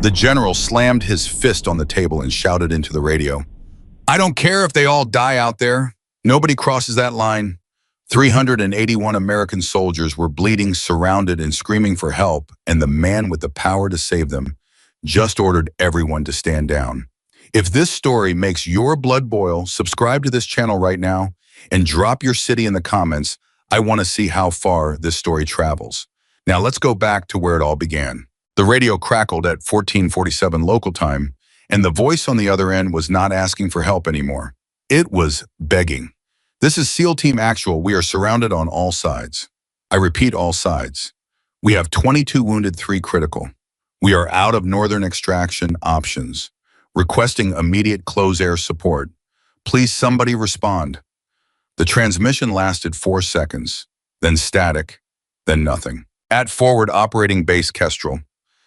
The general slammed his fist on the table and shouted into the radio, "I don't care if they all die out there. Nobody crosses that line." 381 American soldiers were bleeding, surrounded, and screaming for help, and the man with the power to save them just ordered everyone to stand down. If this story makes your blood boil, subscribe to this channel right now and drop your city in the comments. I want to see how far this story travels. Now let's go back to where it all began. The radio crackled at 14:47 local time, and the voice on the other end was not asking for help anymore. It was begging. "This is SEAL Team Actual. We are surrounded on all sides. I repeat, all sides. We have 22 wounded, 3 critical. We are out of northern extraction options. Requesting immediate close air support. Please somebody respond." The transmission lasted 4 seconds, then static, then nothing. At Forward Operating Base Kestrel,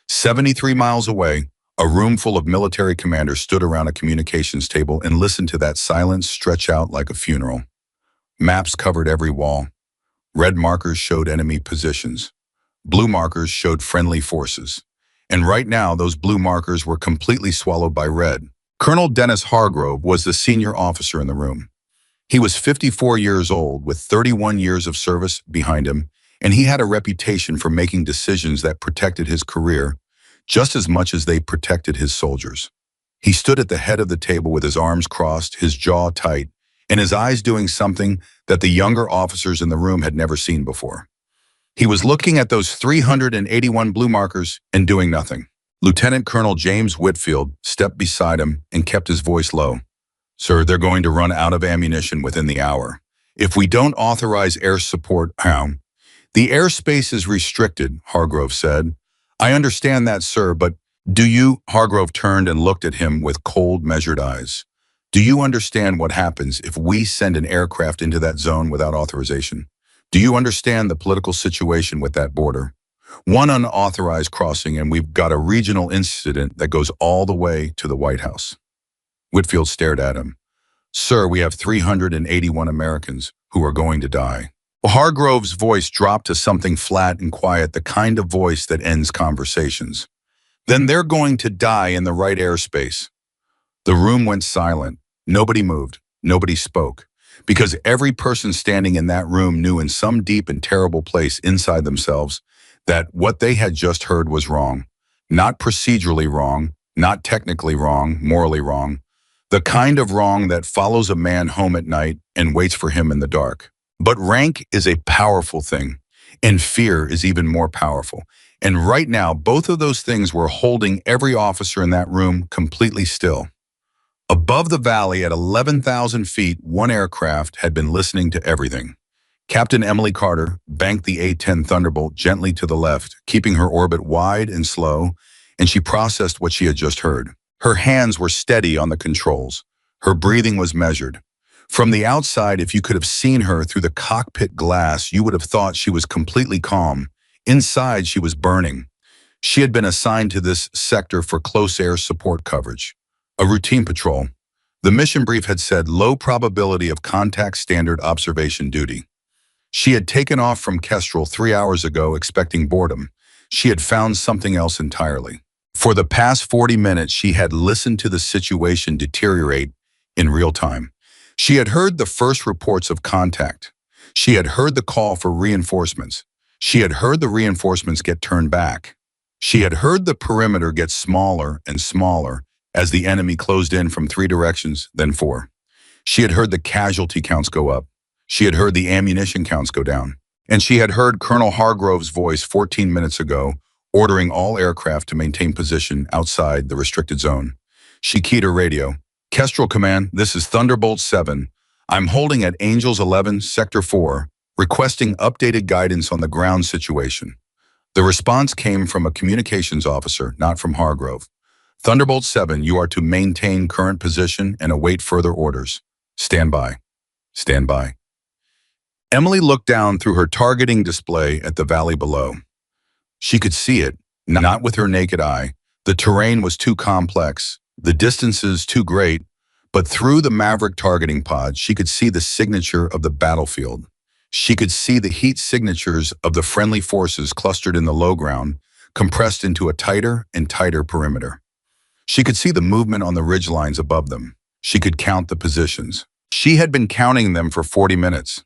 73 miles away, a room full of military commanders stood around a communications table and listened to that silence stretch out like a funeral. Maps covered every wall. Red markers showed enemy positions. Blue markers showed friendly forces. And right now, those blue markers were completely swallowed by red. Colonel Dennis Hargrove was the senior officer in the room. He was 54 years old with 31 years of service behind him, and he had a reputation for making decisions that protected his career just as much as they protected his soldiers. He stood at the head of the table with his arms crossed, his jaw tight, and his eyes doing something that the younger officers in the room had never seen before. He was looking at those 381 blue markers and doing nothing. Lieutenant Colonel James Whitfield stepped beside him and kept his voice low. "Sir, they're going to run out of ammunition within the hour. If we don't authorize air support, how?" "The airspace is restricted," Hargrove said. "I understand that, sir, but do you—" Hargrove turned and looked at him with cold, measured eyes. "Do you understand what happens if we send an aircraft into that zone without authorization? Do you understand the political situation with that border? One unauthorized crossing and we've got a regional incident that goes all the way to the White House." Whitfield stared at him. "Sir, we have 381 Americans who are going to die." Hargrove's voice dropped to something flat and quiet, the kind of voice that ends conversations. "Then they're going to die in the right airspace." The room went silent. Nobody moved. Nobody spoke. Because every person standing in that room knew in some deep and terrible place inside themselves that what they had just heard was wrong. Not procedurally wrong, not technically wrong, morally wrong. The kind of wrong that follows a man home at night and waits for him in the dark. But rank is a powerful thing, and fear is even more powerful. And right now, both of those things were holding every officer in that room completely still. Above the valley at 11,000 feet, one aircraft had been listening to everything. Captain Emily Carter banked the A-10 Thunderbolt gently to the left, keeping her orbit wide and slow, and she processed what she had just heard. Her hands were steady on the controls. Her breathing was measured. From the outside, if you could have seen her through the cockpit glass, you would have thought she was completely calm. Inside, she was burning. She had been assigned to this sector for close air support coverage. A routine patrol. The mission brief had said low probability of contact, standard observation duty. She had taken off from Kestrel 3 hours ago expecting boredom. She had found something else entirely. For the past 40 minutes, she had listened to the situation deteriorate in real time. She had heard the first reports of contact. She had heard the call for reinforcements. She had heard the reinforcements get turned back. She had heard the perimeter get smaller and smaller as the enemy closed in from 3 directions, then 4. She had heard the casualty counts go up. She had heard the ammunition counts go down. And she had heard Colonel Hargrove's voice 14 minutes ago, ordering all aircraft to maintain position outside the restricted zone. She keyed her radio. "Kestrel Command, this is Thunderbolt 7. I'm holding at Angels 11, Sector 4, requesting updated guidance on the ground situation." The response came from a communications officer, not from Hargrove. "Thunderbolt 7, you are to maintain current position and await further orders. Stand by. Stand by." Emily looked down through her targeting display at the valley below. She could see it, not with her naked eye. The terrain was too complex, the distances too great, but through the Maverick targeting pod, she could see the signature of the battlefield. She could see the heat signatures of the friendly forces clustered in the low ground, compressed into a tighter and tighter perimeter. She could see the movement on the ridgelines above them. She could count the positions. She had been counting them for 40 minutes.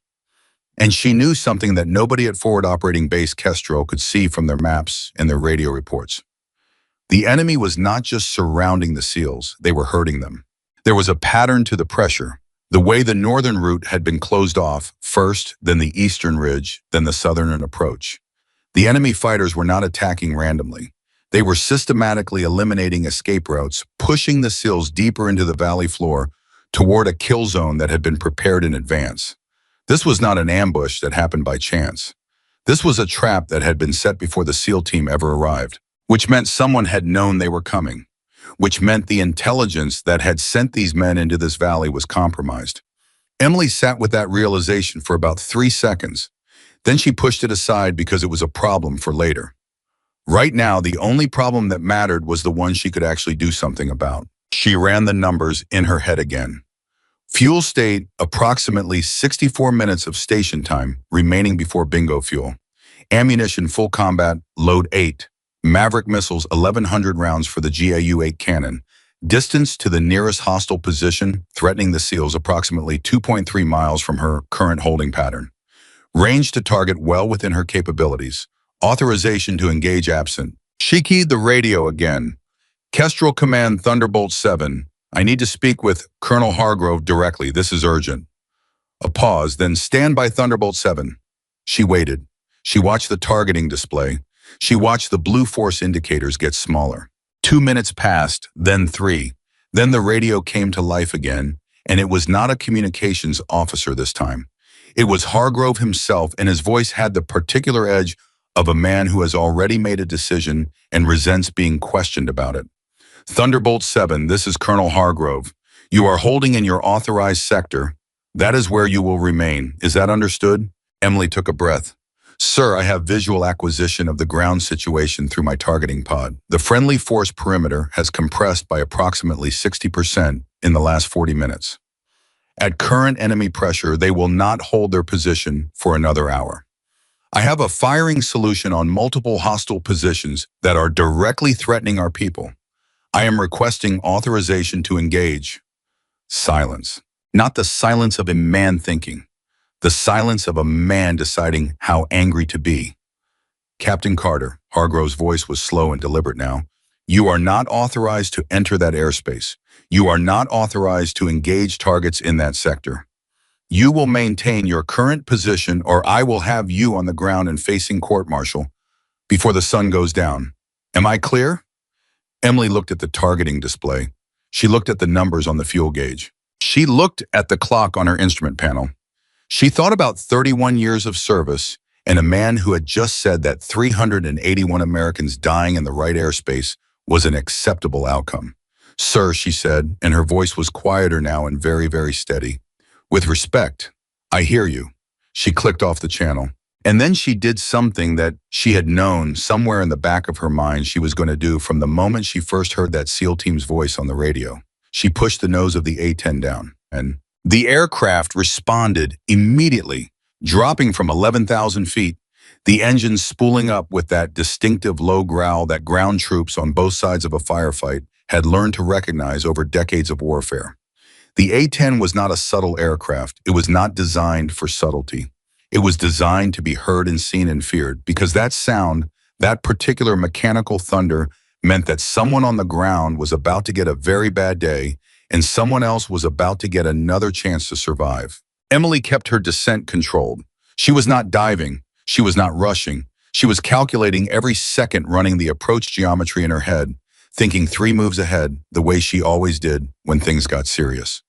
And she knew something that nobody at Forward Operating Base Kestrel could see from their maps and their radio reports. The enemy was not just surrounding the SEALs, they were hurting them. There was a pattern to the pressure. The way the northern route had been closed off first, then the eastern ridge, then the southern approach. The enemy fighters were not attacking randomly. They were systematically eliminating escape routes, pushing the SEALs deeper into the valley floor toward a kill zone that had been prepared in advance. This was not an ambush that happened by chance. This was a trap that had been set before the SEAL team ever arrived, which meant someone had known they were coming, which meant the intelligence that had sent these men into this valley was compromised. Emily sat with that realization for about 3 seconds. Then she pushed it aside because it was a problem for later. Right now, the only problem that mattered was the one she could actually do something about. She ran the numbers in her head again. Fuel state, approximately 64 minutes of station time remaining before bingo fuel. Ammunition full combat, load 8. Maverick missiles 1,100 rounds for the GAU-8 cannon. Distance to the nearest hostile position, threatening the SEALs approximately 2.3 miles from her current holding pattern. Range to target well within her capabilities. Authorization to engage absent. She keyed the radio again. Kestrel Command Thunderbolt 7. I need to speak with Colonel Hargrove directly. This is urgent. A pause, then stand by Thunderbolt 7. She waited. She watched the targeting display. She watched the blue force indicators get smaller. 2 minutes passed, then 3. Then the radio came to life again, and it was not a communications officer this time. It was Hargrove himself, and his voice had the particular edge of a man who has already made a decision and resents being questioned about it. Thunderbolt 7, this is Colonel Hargrove. You are holding in your authorized sector. That is where you will remain. Is that understood? Emily took a breath. Sir, I have visual acquisition of the ground situation through my targeting pod. The friendly force perimeter has compressed by approximately 60% in the last 40 minutes. At current enemy pressure, they will not hold their position for another hour. I have a firing solution on multiple hostile positions that are directly threatening our people. I am requesting authorization to engage. Silence. Not the silence of a man thinking. The silence of a man deciding how angry to be. Captain Carter, Hargrove's voice was slow and deliberate now. You are not authorized to enter that airspace. You are not authorized to engage targets in that sector. You will maintain your current position or I will have you on the ground and facing court-martial before the sun goes down. Am I clear? Emily looked at the targeting display. She looked at the numbers on the fuel gauge. She looked at the clock on her instrument panel. She thought about 31 years of service and a man who had just said that 381 Americans dying in the right airspace was an acceptable outcome. Sir, she said, and her voice was quieter now and very, very steady. With respect, I hear you. She clicked off the channel. And then she did something that she had known somewhere in the back of her mind she was going to do from the moment she first heard that SEAL team's voice on the radio. She pushed the nose of the A-10 down, and the aircraft responded immediately, dropping from 11,000 feet, the engines spooling up with that distinctive low growl that ground troops on both sides of a firefight had learned to recognize over decades of warfare. The A-10 was not a subtle aircraft. It was not designed for subtlety. It was designed to be heard and seen and feared because that sound, that particular mechanical thunder, meant that someone on the ground was about to get a very bad day and someone else was about to get another chance to survive. Emily kept her descent controlled. She was not diving. She was not rushing. She was calculating every second, running the approach geometry in her head, thinking 3 moves ahead, the way she always did when things got serious.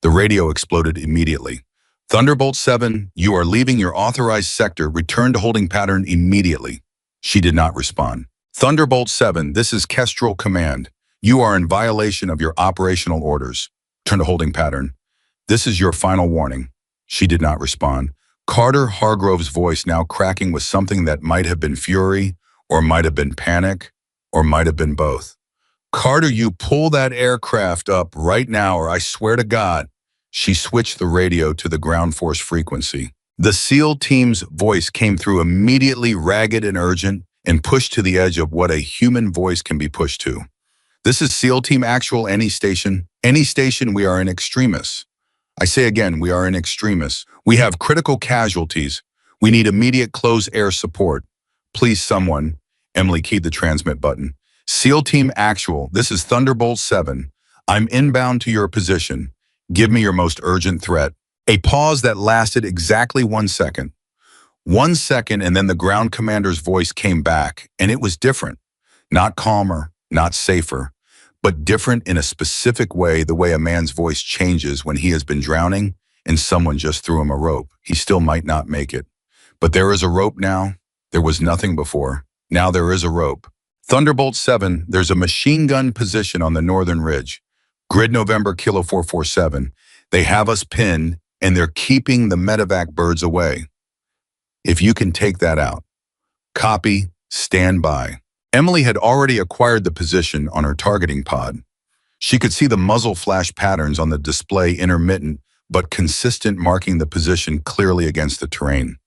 The radio exploded immediately. Thunderbolt 7, you are leaving your authorized sector. Return to holding pattern immediately. She did not respond. Thunderbolt 7, this is Kestrel Command. You are in violation of your operational orders. Turn to holding pattern. This is your final warning. She did not respond. Carter Hargrove's voice now cracking with something that might have been fury, or might have been panic, or might have been both. Carter, you pull that aircraft up right now, or I swear to God. She switched the radio to the ground force frequency. The SEAL team's voice came through immediately, ragged and urgent, and pushed to the edge of what a human voice can be pushed to. This is SEAL Team Actual, any station. Any station, we are in extremis. I say again, we are in extremis. We have critical casualties. We need immediate close air support. Please, someone. Emily keyed the transmit button. SEAL Team Actual, this is Thunderbolt 7. I'm inbound to your position. Give me your most urgent threat. A pause that lasted exactly 1 second. 1 second, and then the ground commander's voice came back, and it was different. Not calmer, not safer, but different in a specific way, the way a man's voice changes when he has been drowning and someone just threw him a rope. He still might not make it. But there is a rope now. There was nothing before. Now there is a rope. Thunderbolt 7, there's a machine gun position on the northern ridge. Grid November Kilo 447. They have us pinned, and they're keeping the medevac birds away. If you can take that out. Copy, stand by. Emily had already acquired the position on her targeting pod. She could see the muzzle flash patterns on the display, intermittent but consistent, marking the position clearly against the terrain.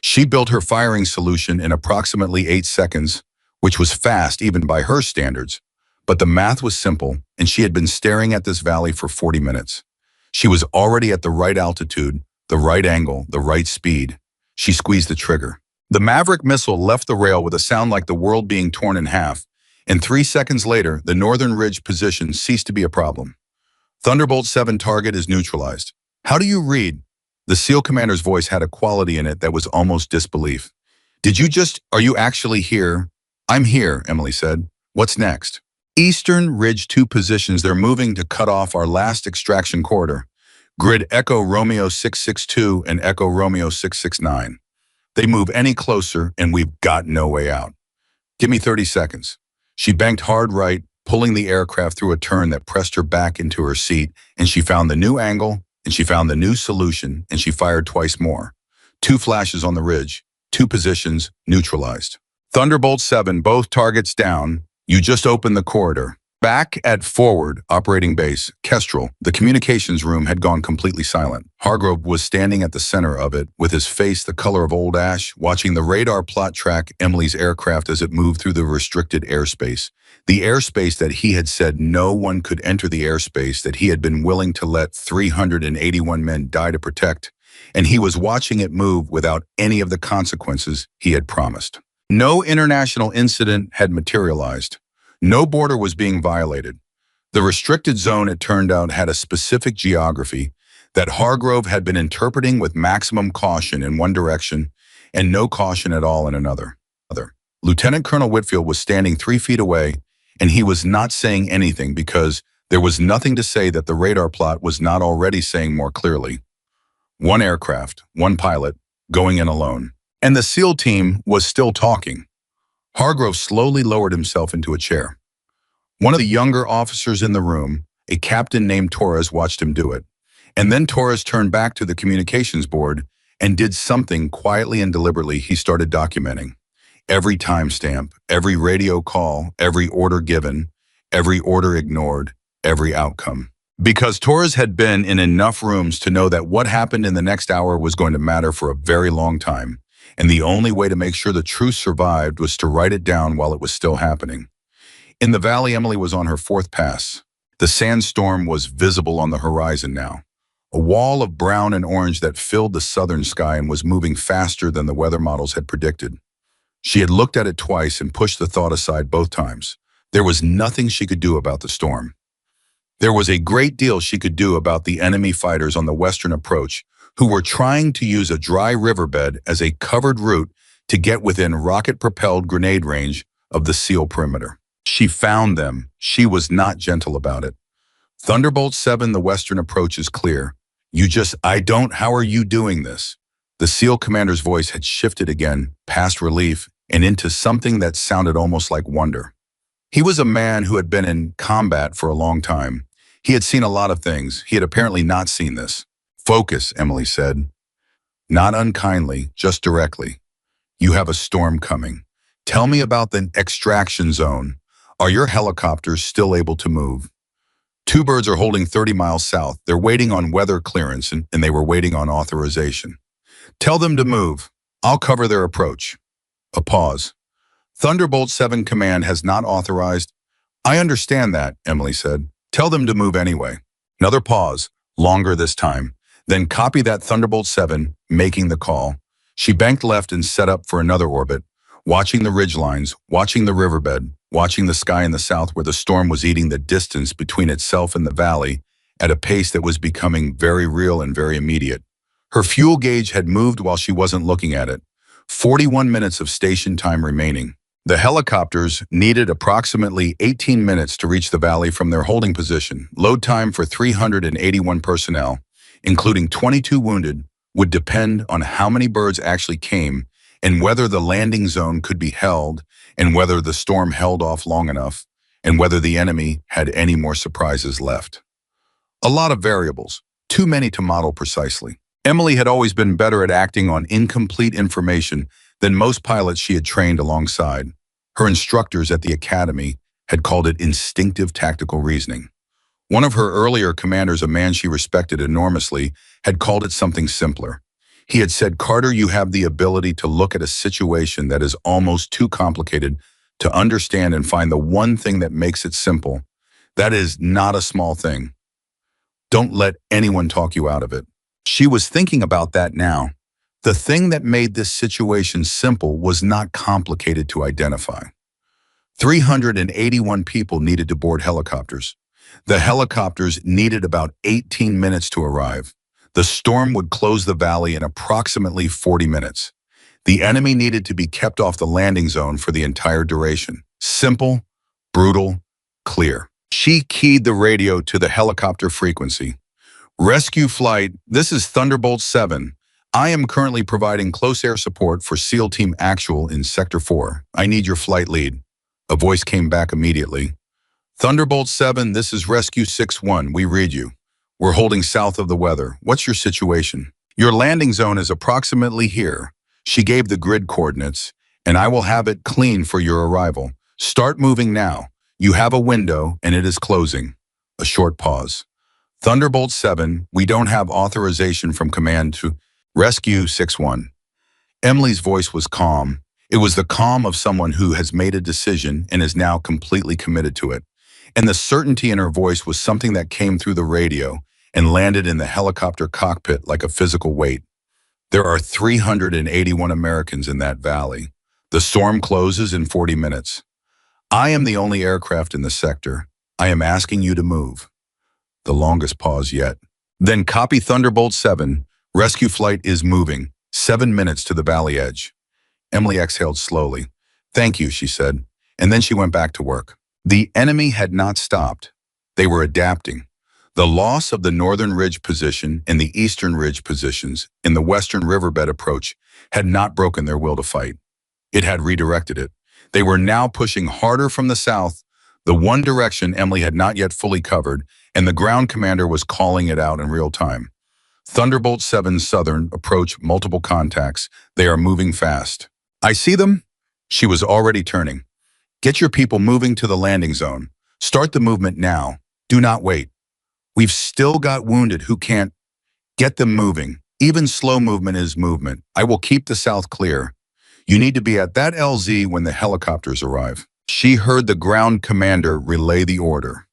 She built her firing solution in approximately 8 seconds, which was fast even by her standards. But the math was simple, and she had been staring at this valley for 40 minutes. She was already at the right altitude, the right angle, the right speed. She squeezed the trigger. The Maverick missile left the rail with a sound like the world being torn in half, and 3 seconds later, the northern ridge position ceased to be a problem. Thunderbolt 7 target is neutralized. How do you read? The SEAL commander's voice had a quality in it that was almost disbelief. Are you actually here? I'm here, Emily said. What's next? Eastern Ridge 2 positions, they're moving to cut off our last extraction corridor. Grid Echo Romeo 662 and Echo Romeo 669. They move any closer and we've got no way out. Give me 30 seconds. She banked hard right, pulling the aircraft through a turn that pressed her back into her seat, and she found the new angle, and she found the new solution, and she fired twice more. 2 flashes on the ridge, 2 positions neutralized. Thunderbolt 7, both targets down. You just opened the corridor. Back at forward operating base, Kestrel, the communications room had gone completely silent. Hargrove was standing at the center of it, with his face the color of old ash, watching the radar plot track Emily's aircraft as it moved through the restricted airspace. The airspace that he had said no one could enter, the airspace that he had been willing to let 381 men die to protect, and he was watching it move without any of the consequences he had promised. No international incident had materialized. No border was being violated. The restricted zone, it turned out, had a specific geography that Hargrove had been interpreting with maximum caution in one direction and no caution at all in another. Lieutenant Colonel Whitfield was standing 3 feet away, and he was not saying anything because there was nothing to say that the radar plot was not already saying more clearly. 1 aircraft, 1 pilot, going in alone. And the SEAL team was still talking. Hargrove slowly lowered himself into a chair. One of the younger officers in the room, a captain named Torres, watched him do it. And then Torres turned back to the communications board and did something quietly and deliberately he started documenting. Every timestamp, every radio call, every order given, every order ignored, every outcome. Because Torres had been in enough rooms to know that what happened in the next hour was going to matter for a very long time. And the only way to make sure the truth survived was to write it down while it was still happening. In the valley, Emily was on her 4th pass. The sandstorm was visible on the horizon now. A wall of brown and orange that filled the southern sky and was moving faster than the weather models had predicted. She had looked at it twice and pushed the thought aside both times. There was nothing she could do about the storm. There was a great deal she could do about the enemy fighters on the western approach, who were trying to use a dry riverbed as a covered route to get within rocket-propelled grenade range of the SEAL perimeter. She found them. She was not gentle about it. Thunderbolt 7, the western approach is clear. How are you doing this? The SEAL commander's voice had shifted again, past relief, and into something that sounded almost like wonder. He was a man who had been in combat for a long time. He had seen a lot of things. He had apparently not seen this. Focus, Emily said. Not unkindly, just directly. You have a storm coming. Tell me about the extraction zone. Are your helicopters still able to move? 2 birds are holding 30 miles south. They're waiting on weather clearance and they were waiting on authorization. Tell them to move. I'll cover their approach. A pause. Thunderbolt 7 command has not authorized. I understand that, Emily said. Tell them to move anyway. Another pause, longer this time. Then copy that Thunderbolt 7, making the call. She banked left and set up for another orbit, watching the ridgelines, watching the riverbed, watching the sky in the south where the storm was eating the distance between itself and the valley at a pace that was becoming very real and very immediate. Her fuel gauge had moved while she wasn't looking at it. 41 minutes of station time remaining. The helicopters needed approximately 18 minutes to reach the valley from their holding position. Load time for 381 personnel, including 22 wounded, would depend on how many birds actually came and whether the landing zone could be held and whether the storm held off long enough and whether the enemy had any more surprises left. A lot of variables, too many to model precisely. Emily had always been better at acting on incomplete information than most pilots she had trained alongside. Her instructors at the academy had called it instinctive tactical reasoning. One of her earlier commanders, a man she respected enormously, had called it something simpler. He had said, "Carter, you have the ability to look at a situation that is almost too complicated to understand and find the one thing that makes it simple. That is not a small thing. Don't let anyone talk you out of it." She was thinking about that now. The thing that made this situation simple was not complicated to identify. 381 people needed to board helicopters. The helicopters needed about 18 minutes to arrive. The storm would close the valley in approximately 40 minutes. The enemy needed to be kept off the landing zone for the entire duration. Simple, brutal, clear. She keyed the radio to the helicopter frequency. "Rescue flight, this is Thunderbolt 7. I am currently providing close air support for SEAL Team Actual in Sector 4. I need your flight lead." A voice came back immediately. "Thunderbolt 7, this is Rescue 6-1. We read you. We're holding south of the weather. What's your situation?" "Your landing zone is approximately here." She gave the grid coordinates, "and I will have it clean for your arrival. Start moving now. You have a window, and it is closing." A short pause. "Thunderbolt 7, we don't have authorization from command to Rescue 6-1. Emily's voice was calm. It was the calm of someone who has made a decision and is now completely committed to it. And the certainty in her voice was something that came through the radio and landed in the helicopter cockpit like a physical weight. There are 381 Americans in that valley. The storm closes in 40 minutes. I am the only aircraft in the sector. I am asking you to move. The longest pause yet. Then copy Thunderbolt 7. Rescue flight is moving. 7 minutes to the valley edge. Emily exhaled slowly. "Thank you," she said, and then she went back to work. The enemy had not stopped. They were adapting. The loss of the northern ridge position and the eastern ridge positions in the western riverbed approach had not broken their will to fight. It had redirected it. They were now pushing harder from the south, the one direction Emily had not yet fully covered, and the ground commander was calling it out in real time. "Thunderbolt 7 Southern, approach, multiple contacts. They are moving fast." "I see them." She was already turning. "Get your people moving to the landing zone. Start the movement now. Do not wait. We've still got wounded who can't. Get them moving. Even slow movement is movement. I will keep the south clear. You need to be at that LZ when the helicopters arrive." She heard the ground commander relay the order.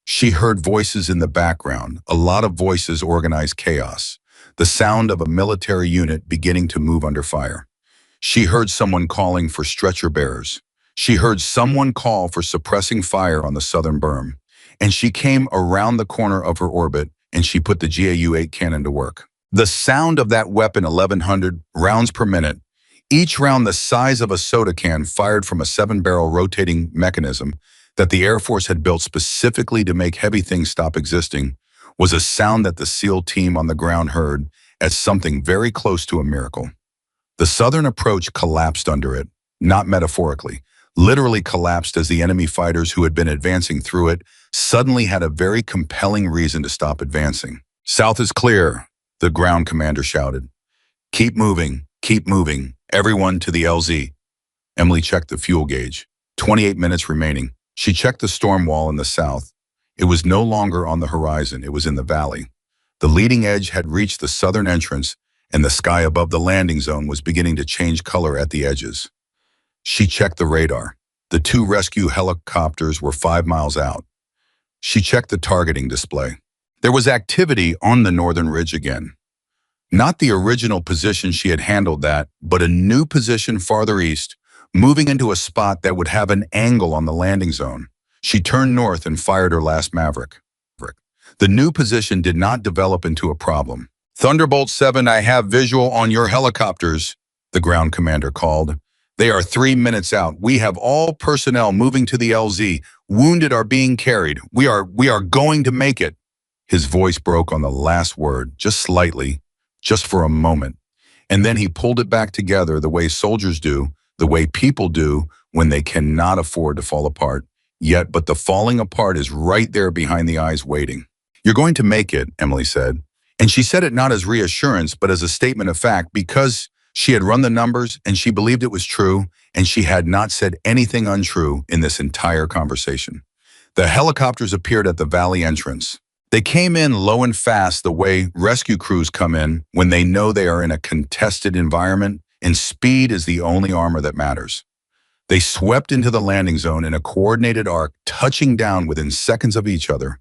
She heard voices in the background, a lot of voices organized chaos, the sound of a military unit beginning to move under fire. She heard someone calling for stretcher bearers. She heard someone call for suppressing fire on the southern berm. And she came around the corner of her orbit and she put the GAU-8 cannon to work. The sound of that weapon, 1,100 rounds per minute, each round the size of a soda can fired from a 7-barrel rotating mechanism that the Air Force had built specifically to make heavy things stop existing, was a sound that the SEAL team on the ground heard as something very close to a miracle. The southern approach collapsed under it, not metaphorically, literally collapsed as the enemy fighters who had been advancing through it suddenly had a very compelling reason to stop advancing. "South is clear," the ground commander shouted. Keep moving, everyone to the LZ." Emily checked the fuel gauge. 28 minutes remaining. She checked the storm wall in the south. It was no longer on the horizon, it was in the valley. The leading edge had reached the southern entrance, and the sky above the landing zone was beginning to change color at the edges. She checked the radar. The two rescue helicopters were 5 miles out. She checked the targeting display. There was activity on the northern ridge again. Not the original position she had handled that, but a new position farther east, moving into a spot that would have an angle on the landing zone. She turned north and fired her last Maverick. The new position did not develop into a problem. Thunderbolt 7, I have visual on your helicopters, the ground commander called. They are 3 minutes out. We have all personnel moving to the LZ. Wounded are being carried. We are going to make it. His voice broke on the last word, just slightly, just for a moment. And then he pulled it back together the way soldiers do, the way people do when they cannot afford to fall apart. But the falling apart is right there behind the eyes waiting. You're going to make it, Emily said. And she said it not as reassurance, but as a statement of fact, because she had run the numbers and she believed it was true, and she had not said anything untrue in this entire conversation. The helicopters appeared at the valley entrance. They came in low and fast the way rescue crews come in when they know they are in a contested environment, and speed is the only armor that matters. They swept into the landing zone in a coordinated arc, touching down within seconds of each other,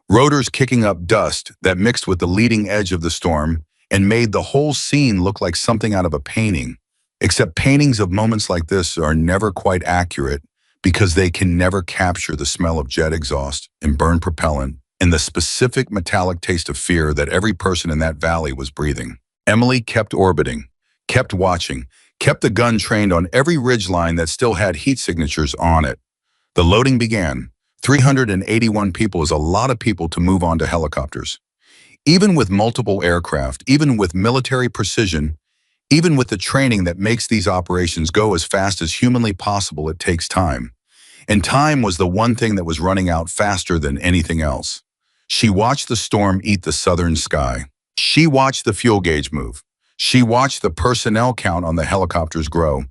rotors kicking up dust that mixed with the leading edge of the storm and made the whole scene look like something out of a painting. Except paintings of moments like this are never quite accurate because they can never capture the smell of jet exhaust and burned propellant and the specific metallic taste of fear that every person in that valley was breathing. Emily kept orbiting, kept watching, kept the gun trained on every ridgeline that still had heat signatures on it. The loading began. 381 people is a lot of people to move onto helicopters. Even with multiple aircraft, even with military precision, even with the training that makes these operations go as fast as humanly possible, it takes time. And time was the one thing that was running out faster than anything else. She watched the storm eat the southern sky. She watched the fuel gauge move. She watched the personnel count on the helicopters grow.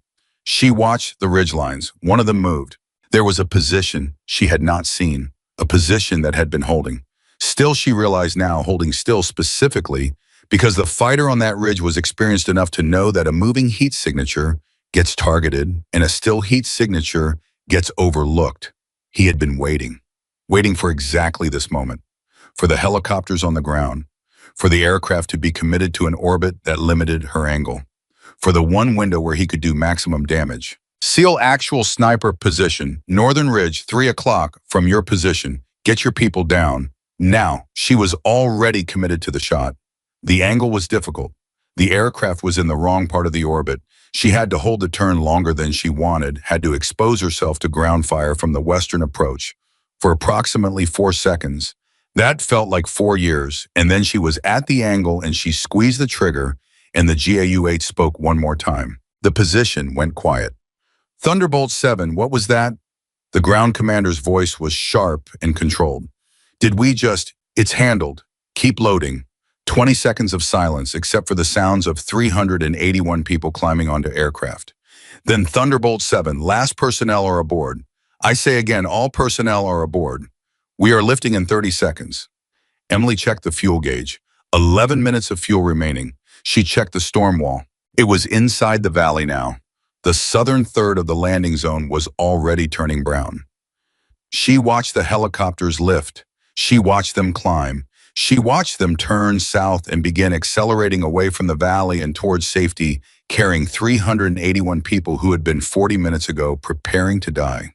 She watched the ridgelines. One of them moved. There was a position she had not seen, a position that had been holding. Still, she realized now, holding still specifically, because the fighter on that ridge was experienced enough to know that a moving heat signature gets targeted and a still heat signature gets overlooked. He had been waiting for exactly this moment, for the helicopters on the ground, for the aircraft to be committed to an orbit that limited her angle, for the one window where he could do maximum damage. Seal actual sniper position, northern ridge, 3 o'clock from your position. Get your people down. Now, she was already committed to the shot. The angle was difficult. The aircraft was in the wrong part of the orbit. She had to hold the turn longer than she wanted, had to expose herself to ground fire from the western approach for approximately 4 seconds. That felt like 4 years, and then she was at the angle and she squeezed the trigger, and the GAU-8 spoke one more time. The position went quiet. Thunderbolt 7, what was that? The ground commander's voice was sharp and controlled. It's handled. Keep loading. 20 seconds of silence, except for the sounds of 381 people climbing onto aircraft. Then Thunderbolt 7, last personnel are aboard. I say again, all personnel are aboard. We are lifting in 30 seconds. Emily checked the fuel gauge. 11 minutes of fuel remaining. She checked the storm wall. It was inside the valley now. The southern third of the landing zone was already turning brown. She watched the helicopters lift. She watched them climb. She watched them turn south and begin accelerating away from the valley and towards safety, carrying 381 people who had been 40 minutes ago preparing to die.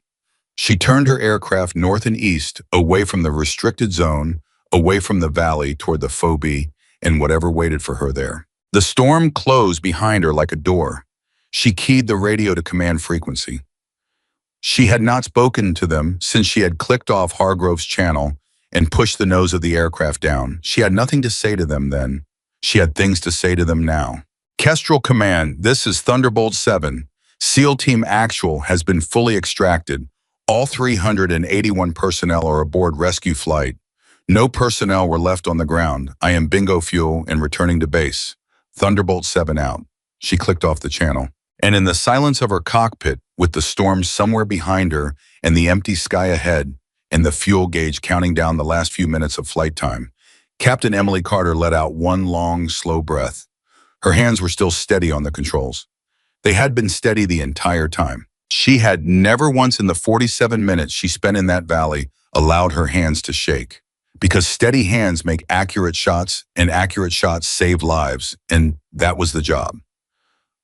She turned her aircraft north and east, away from the restricted zone, away from the valley toward the phobie and whatever waited for her there. The storm closed behind her like a door. She keyed the radio to command frequency. She had not spoken to them since she had clicked off Hargrove's channel and pushed the nose of the aircraft down. She had nothing to say to them then. She had things to say to them now. Kestrel Command, this is Thunderbolt 7. SEAL Team Actual has been fully extracted. All 381 personnel are aboard rescue flight. No personnel were left on the ground. I am Bingo Fuel and returning to base. Thunderbolt 7 out. She clicked off the channel. And in the silence of her cockpit, with the storm somewhere behind her and the empty sky ahead, and the fuel gauge counting down the last few minutes of flight time, Captain Emily Carter let out one long, slow breath. Her hands were still steady on the controls. They had been steady the entire time. She had never once in the 47 minutes she spent in that valley allowed her hands to shake. Because steady hands make accurate shots, and accurate shots save lives, and that was the job.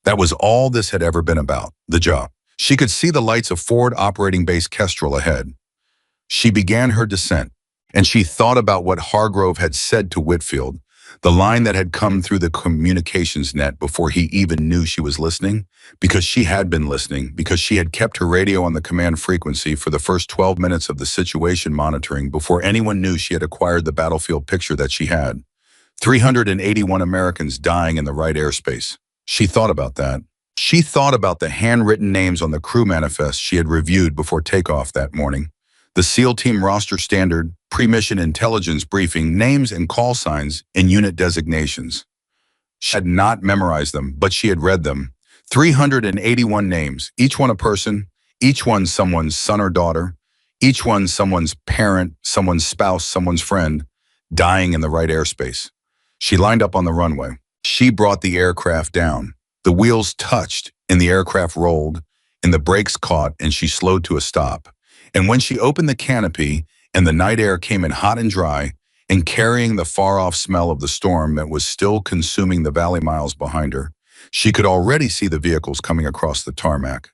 That was all this had ever been about, the job. She could see the lights of Forward Operating Base Kestrel ahead. She began her descent, and she thought about what Hargrove had said to Whitfield, the line that had come through the communications net before he even knew she was listening, because she had been listening, because she had kept her radio on the command frequency for the first 12 minutes of the situation monitoring before anyone knew she had acquired the battlefield picture that she had. 381 Americans dying in the right airspace. She thought about that. She thought about the handwritten names on the crew manifest she had reviewed before takeoff that morning. The SEAL team roster standard, pre-mission intelligence briefing, names and call signs, and unit designations. She had not memorized them, but she had read them. 381 names, each one a person, each one someone's son or daughter, each one someone's parent, someone's spouse, someone's friend, dying in the right airspace. She lined up on the runway. She brought the aircraft down. The wheels touched, and the aircraft rolled, and the brakes caught, and she slowed to a stop. And when she opened the canopy, and the night air came in hot and dry, and carrying the far-off smell of the storm that was still consuming the valley miles behind her, she could already see the vehicles coming across the tarmac.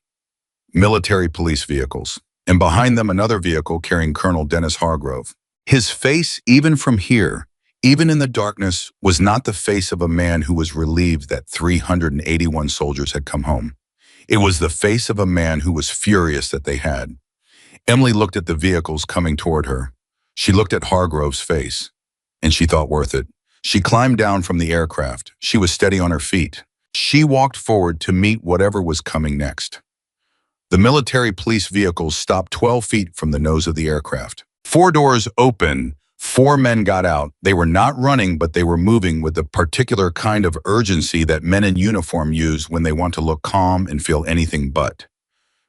Military police vehicles, and behind them another vehicle carrying Colonel Dennis Hargrove. His face, even from here, even in the darkness, was not the face of a man who was relieved that 381 soldiers had come home. It was the face of a man who was furious that they had. Emily looked at the vehicles coming toward her. She looked at Hargrove's face, and she thought worth it. She climbed down from the aircraft. She was steady on her feet. She walked forward to meet whatever was coming next. The military police vehicles stopped 12 feet from the nose of the aircraft. 4 doors open. 4 men got out. They were not running, but they were moving with the particular kind of urgency that men in uniform use when they want to look calm and feel anything but.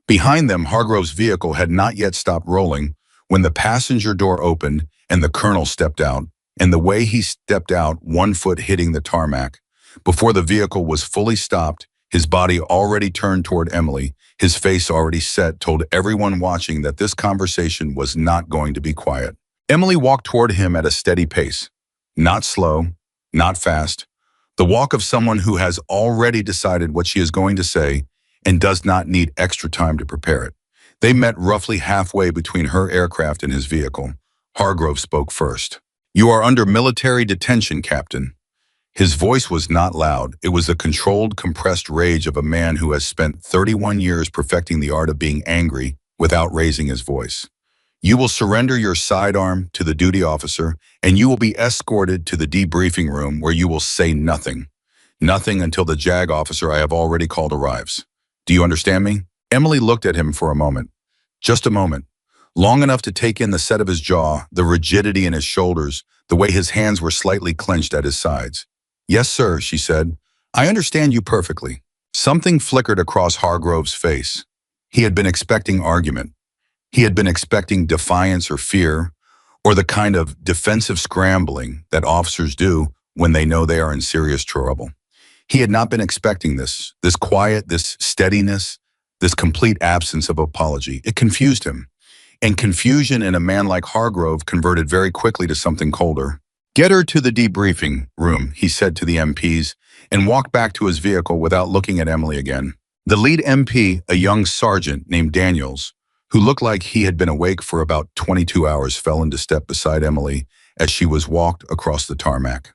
Behind them, Hargrove's vehicle had not yet stopped rolling when the passenger door opened and the colonel stepped out, and the way he stepped out, 1 foot hitting the tarmac. Before the vehicle was fully stopped, his body already turned toward Emily, his face already set, told everyone watching that this conversation was not going to be quiet. Emily walked toward him at a steady pace, not slow, not fast, the walk of someone who has already decided what she is going to say and does not need extra time to prepare it. They met roughly halfway between her aircraft and his vehicle. Hargrove spoke first. "You are under military detention, Captain." His voice was not loud. It was the controlled, compressed rage of a man who has spent 31 years perfecting the art of being angry without raising his voice. "You will surrender your sidearm to the duty officer, and you will be escorted to the debriefing room where you will say nothing. Nothing until the JAG officer I have already called arrives. Do you understand me?" Emily looked at him for a moment. Just a moment. Long enough to take in the set of his jaw, the rigidity in his shoulders, the way his hands were slightly clenched at his sides. "Yes, sir," she said. "I understand you perfectly." Something flickered across Hargrove's face. He had been expecting argument. He had been expecting defiance or fear, or the kind of defensive scrambling that officers do when they know they are in serious trouble. He had not been expecting this quiet, this steadiness, this complete absence of apology. It confused him. And confusion in a man like Hargrove converted very quickly to something colder. "Get her to the debriefing room," he said to the MPs, and walked back to his vehicle without looking at Emily again. The lead MP, a young sergeant named Daniels, who looked like he had been awake for about 22 hours, fell into step beside Emily as she was walked across the tarmac.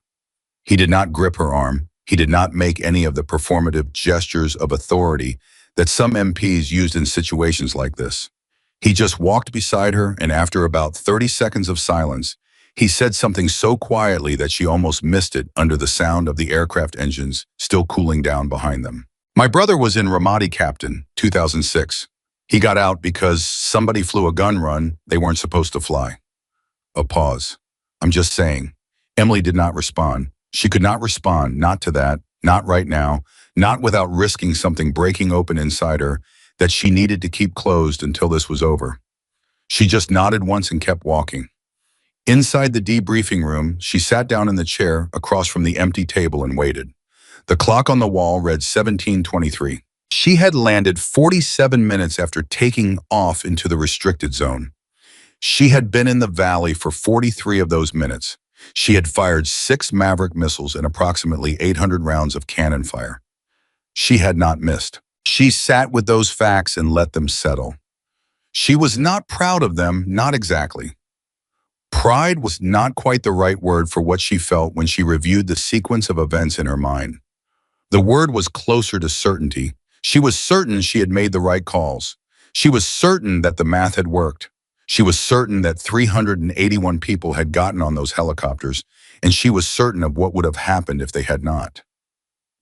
He did not grip her arm. He did not make any of the performative gestures of authority that some MPs used in situations like this. He just walked beside her, and after about 30 seconds of silence, he said something so quietly that she almost missed it under the sound of the aircraft engines still cooling down behind them. "My brother was in Ramadi, Captain, 2006. He got out because somebody flew a gun run they weren't supposed to fly." A pause. "I'm just saying." Emily did not respond. She could not respond, not to that, not right now, not without risking something breaking open inside her that she needed to keep closed until this was over. She just nodded once and kept walking. Inside the debriefing room, she sat down in the chair across from the empty table and waited. The clock on the wall read 17:23. She had landed 47 minutes after taking off into the restricted zone. She had been in the valley for 43 of those minutes. She had fired 6 Maverick missiles and approximately 800 rounds of cannon fire. She had not missed. She sat with those facts and let them settle. She was not proud of them, not exactly. Pride was not quite the right word for what she felt when she reviewed the sequence of events in her mind. The word was closer to certainty. She was certain she had made the right calls. She was certain that the math had worked. She was certain that 381 people had gotten on those helicopters, and she was certain of what would have happened if they had not.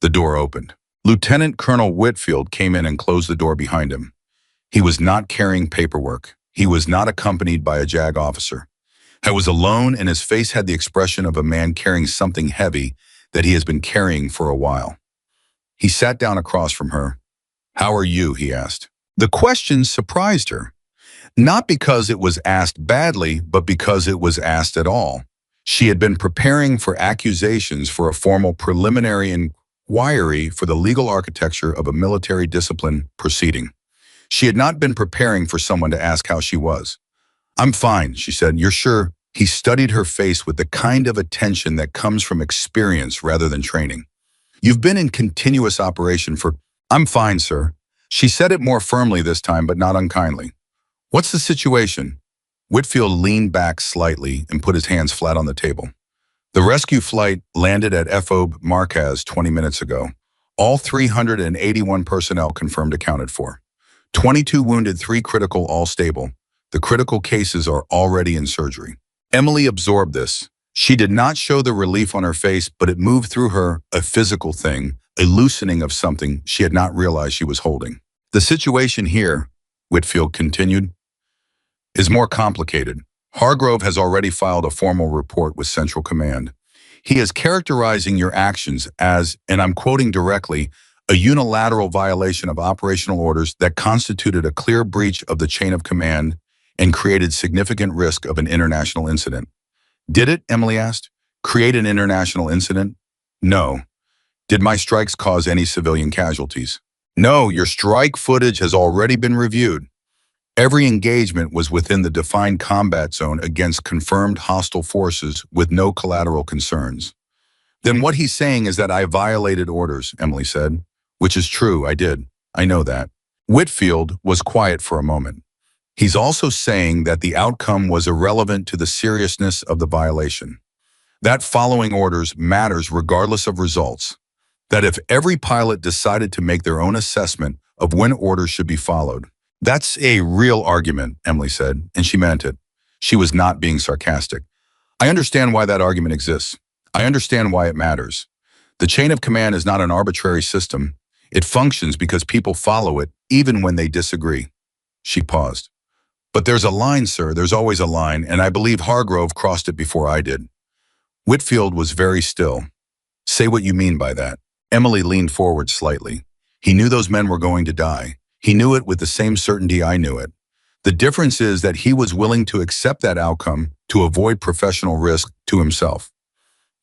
The door opened. Lieutenant Colonel Whitfield came in and closed the door behind him. He was not carrying paperwork. He was not accompanied by a JAG officer. He was alone, and his face had the expression of a man carrying something heavy that he has been carrying for a while. He sat down across from her. "How are you?" he asked. The question surprised her, not because it was asked badly, but because it was asked at all. She had been preparing for accusations for a formal preliminary inquiry for the legal architecture of a military discipline proceeding. She had not been preparing for someone to ask how she was. "I'm fine," she said. "You're sure?" He studied her face with the kind of attention that comes from experience rather than training. "You've been in continuous operation for—" "I'm fine, sir." She said it more firmly this time, but not unkindly. "What's the situation?" Whitfield leaned back slightly and put his hands flat on the table. "The rescue flight landed at FOB Marquez 20 minutes ago. All 381 personnel confirmed accounted for. 22 wounded, 3 critical, all stable. The critical cases are already in surgery." Emily absorbed this. She did not show the relief on her face, but it moved through her, a physical thing, a loosening of something she had not realized she was holding. "The situation here," Whitfield continued, "is more complicated. Hargrove has already filed a formal report with Central Command. He is characterizing your actions as, and I'm quoting directly, a unilateral violation of operational orders that constituted a clear breach of the chain of command and created significant risk of an international incident." "Did it?" Emily asked. "Create an international incident?" "No." "Did my strikes cause any civilian casualties?" "No, your strike footage has already been reviewed. Every engagement was within the defined combat zone against confirmed hostile forces with no collateral concerns." "Then what he's saying is that I violated orders," Emily said. "Which is true, I did. I know that." Whitfield was quiet for a moment. "He's also saying that the outcome was irrelevant to the seriousness of the violation. That following orders matters regardless of results. That if every pilot decided to make their own assessment of when orders should be followed." "That's a real argument," Emily said, and she meant it. She was not being sarcastic. "I understand why that argument exists. I understand why it matters. The chain of command is not an arbitrary system. It functions because people follow it, even when they disagree." She paused. "But there's a line, sir. There's always a line, and I believe Hargrove crossed it before I did." Whitfield was very still. "Say what you mean by that." Emily leaned forward slightly. "He knew those men were going to die. He knew it with the same certainty I knew it. The difference is that he was willing to accept that outcome to avoid professional risk to himself.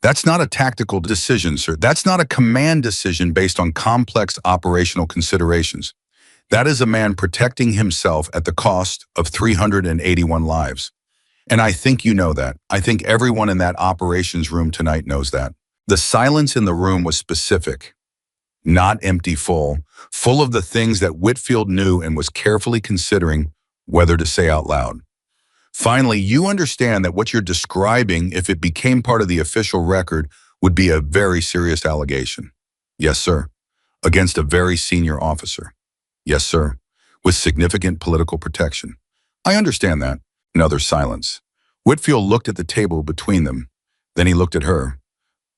That's not a tactical decision, sir. That's not a command decision based on complex operational considerations. That is a man protecting himself at the cost of 381 lives. And I think you know that. I think everyone in that operations room tonight knows that." The silence in the room was specific, not empty, full of the things that Whitfield knew and was carefully considering whether to say out loud. "Finally, you understand that what you're describing, if it became part of the official record, would be a very serious allegation." "Yes, sir." "Against a very senior officer." "Yes, sir." "With significant political protection." "I understand that." Another silence. Whitfield looked at the table between them. Then he looked at her.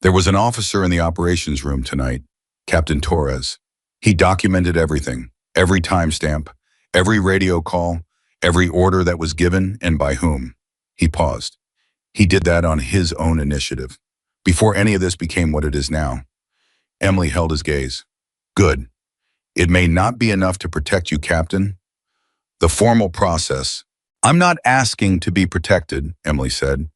"There was an officer in the operations room tonight, Captain Torres. He documented everything, every timestamp, every radio call, every order that was given and by whom." He paused. "He did that on his own initiative, before any of this became what it is now." Emily held his gaze. "Good. It may not be enough to protect you, Captain. The formal process—" "I'm not asking to be protected," Emily said,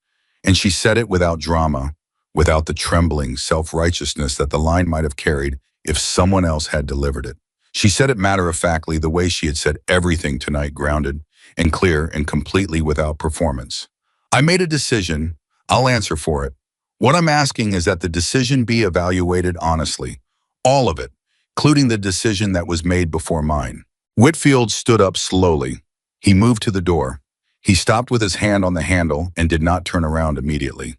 and she said it without drama, without the trembling self-righteousness that the line might have carried if someone else had delivered it. She said it matter-of-factly, the way she had said everything tonight, grounded and clear and completely without performance. I made a decision. I'll answer for it. What I'm asking is that the decision be evaluated honestly. All of it, including the decision that was made before mine. Whitfield stood up slowly. He moved to the door. He stopped with his hand on the handle and did not turn around immediately.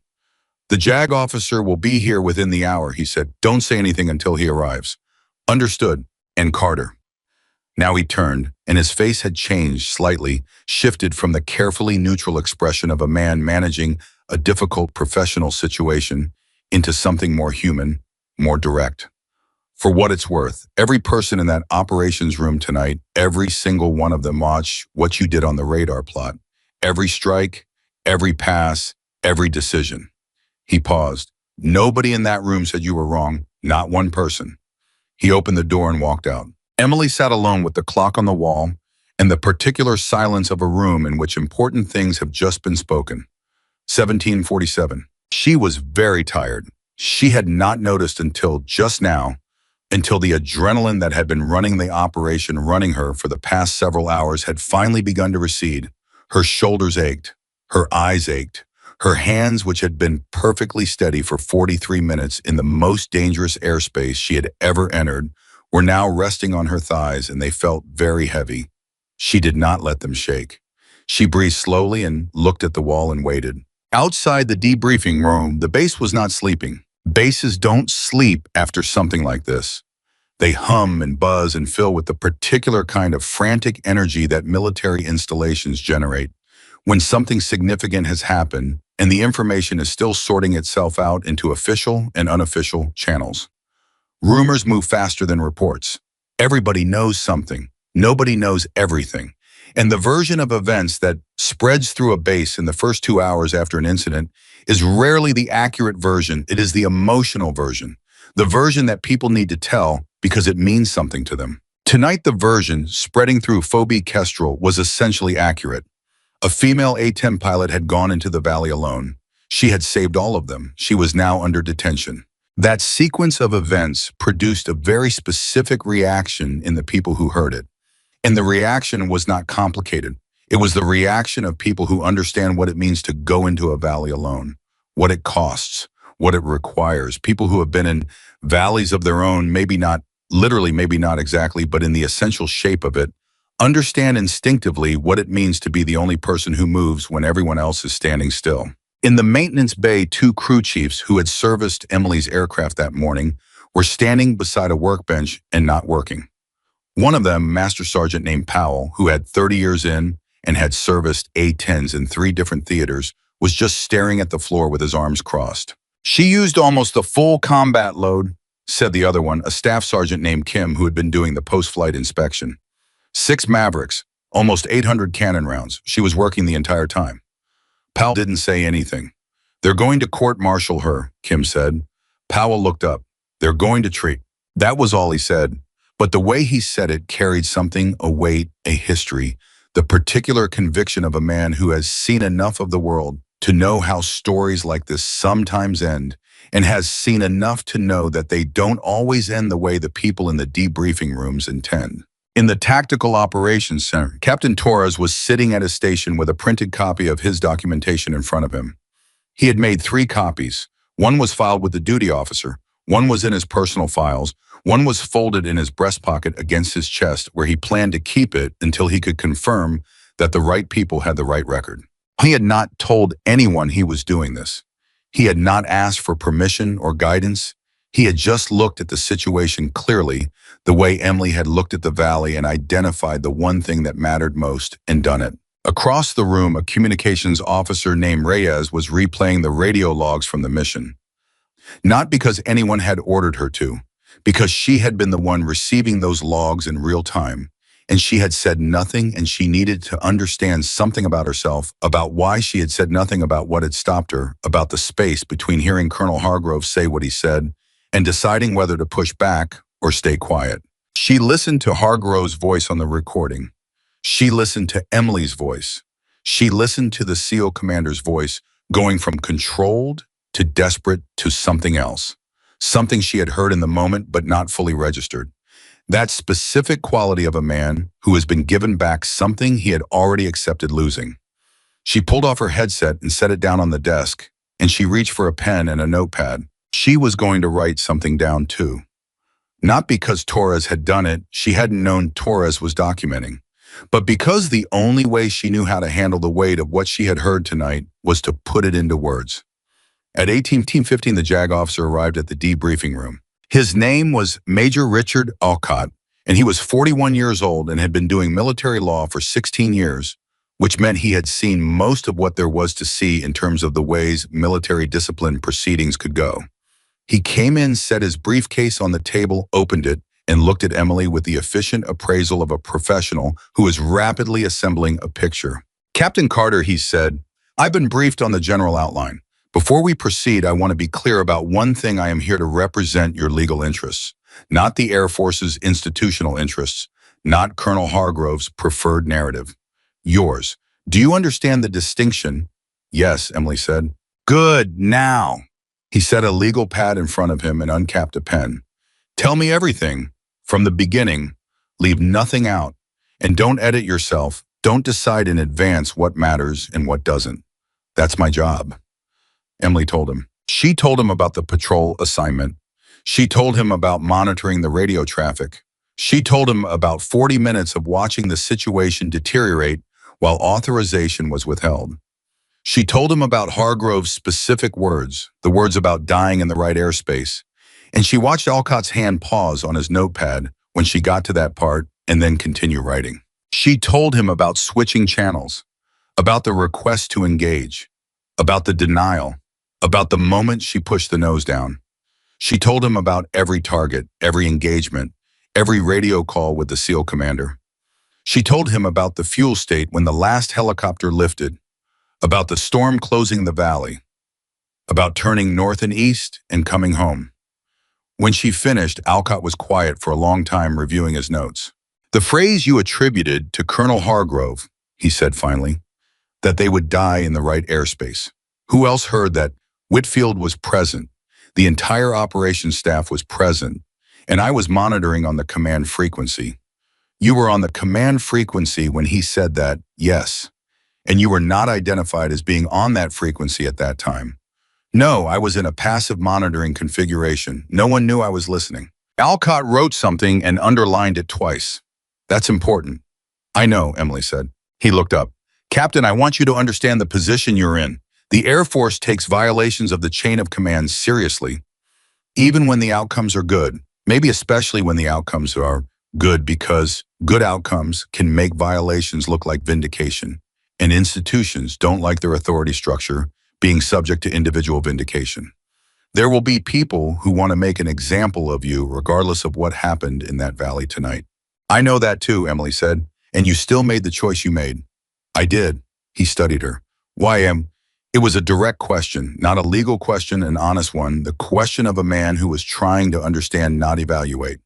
The JAG officer will be here within the hour, he said. Don't say anything until he arrives. Understood. And Carter. Now he turned, and his face had changed slightly, shifted from the carefully neutral expression of a man managing a difficult professional situation into something more human, more direct. For what it's worth, every person in that operations room tonight, every single one of them watched what you did on the radar plot. Every strike, every pass, every decision. He paused. Nobody in that room said you were wrong, not one person. He opened the door and walked out. Emily sat alone with the clock on the wall and the particular silence of a room in which important things have just been spoken. 1747. She was very tired. She had not noticed until just now, until the adrenaline that had been running the operation, running her for the past several hours, had finally begun to recede. Her shoulders ached. Her eyes ached. Her hands, which had been perfectly steady for 43 minutes in the most dangerous airspace she had ever entered, were now resting on her thighs, and they felt very heavy. She did not let them shake. She breathed slowly and looked at the wall and waited. Outside the debriefing room, the base was not sleeping. Bases don't sleep after something like this. They hum and buzz and fill with the particular kind of frantic energy that military installations generate when something significant has happened and the information is still sorting itself out into official and unofficial channels. Rumors move faster than reports. Everybody knows something. Nobody knows everything. And the version of events that spreads through a base in the first 2 hours after an incident is rarely the accurate version. It is the emotional version. The version that people need to tell because it means something to them. Tonight, the version spreading through Phoebe Kestrel was essentially accurate. A female A-10 pilot had gone into the valley alone. She had saved all of them. She was now under detention. That sequence of events produced a very specific reaction in the people who heard it. And the reaction was not complicated. It was the reaction of people who understand what it means to go into a valley alone, what it costs, what it requires. People who have been in valleys of their own, maybe not literally, maybe not exactly, but in the essential shape of it, understand instinctively what it means to be the only person who moves when everyone else is standing still. In the maintenance bay, 2 crew chiefs who had serviced Emily's aircraft that morning were standing beside a workbench and not working. One of them, Master Sergeant named Powell, who had 30 years in and had serviced A-10s in 3 different theaters, was just staring at the floor with his arms crossed. She used almost the full combat load, said the other one, a staff sergeant named Kim, who had been doing the post-flight inspection. 6 Mavericks, almost 800 cannon rounds. She was working the entire time. Powell didn't say anything. They're going to court-martial her, Kim said. Powell looked up. They're going to treat. That was all he said. But the way he said it carried something, a weight, a history, the particular conviction of a man who has seen enough of the world to know how stories like this sometimes end, and has seen enough to know that they don't always end the way the people in the debriefing rooms intend. In the Tactical Operations Center, Captain Torres was sitting at his station with a printed copy of his documentation in front of him. He had made 3 copies. One was filed with the duty officer, one was in his personal files, one was folded in his breast pocket against his chest where he planned to keep it until he could confirm that the right people had the right record. He had not told anyone he was doing this. He had not asked for permission or guidance. He had just looked at the situation clearly, the way Emily had looked at the valley and identified the one thing that mattered most and done it. Across the room, a communications officer named Reyes was replaying the radio logs from the mission. Not because anyone had ordered her to, because she had been the one receiving those logs in real time, and she had said nothing, and she needed to understand something about herself, about why she had said nothing, about what had stopped her, about the space between hearing Colonel Hargrove say what he said and deciding whether to push back or stay quiet. She listened to Hargrove's voice on the recording. She listened to Emily's voice. She listened to the SEAL commander's voice, going from controlled to desperate to something else. Something she had heard in the moment but not fully registered. That specific quality of a man who has been given back something he had already accepted losing. She pulled off her headset and set it down on the desk, and she reached for a pen and a notepad. She was going to write something down too. Not because Torres had done it, she hadn't known Torres was documenting, but because the only way she knew how to handle the weight of what she had heard tonight was to put it into words. At 18:15, the JAG officer arrived at the debriefing room. His name was Major Richard Alcott, and he was 41 years old and had been doing military law for 16 years, which meant he had seen most of what there was to see in terms of the ways military discipline proceedings could go. He came in, set his briefcase on the table, opened it, and looked at Emily with the efficient appraisal of a professional who is rapidly assembling a picture. "Captain Carter," he said, "I've been briefed on the general outline. Before we proceed, I want to be clear about one thing. I am here to represent your legal interests, not the Air Force's institutional interests, not Colonel Hargrove's preferred narrative. Yours. Do you understand the distinction?" "Yes," Emily said. "Good. Now." He set a legal pad in front of him and uncapped a pen. "Tell me everything, from the beginning. Leave nothing out. And don't edit yourself. Don't decide in advance what matters and what doesn't. That's my job." Emily told him. She told him about the patrol assignment. She told him about monitoring the radio traffic. She told him about 40 minutes of watching the situation deteriorate while authorization was withheld. She told him about Hargrove's specific words, the words about dying in the right airspace, and she watched Alcott's hand pause on his notepad when she got to that part and then continue writing. She told him about switching channels, about the request to engage, about the denial, about the moment she pushed the nose down. She told him about every target, every engagement, every radio call with the SEAL commander. She told him about the fuel state when the last helicopter lifted, about the storm closing the valley, about turning north and east and coming home. When she finished, Alcott was quiet for a long time, reviewing his notes. "The phrase you attributed to Colonel Hargrove," he said finally, "that they would die in the right airspace. Who else heard that?" "Whitfield was present. The entire operations staff was present, and I was monitoring on the command frequency." "You were on the command frequency when he said that?" "Yes." "And you were not identified as being on that frequency at that time?" "No, I was in a passive monitoring configuration. No one knew I was listening." Alcott wrote something and underlined it twice. "That's important." "I know," Emily said. He looked up. "Captain, I want you to understand the position you're in. The Air Force takes violations of the chain of command seriously, even when the outcomes are good, maybe especially when the outcomes are good, because good outcomes can make violations look like vindication, and institutions don't like their authority structure being subject to individual vindication. There will be people who want to make an example of you regardless of what happened in that valley tonight." "I know that too," Emily said, "and you still made the choice you made." "I did." He studied her. "Why, It was a direct question, not a legal question, an honest one, the question of a man who was trying to understand, not evaluate."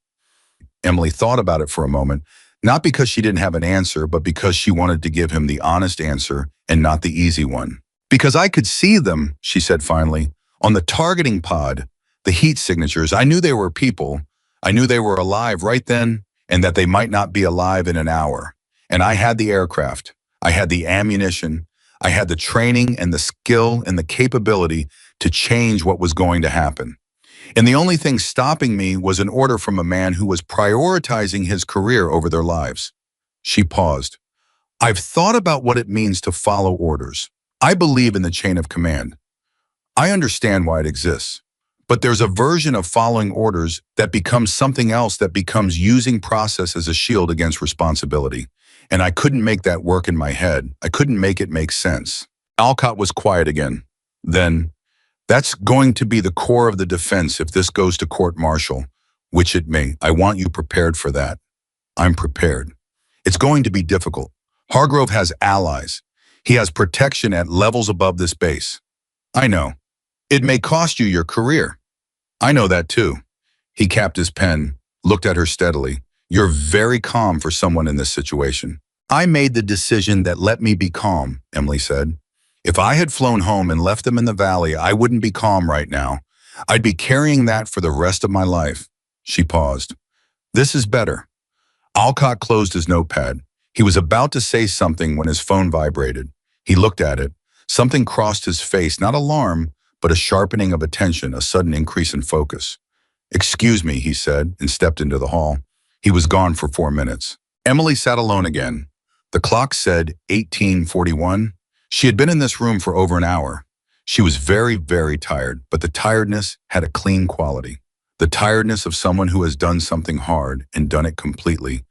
Emily thought about it for a moment, not because she didn't have an answer, but because she wanted to give him the honest answer and not the easy one. "Because I could see them," she said finally, "on the targeting pod, the heat signatures. I knew they were people. I knew they were alive right then, and that they might not be alive in an hour. And I had the aircraft. I had the ammunition. I had the training and the skill and the capability to change what was going to happen. And the only thing stopping me was an order from a man who was prioritizing his career over their lives." She paused. "I've thought about what it means to follow orders. I believe in the chain of command. I understand why it exists. But there's a version of following orders that becomes something else, that becomes using process as a shield against responsibility. And I couldn't make that work in my head. I couldn't make it make sense." Alcott was quiet again. Then, "That's going to be the core of the defense if this goes to court-martial, which it may. I want you prepared for that." "I'm prepared." "It's going to be difficult. Hargrove has allies. He has protection at levels above this base." "I know. It may cost you your career." "I know that too." He capped his pen, looked at her steadily. "You're very calm for someone in this situation." "I made the decision that let me be calm," Emily said. "If I had flown home and left them in the valley, I wouldn't be calm right now. I'd be carrying that for the rest of my life." She paused. This is better. Alcott closed his notepad. He was about to say something when his phone vibrated. He looked at it. Something crossed his face, not alarm, but a sharpening of attention, a sudden increase in focus. "Excuse me," he said, and stepped into the hall. He was gone for 4 minutes. Emily sat alone again. The clock said 18:41. She had been in this room for over an hour. She was very, very tired, but the tiredness had a clean quality. The tiredness of someone who has done something hard and done it completely,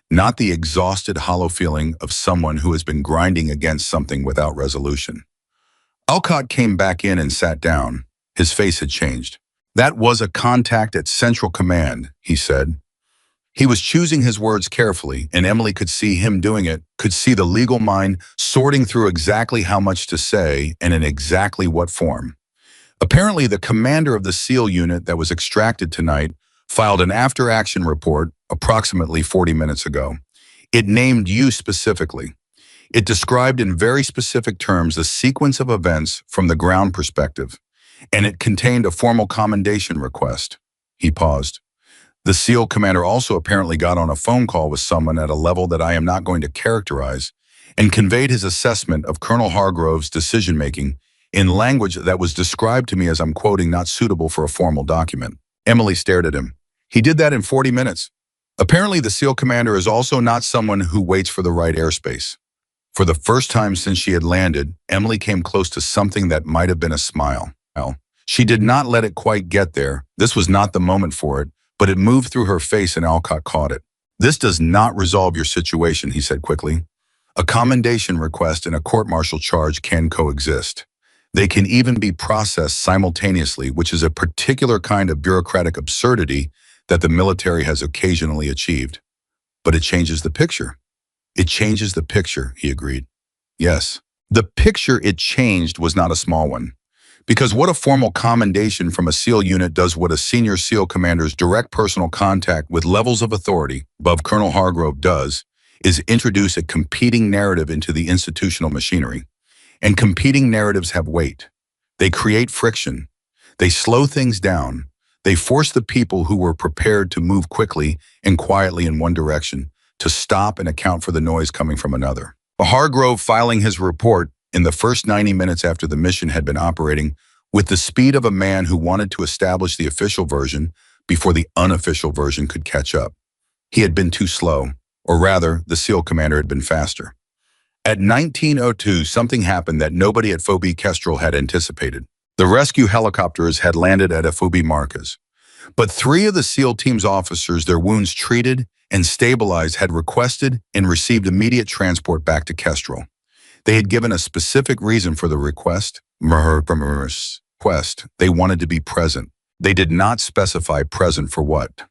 not the exhausted, hollow feeling of someone who has been grinding against something without resolution. Alcott came back in and sat down. His face had changed. "That was a contact at Central Command," he said. He was choosing his words carefully, and Emily could see him doing it, could see the legal mind sorting through exactly how much to say and in exactly what form. "Apparently, the commander of the SEAL unit that was extracted tonight filed an after-action report approximately 40 minutes ago. It named you specifically. It described in very specific terms the sequence of events from the ground perspective, and it contained a formal commendation request." He paused. "The SEAL commander also apparently got on a phone call with someone at a level that I am not going to characterize and conveyed his assessment of Colonel Hargrove's decision-making in language that was described to me as, I'm quoting, not suitable for a formal document." Emily stared at him. "He did that in 40 minutes. Apparently, the SEAL commander is also not someone who waits for the right airspace." For the first time since she had landed, Emily came close to something that might have been a smile. She did not let it quite get there. This was not the moment for it, but it moved through her face and Alcott caught it. "This does not resolve your situation," he said quickly. "A commendation request and a court-martial charge can coexist. They can even be processed simultaneously, which is a particular kind of bureaucratic absurdity that the military has occasionally achieved. But it changes the picture." "It changes the picture," he agreed. "Yes." The picture it changed was not a small one. Because what a formal commendation from a SEAL unit does what a senior SEAL commander's direct personal contact with levels of authority above Colonel Hargrove does is introduce a competing narrative into the institutional machinery. And competing narratives have weight. They create friction. They slow things down. They force the people who were prepared to move quickly and quietly in one direction to stop and account for the noise coming from another. Hargrove filing his report in the first 90 minutes after the mission had been operating with the speed of a man who wanted to establish the official version before the unofficial version could catch up. He had been too slow, or rather, the SEAL commander had been faster. At 19:02, something happened that nobody at Phoebe Kestrel had anticipated. The rescue helicopters had landed at Phoebe Marcus, but 3 of the SEAL team's officers, their wounds treated and stabilized, had requested and received immediate transport back to Kestrel. They had given a specific reason for the request. They wanted to be present. They did not specify present for what.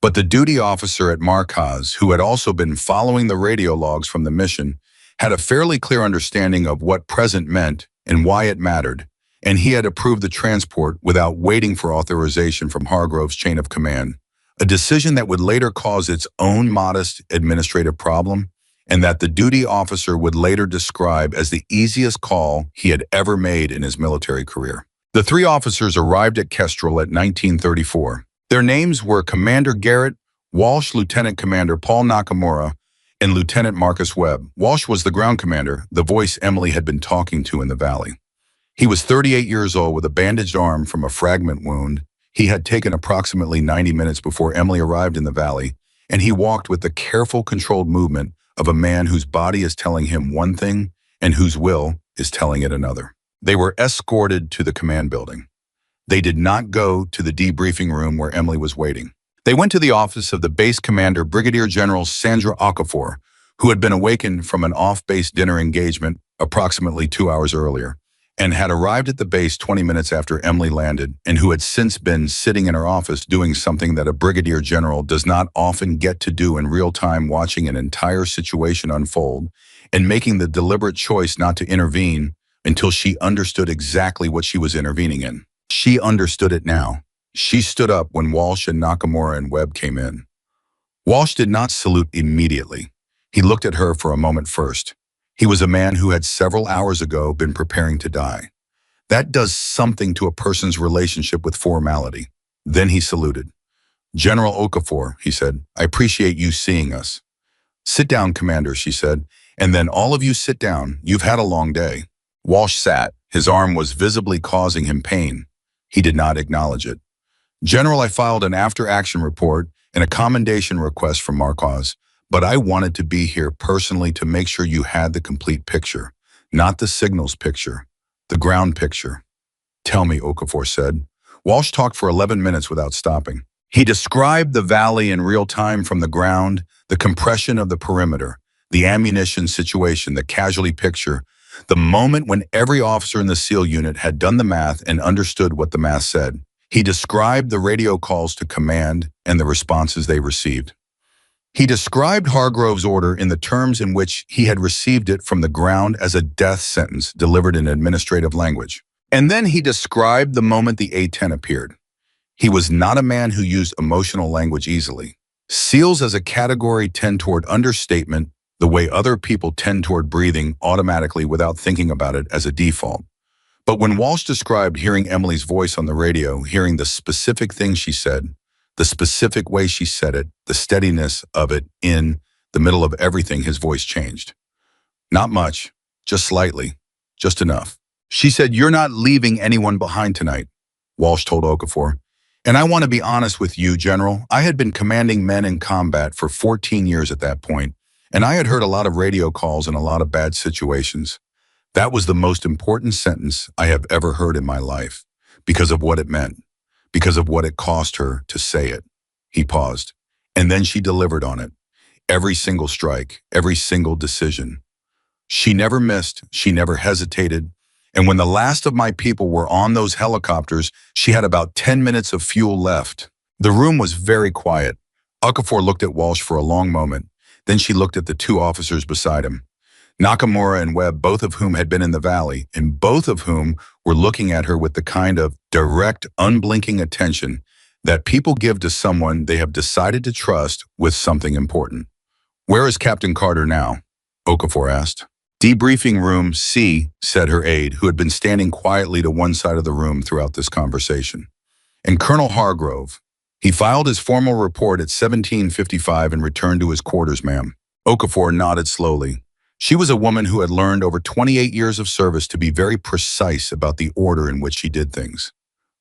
But the duty officer at Marcaz, who had also been following the radio logs from the mission, had a fairly clear understanding of what present meant and why it mattered, and he had approved the transport without waiting for authorization from Hargrove's chain of command, a decision that would later cause its own modest administrative problem, and that the duty officer would later describe as the easiest call he had ever made in his military career. The 3 officers arrived at Kestrel at 1934. Their names were Commander Garrett Walsh, Lieutenant Commander Paul Nakamura, and Lieutenant Marcus Webb. Walsh was the ground commander, the voice Emily had been talking to in the valley. He was 38 years old with a bandaged arm from a fragment wound he had taken approximately 90 minutes before Emily arrived in the valley, and he walked with the careful, controlled movement of a man whose body is telling him one thing and whose will is telling it another. They were escorted to the command building. They did not go to the debriefing room where Emily was waiting. They went to the office of the base commander, Brigadier General Sandra Okafor, who had been awakened from an off-base dinner engagement approximately 2 hours earlier, and had arrived at the base 20 minutes after Emily landed, and who had since been sitting in her office doing something that a brigadier general does not often get to do in real time, watching an entire situation unfold and making the deliberate choice not to intervene until she understood exactly what she was intervening in. She understood it now. She stood up when Walsh and Nakamura and Webb came in. Walsh did not salute immediately. He looked at her for a moment first. He was a man who had several hours ago been preparing to die. That does something to a person's relationship with formality. Then he saluted. General Okafor, he said, I appreciate you seeing us. Sit down, Commander, she said, and then all of you sit down. You've had a long day. Walsh sat. His arm was visibly causing him pain. He did not acknowledge it. General, I filed an after-action report and a commendation request from Marcos, but I wanted to be here personally to make sure you had the complete picture, not the signals picture, the ground picture. Tell me, Okafor said. Walsh talked for 11 minutes without stopping. He described the valley in real time from the ground, the compression of the perimeter, the ammunition situation, the casualty picture, the moment when every officer in the SEAL unit had done the math and understood what the math said. He described the radio calls to command and the responses they received. He described Hargrove's order in the terms in which he had received it from the ground as a death sentence delivered in administrative language. And then he described the moment the A-10 appeared. He was not a man who used emotional language easily. SEALs as a category tend toward understatement the way other people tend toward breathing automatically without thinking about it as a default. But when Walsh described hearing Emily's voice on the radio, hearing the specific things she said, the specific way she said it, the steadiness of it in the middle of everything, his voice changed. Not much, just slightly, just enough. She said, "You're not leaving anyone behind tonight," Walsh told Okafor. "And I want to be honest with you, General. I had been commanding men in combat for 14 years at that point, and I had heard a lot of radio calls and a lot of bad situations. That was the most important sentence I have ever heard in my life, because of what it meant, because of what it cost her to say it." He paused, and then she delivered on it. Every single strike, every single decision. She never missed, she never hesitated, and when the last of my people were on those helicopters, she had about 10 minutes of fuel left. The room was very quiet. Okafor looked at Walsh for a long moment. Then she looked at the two officers beside him, Nakamura and Webb, both of whom had been in the valley, and both of whom were looking at her with the kind of direct, unblinking attention that people give to someone they have decided to trust with something important. "Where is Captain Carter now?" Okafor asked. "Debriefing room C," said her aide, who had been standing quietly to one side of the room throughout this conversation. "And Colonel Hargrove?" "He filed his formal report at 17:55 and returned to his quarters, ma'am." Okafor nodded slowly. She was a woman who had learned over 28 years of service to be very precise about the order in which she did things.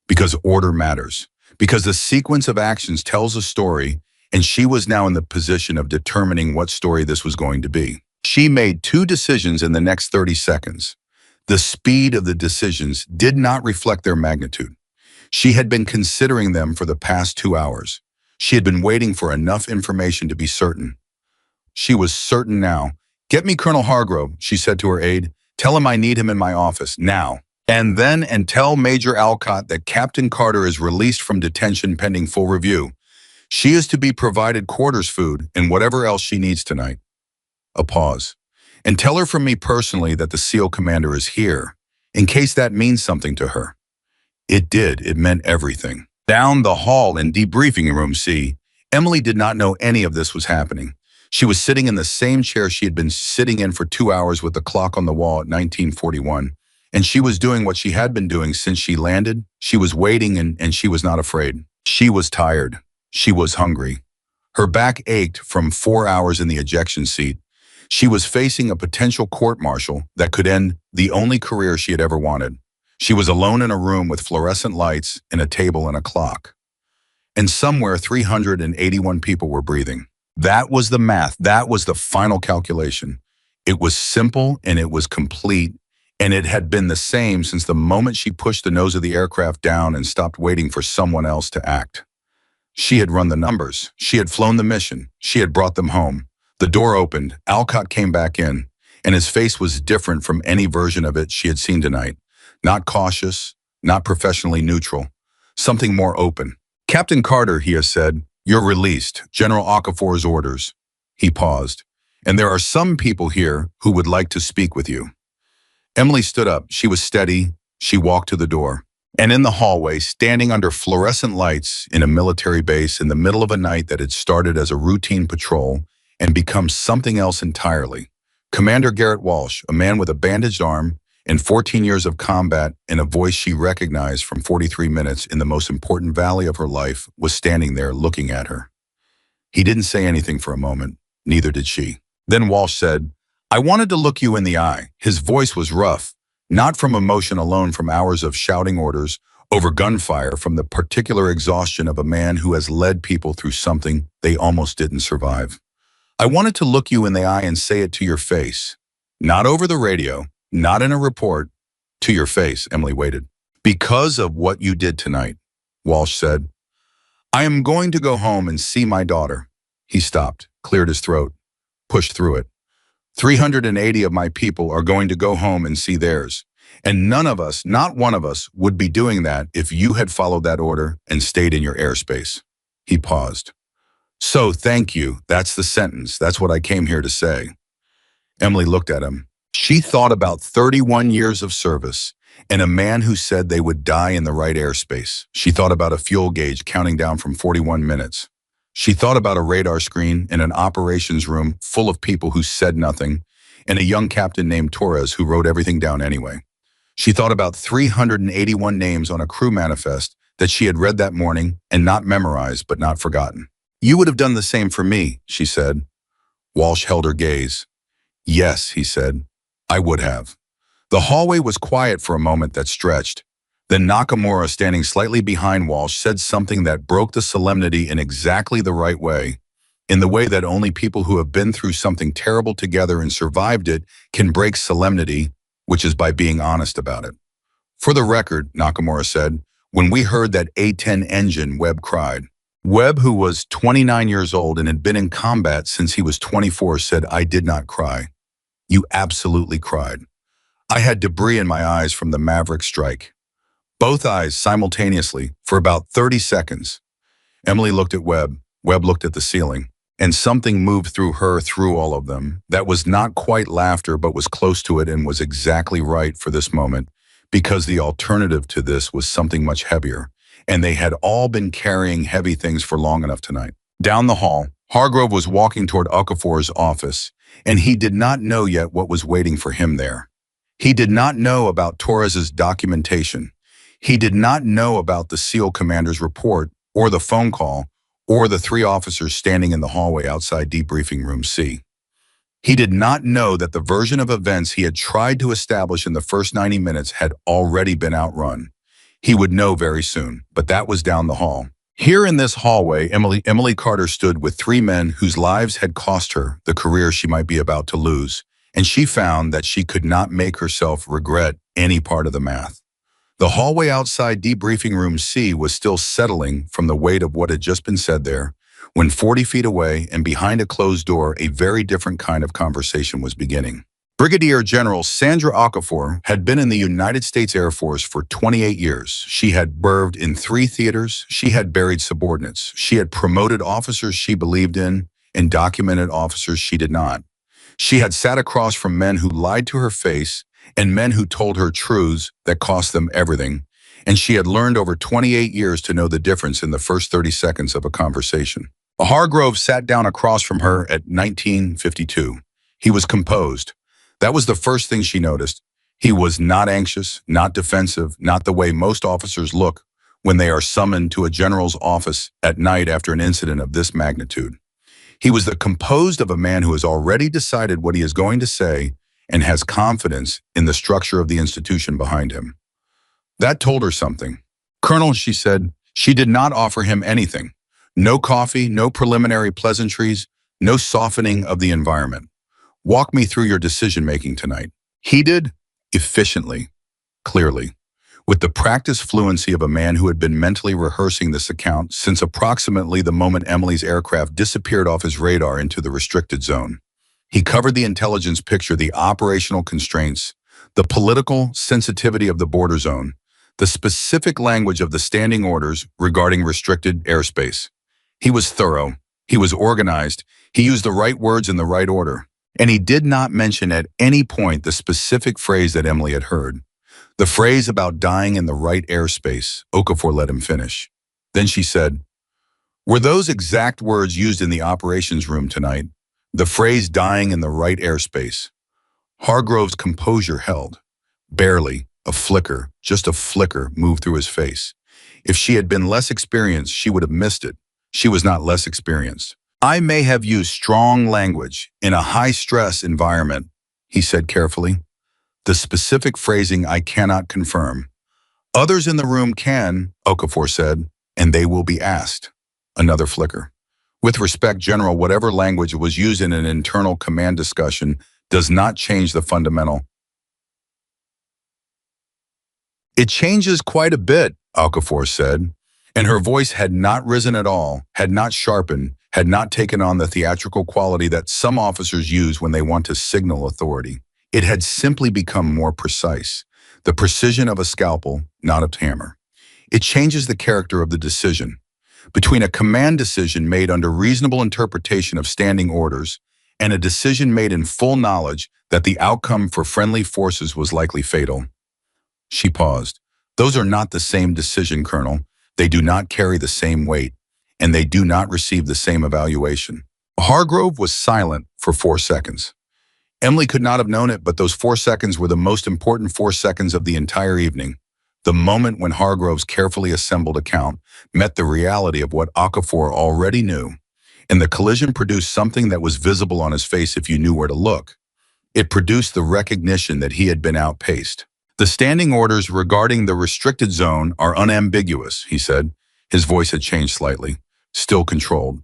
Because order matters. Because the sequence of actions tells a story, and she was now in the position of determining what story this was going to be. She made two decisions in the next 30 seconds. The speed of the decisions did not reflect their magnitude. She had been considering them for the past 2 hours. She had been waiting for enough information to be certain. She was certain now. "Get me Colonel Hargrove," she said to her aide. "Tell him I need him in my office, now. And tell Major Alcott that Captain Carter is released from detention pending full review. She is to be provided quarters food and whatever else she needs tonight." A pause. "And tell her from me personally that the SEAL commander is here, in case that means something to her." It did. It meant everything. Down the hall in debriefing room C, Emily did not know any of this was happening. She was sitting in the same chair she had been sitting in for 2 hours with the clock on the wall at 1941, and she was doing what she had been doing since she landed. She was waiting, and she was not afraid. She was tired. She was hungry. Her back ached from 4 hours in the ejection seat. She was facing a potential court-martial that could end the only career she had ever wanted. She was alone in a room with fluorescent lights and a table and a clock. And somewhere 381 people were breathing. That was the math. That was the final calculation. It was simple and it was complete, and it had been the same since the moment she pushed the nose of the aircraft down and stopped waiting for someone else to act. She had run the numbers. She had flown the mission. She had brought them home. The door opened. Alcott came back in, and his face was different from any version of it she had seen tonight. Not cautious, not professionally neutral. Something more open. "Captain Carter," he has said, "you're released. General Okafor's orders." He paused. "And there are some people here who would like to speak with you." Emily stood up. She was steady. She walked to the door. And in the hallway, standing under fluorescent lights in a military base in the middle of a night that had started as a routine patrol and become something else entirely, Commander Garrett Walsh, a man with a bandaged arm In 14 years of combat, and a voice she recognized from 43 minutes in the most important valley of her life was standing there looking at her. He didn't say anything for a moment, neither did she. Then Walsh said, "I wanted to look you in the eye." His voice was rough, not from emotion alone, from hours of shouting orders over gunfire, from the particular exhaustion of a man who has led people through something they almost didn't survive. "I wanted to look you in the eye and say it to your face. Not over the radio, not in a report, to your face." Emily waited. "Because of what you did tonight," Walsh said. "I am going to go home and see my daughter." He stopped, cleared his throat, pushed through it. 380 of my people are going to go home and see theirs. And none of us, not one of us, would be doing that if you had followed that order and stayed in your airspace." He paused. "So, thank you. That's the sentence. That's what I came here to say." Emily looked at him. She thought about 31 years of service and a man who said they would die in the right airspace. She thought about a fuel gauge counting down from 41 minutes. She thought about a radar screen in an operations room full of people who said nothing, and a young captain named Torres who wrote everything down anyway. She thought about 381 names on a crew manifest that she had read that morning and not memorized but not forgotten. "You would have done the same for me," she said. Walsh held her gaze. "Yes," he said, "I would have." The hallway was quiet for a moment that stretched. Then Nakamura, standing slightly behind Walsh, said something that broke the solemnity in exactly the right way, in the way that only people who have been through something terrible together and survived it can break solemnity, which is by being honest about it. "For the record," Nakamura said, "when we heard that A-10 engine, Webb cried." Webb, who was 29 years old and had been in combat since he was 24, said, "I did not cry." "You absolutely cried." "I had debris in my eyes from the Maverick strike." Both eyes simultaneously for about 30 seconds. Emily looked at Webb. Webb looked at the ceiling. And something moved through her through all of them that was not quite laughter but was close to it and was exactly right for this moment, because the alternative to this was something much heavier, and they had all been carrying heavy things for long enough tonight. Down the hall, Hargrove was walking toward Okafor's office, and he did not know yet what was waiting for him there. He did not know about Torres's documentation. He did not know about the SEAL commander's report, or the phone call, or the 3 officers standing in the hallway outside debriefing room C. He did not know that the version of events he had tried to establish in the first 90 minutes had already been outrun. He would know very soon, but that was down the hall. Here in this hallway, Emily Carter stood with 3 men whose lives had cost her the career she might be about to lose, and she found that she could not make herself regret any part of the math. The hallway outside debriefing room C was still settling from the weight of what had just been said there, when 40 feet away and behind a closed door, a very different kind of conversation was beginning. Brigadier General Sandra Okafor had been in the United States Air Force for 28 years. She had served in 3 theaters. She had buried subordinates. She had promoted officers she believed in and documented officers she did not. She had sat across from men who lied to her face and men who told her truths that cost them everything, and she had learned over 28 years to know the difference in the first 30 seconds of a conversation. Hargrove sat down across from her at 1952. He was composed. That was the first thing she noticed. He was not anxious, not defensive, not the way most officers look when they are summoned to a general's office at night after an incident of this magnitude. He was the composed of a man who has already decided what he is going to say and has confidence in the structure of the institution behind him. That told her something. "Colonel," she said, she did not offer him anything. No coffee, no preliminary pleasantries, no softening of the environment. "Walk me through your decision-making tonight." He did, efficiently, clearly, with the practiced fluency of a man who had been mentally rehearsing this account since approximately the moment Emily's aircraft disappeared off his radar into the restricted zone. He covered the intelligence picture, the operational constraints, the political sensitivity of the border zone, the specific language of the standing orders regarding restricted airspace. He was thorough. He was organized. He used the right words in the right order. And he did not mention at any point the specific phrase that Emily had heard. The phrase about dying in the right airspace. Okafor let him finish. Then she said, "Were those exact words used in the operations room tonight? The phrase dying in the right airspace?" Hargrove's composure held. Barely. A flicker, just a flicker, moved through his face. If she had been less experienced, she would have missed it. She was not less experienced. I may have used strong language in a high-stress environment, he said carefully. The specific phrasing I cannot confirm. Others in the room can, Okafor said, and they will be asked. Another flicker. With respect, General, whatever language was used in an internal command discussion does not change the fundamental. It changes quite a bit, Okafor said, and her voice had not risen at all, had not sharpened, had not taken on the theatrical quality that some officers use when they want to signal authority. It had simply become more precise, the precision of a scalpel, not a hammer. It changes the character of the decision. Between a command decision made under reasonable interpretation of standing orders and a decision made in full knowledge that the outcome for friendly forces was likely fatal. She paused. Those are not the same decision, Colonel. They do not carry the same weight, and they do not receive the same evaluation. Hargrove was silent for 4 seconds. Emily could not have known it, but those 4 seconds were the most important 4 seconds of the entire evening. The moment when Hargrove's carefully assembled account met the reality of what Okafor already knew, and the collision produced something that was visible on his face if you knew where to look. It produced the recognition that he had been outpaced. The standing orders regarding the restricted zone are unambiguous, he said. His voice had changed slightly, still controlled.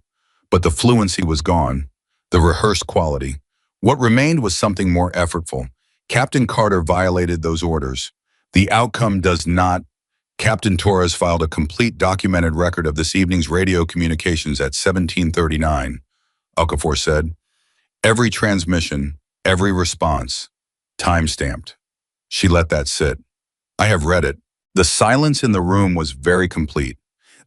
But the fluency was gone, the rehearsed quality. What remained was something more effortful. Captain Carter violated those orders. The outcome does not. Captain Torres filed a complete documented record of this evening's radio communications at 1739, Okafor said. Every transmission, every response, time-stamped. She let that sit. I have read it. The silence in the room was very complete.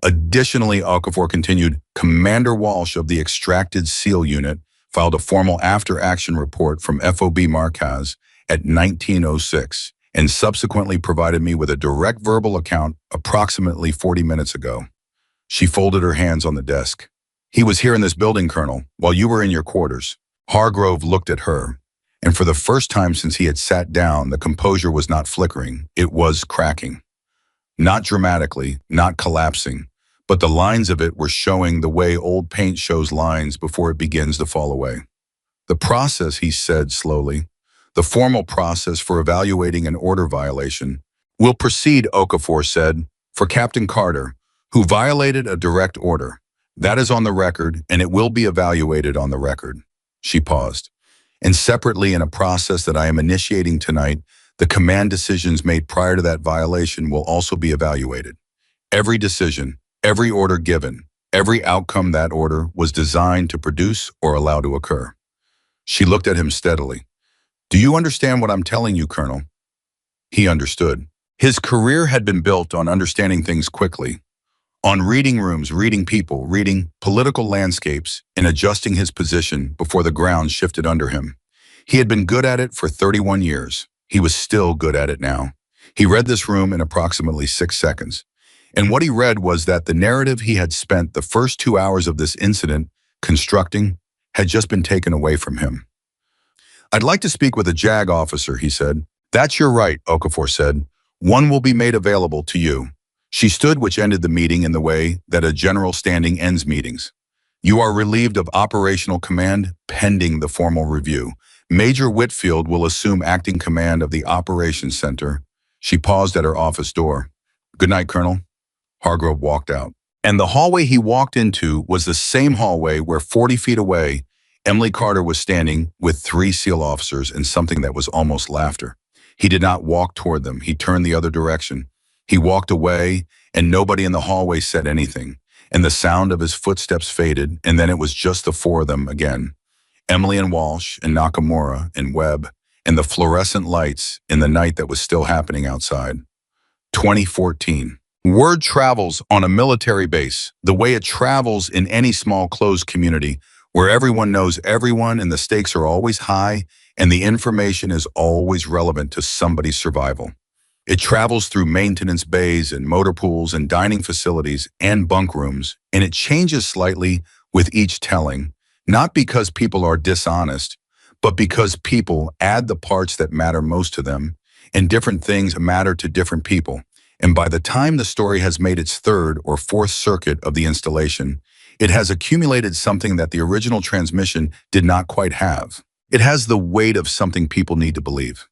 Additionally, Okafor continued, Commander Walsh of the Extracted SEAL Unit filed a formal after-action report from FOB Marquez at 1906 and subsequently provided me with a direct verbal account approximately 40 minutes ago. She folded her hands on the desk. He was here in this building, Colonel, while you were in your quarters. Hargrove looked at her, and for the first time since he had sat down, the composure was not flickering, it was cracking. Not dramatically, not collapsing, but the lines of it were showing the way old paint shows lines before it begins to fall away. The process, he said slowly, the formal process for evaluating an order violation, will proceed, Okafor said, for Captain Carter, who violated a direct order. That is on the record, and it will be evaluated on the record. She paused. And separately, in a process that I am initiating tonight, the command decisions made prior to that violation will also be evaluated. Every decision, every order given, every outcome that order was designed to produce or allow to occur. She looked at him steadily. Do you understand what I'm telling you, Colonel? He understood. His career had been built on understanding things quickly, on reading rooms, reading people, reading political landscapes, and adjusting his position before the ground shifted under him. He had been good at it for 31 years. He was still good at it now. He read this room in approximately 6 seconds. And what he read was that the narrative he had spent the first 2 hours of this incident constructing had just been taken away from him. I'd like to speak with a JAG officer, he said. That's your right, Okafor said. One will be made available to you. She stood, which ended the meeting in the way that a general standing ends meetings. You are relieved of operational command pending the formal review. Major Whitfield will assume acting command of the operations center. She paused at her office door. Good night, Colonel. Hargrove walked out. And the hallway he walked into was the same hallway where 40 feet away, Emily Carter was standing with 3 SEAL officers and something that was almost laughter. He did not walk toward them. He turned the other direction. He walked away, and nobody in the hallway said anything, and the sound of his footsteps faded, and then it was just the 4 of them again. Emily and Walsh and Nakamura and Webb and the fluorescent lights in the night that was still happening outside. 2014. Word travels on a military base, the way it travels in any small closed community, where everyone knows everyone and the stakes are always high and the information is always relevant to somebody's survival. It travels through maintenance bays and motor pools and dining facilities and bunk rooms, and it changes slightly with each telling, not because people are dishonest, but because people add the parts that matter most to them, and different things matter to different people. And by the time the story has made its third or fourth circuit of the installation, it has accumulated something that the original transmission did not quite have. It has the weight of something people need to believe.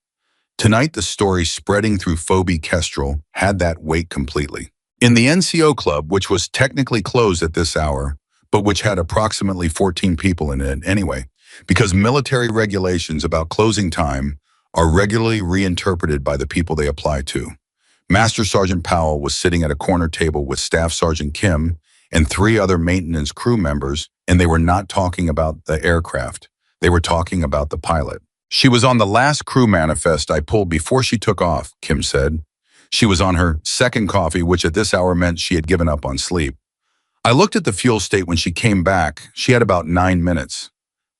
Tonight, the story spreading through Phoebe Kestrel had that weight completely. In the NCO club, which was technically closed at this hour, but which had approximately 14 people in it anyway, because military regulations about closing time are regularly reinterpreted by the people they apply to. Master Sergeant Powell was sitting at a corner table with Staff Sergeant Kim and 3 other maintenance crew members, and they were not talking about the aircraft. They were talking about the pilot. She was on the last crew manifest I pulled before she took off, Kim said. She was on her second coffee, which at this hour meant she had given up on sleep. I looked at the fuel state when she came back. She had about 9 minutes.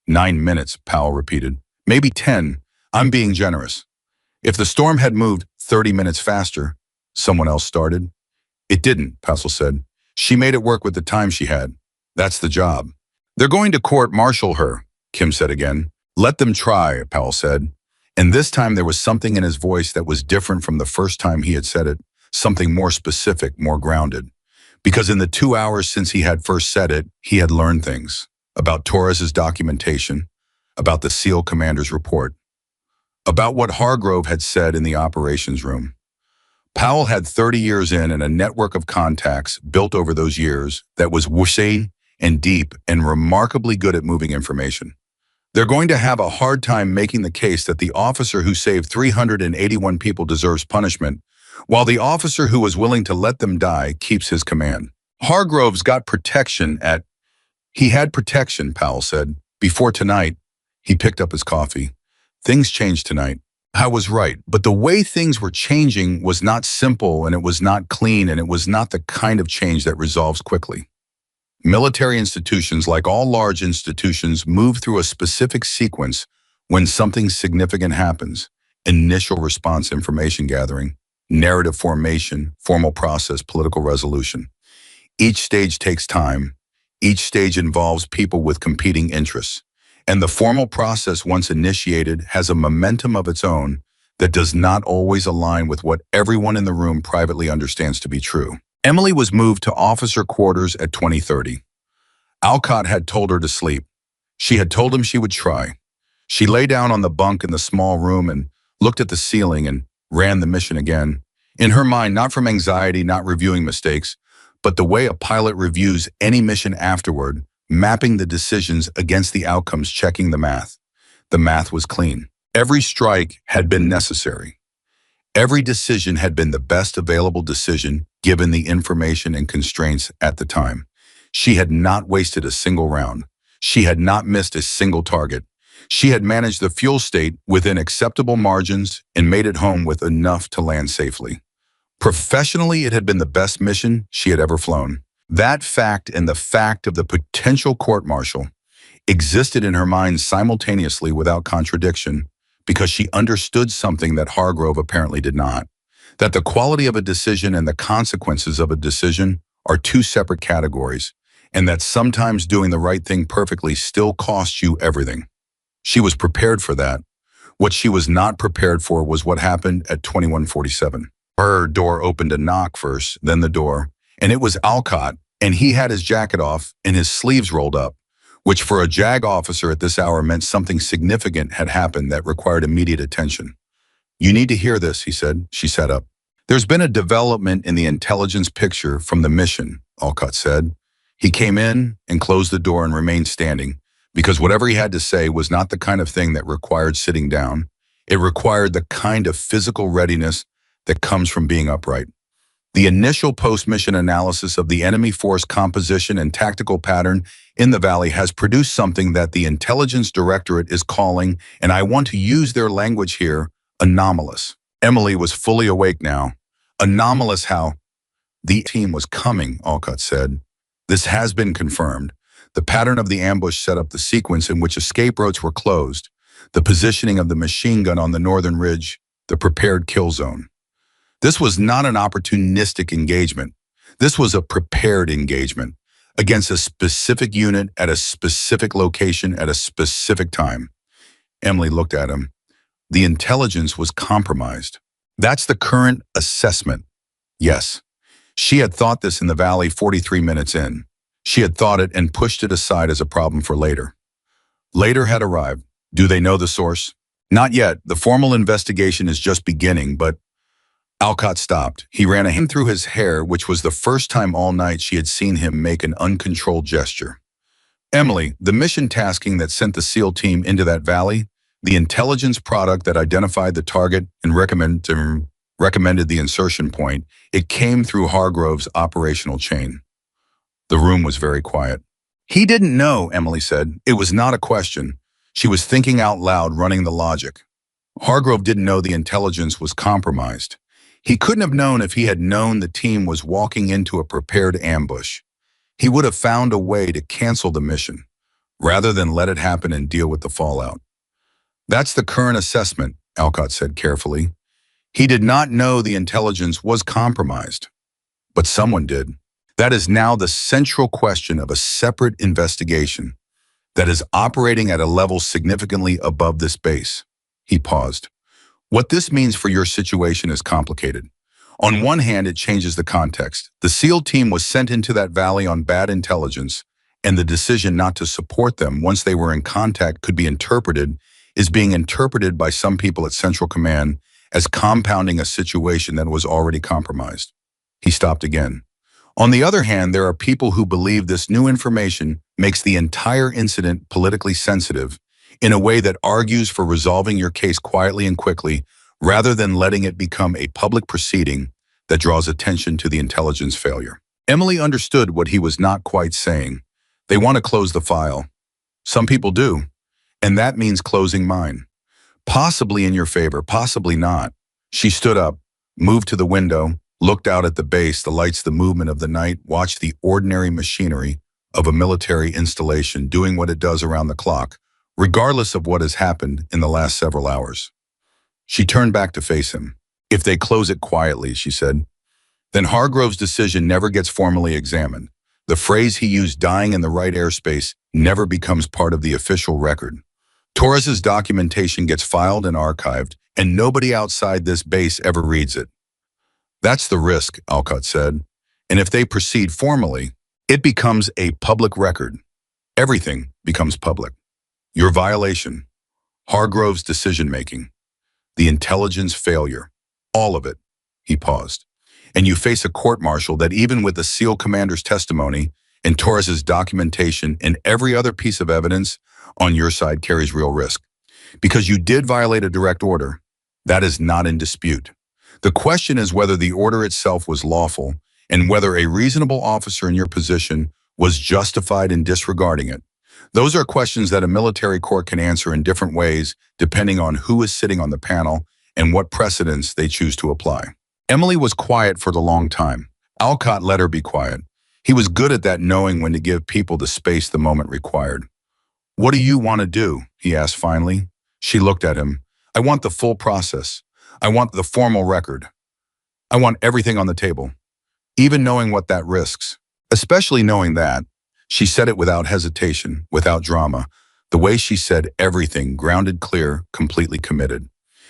9 minutes, Powell repeated. Maybe 10. I'm being generous. If the storm had moved 30 minutes faster, someone else started. It didn't, Powell said. She made it work with the time she had. That's the job. They're going to court-martial her, Kim said again. Let them try, Powell said. And this time there was something in his voice that was different from the first time he had said it, something more specific, more grounded. Because in the 2 hours since he had first said it, he had learned things about Torres's documentation, about the SEAL commander's report, about what Hargrove had said in the operations room. Powell had 30 years in and a network of contacts built over those years that was whooshing and deep and remarkably good at moving information. They're going to have a hard time making the case that the officer who saved 381 people deserves punishment, while the officer who was willing to let them die keeps his command. Hargrove's got protection at... He had protection, Powell said. Before tonight, he picked up his coffee. Things changed tonight. I was right, but the way things were changing was not simple, and it was not clean, and it was not the kind of change that resolves quickly. Military institutions, like all large institutions, move through a specific sequence when something significant happens. Initial response information gathering, narrative formation, formal process, political resolution. Each stage takes time. Each stage involves people with competing interests. And the formal process, once initiated, has a momentum of its own that does not always align with what everyone in the room privately understands to be true. Emily was moved to officer quarters at 20:30. Alcott had told her to sleep. She had told him she would try. She lay down on the bunk in the small room and looked at the ceiling and ran the mission again. In her mind, not from anxiety, not reviewing mistakes, but the way a pilot reviews any mission afterward, mapping the decisions against the outcomes, checking the math. The math was clean. Every strike had been necessary. Every decision had been the best available decision given the information and constraints at the time. She had not wasted a single round. She had not missed a single target. She had managed the fuel state within acceptable margins and made it home with enough to land safely. Professionally, it had been the best mission she had ever flown. That fact and the fact of the potential court-martial existed in her mind simultaneously without contradiction, because she understood something that Hargrove apparently did not, that the quality of a decision and the consequences of a decision are 2 separate categories, and that sometimes doing the right thing perfectly still costs you everything. She was prepared for that. What she was not prepared for was what happened at 2147. Her door opened a knock first, then the door, and it was Alcott, and he had his jacket off and his sleeves rolled up, which for a JAG officer at this hour meant something significant had happened that required immediate attention. You need to hear this, he said. She sat up. There's been a development in the intelligence picture from the mission, Alcott said. He came in and closed the door and remained standing, because whatever he had to say was not the kind of thing that required sitting down. It required the kind of physical readiness that comes from being upright. The initial post-mission analysis of the enemy force composition and tactical pattern in the valley has produced something that the intelligence directorate is calling, and I want to use their language here, anomalous. Emily was fully awake now. Anomalous how? The team was coming, Alcott said. This has been confirmed. The pattern of the ambush set up the sequence in which escape routes were closed, the positioning of the machine gun on the northern ridge, the prepared kill zone. This was not an opportunistic engagement. This was a prepared engagement against a specific unit at a specific location at a specific time. Emily looked at him. The intelligence was compromised. That's the current assessment. Yes, she had thought this in the valley 43 minutes in. She had thought it and pushed it aside as a problem for later. Later had arrived. Do they know the source? Not yet. The formal investigation is just beginning, but Alcott stopped. He ran a hand through his hair, which was the first time all night she had seen him make an uncontrolled gesture. Emily, the mission tasking that sent the SEAL team into that valley, the intelligence product that identified the target and recommended the insertion point, it came through Hargrove's operational chain. The room was very quiet. He didn't know, Emily said. It was not a question. She was thinking out loud, running the logic. Hargrove didn't know the intelligence was compromised. He couldn't have known if he had known the team was walking into a prepared ambush. He would have found a way to cancel the mission, rather than let it happen and deal with the fallout. That's the current assessment, Alcott said carefully. He did not know the intelligence was compromised, but someone did. That is now the central question of a separate investigation that is operating at a level significantly above this base. He paused. What this means for your situation is complicated. On one hand, it changes the context. The SEAL team was sent into that valley on bad intelligence, and the decision not to support them once they were in contact could be being interpreted by some people at Central Command as compounding a situation that was already compromised. He stopped again. On the other hand, there are people who believe this new information makes the entire incident politically sensitive in a way that argues for resolving your case quietly and quickly rather than letting it become a public proceeding that draws attention to the intelligence failure. Emily understood what he was not quite saying. They want to close the file. Some people do, and that means closing mine. Possibly in your favor, possibly not. She stood up, moved to the window, looked out at the base, the lights, the movement of the night, watched the ordinary machinery of a military installation doing what it does around the clock, regardless of what has happened in the last several hours. She turned back to face him. If they close it quietly, she said, then Hargrove's decision never gets formally examined. The phrase he used, dying in the right airspace, never becomes part of the official record. Torres's documentation gets filed and archived, and nobody outside this base ever reads it. That's the risk, Alcott said. And if they proceed formally, it becomes a public record. Everything becomes public. Your violation, Hargrove's decision-making, the intelligence failure, all of it. He paused. And you face a court-martial that even with the SEAL commander's testimony and Torres's documentation and every other piece of evidence on your side carries real risk. Because you did violate a direct order, that is not in dispute. The question is whether the order itself was lawful and whether a reasonable officer in your position was justified in disregarding it. Those are questions that a military court can answer in different ways depending on who is sitting on the panel and what precedents they choose to apply. Emily was quiet for the long time. Alcott let her be quiet. He was good at that, knowing when to give people the space the moment required. What do you want to do? He asked finally. She looked at him. I want the full process. I want the formal record. I want everything on the table, even knowing what that risks, especially knowing that. She said it without hesitation, without drama. The way she said everything, grounded, clear, completely committed.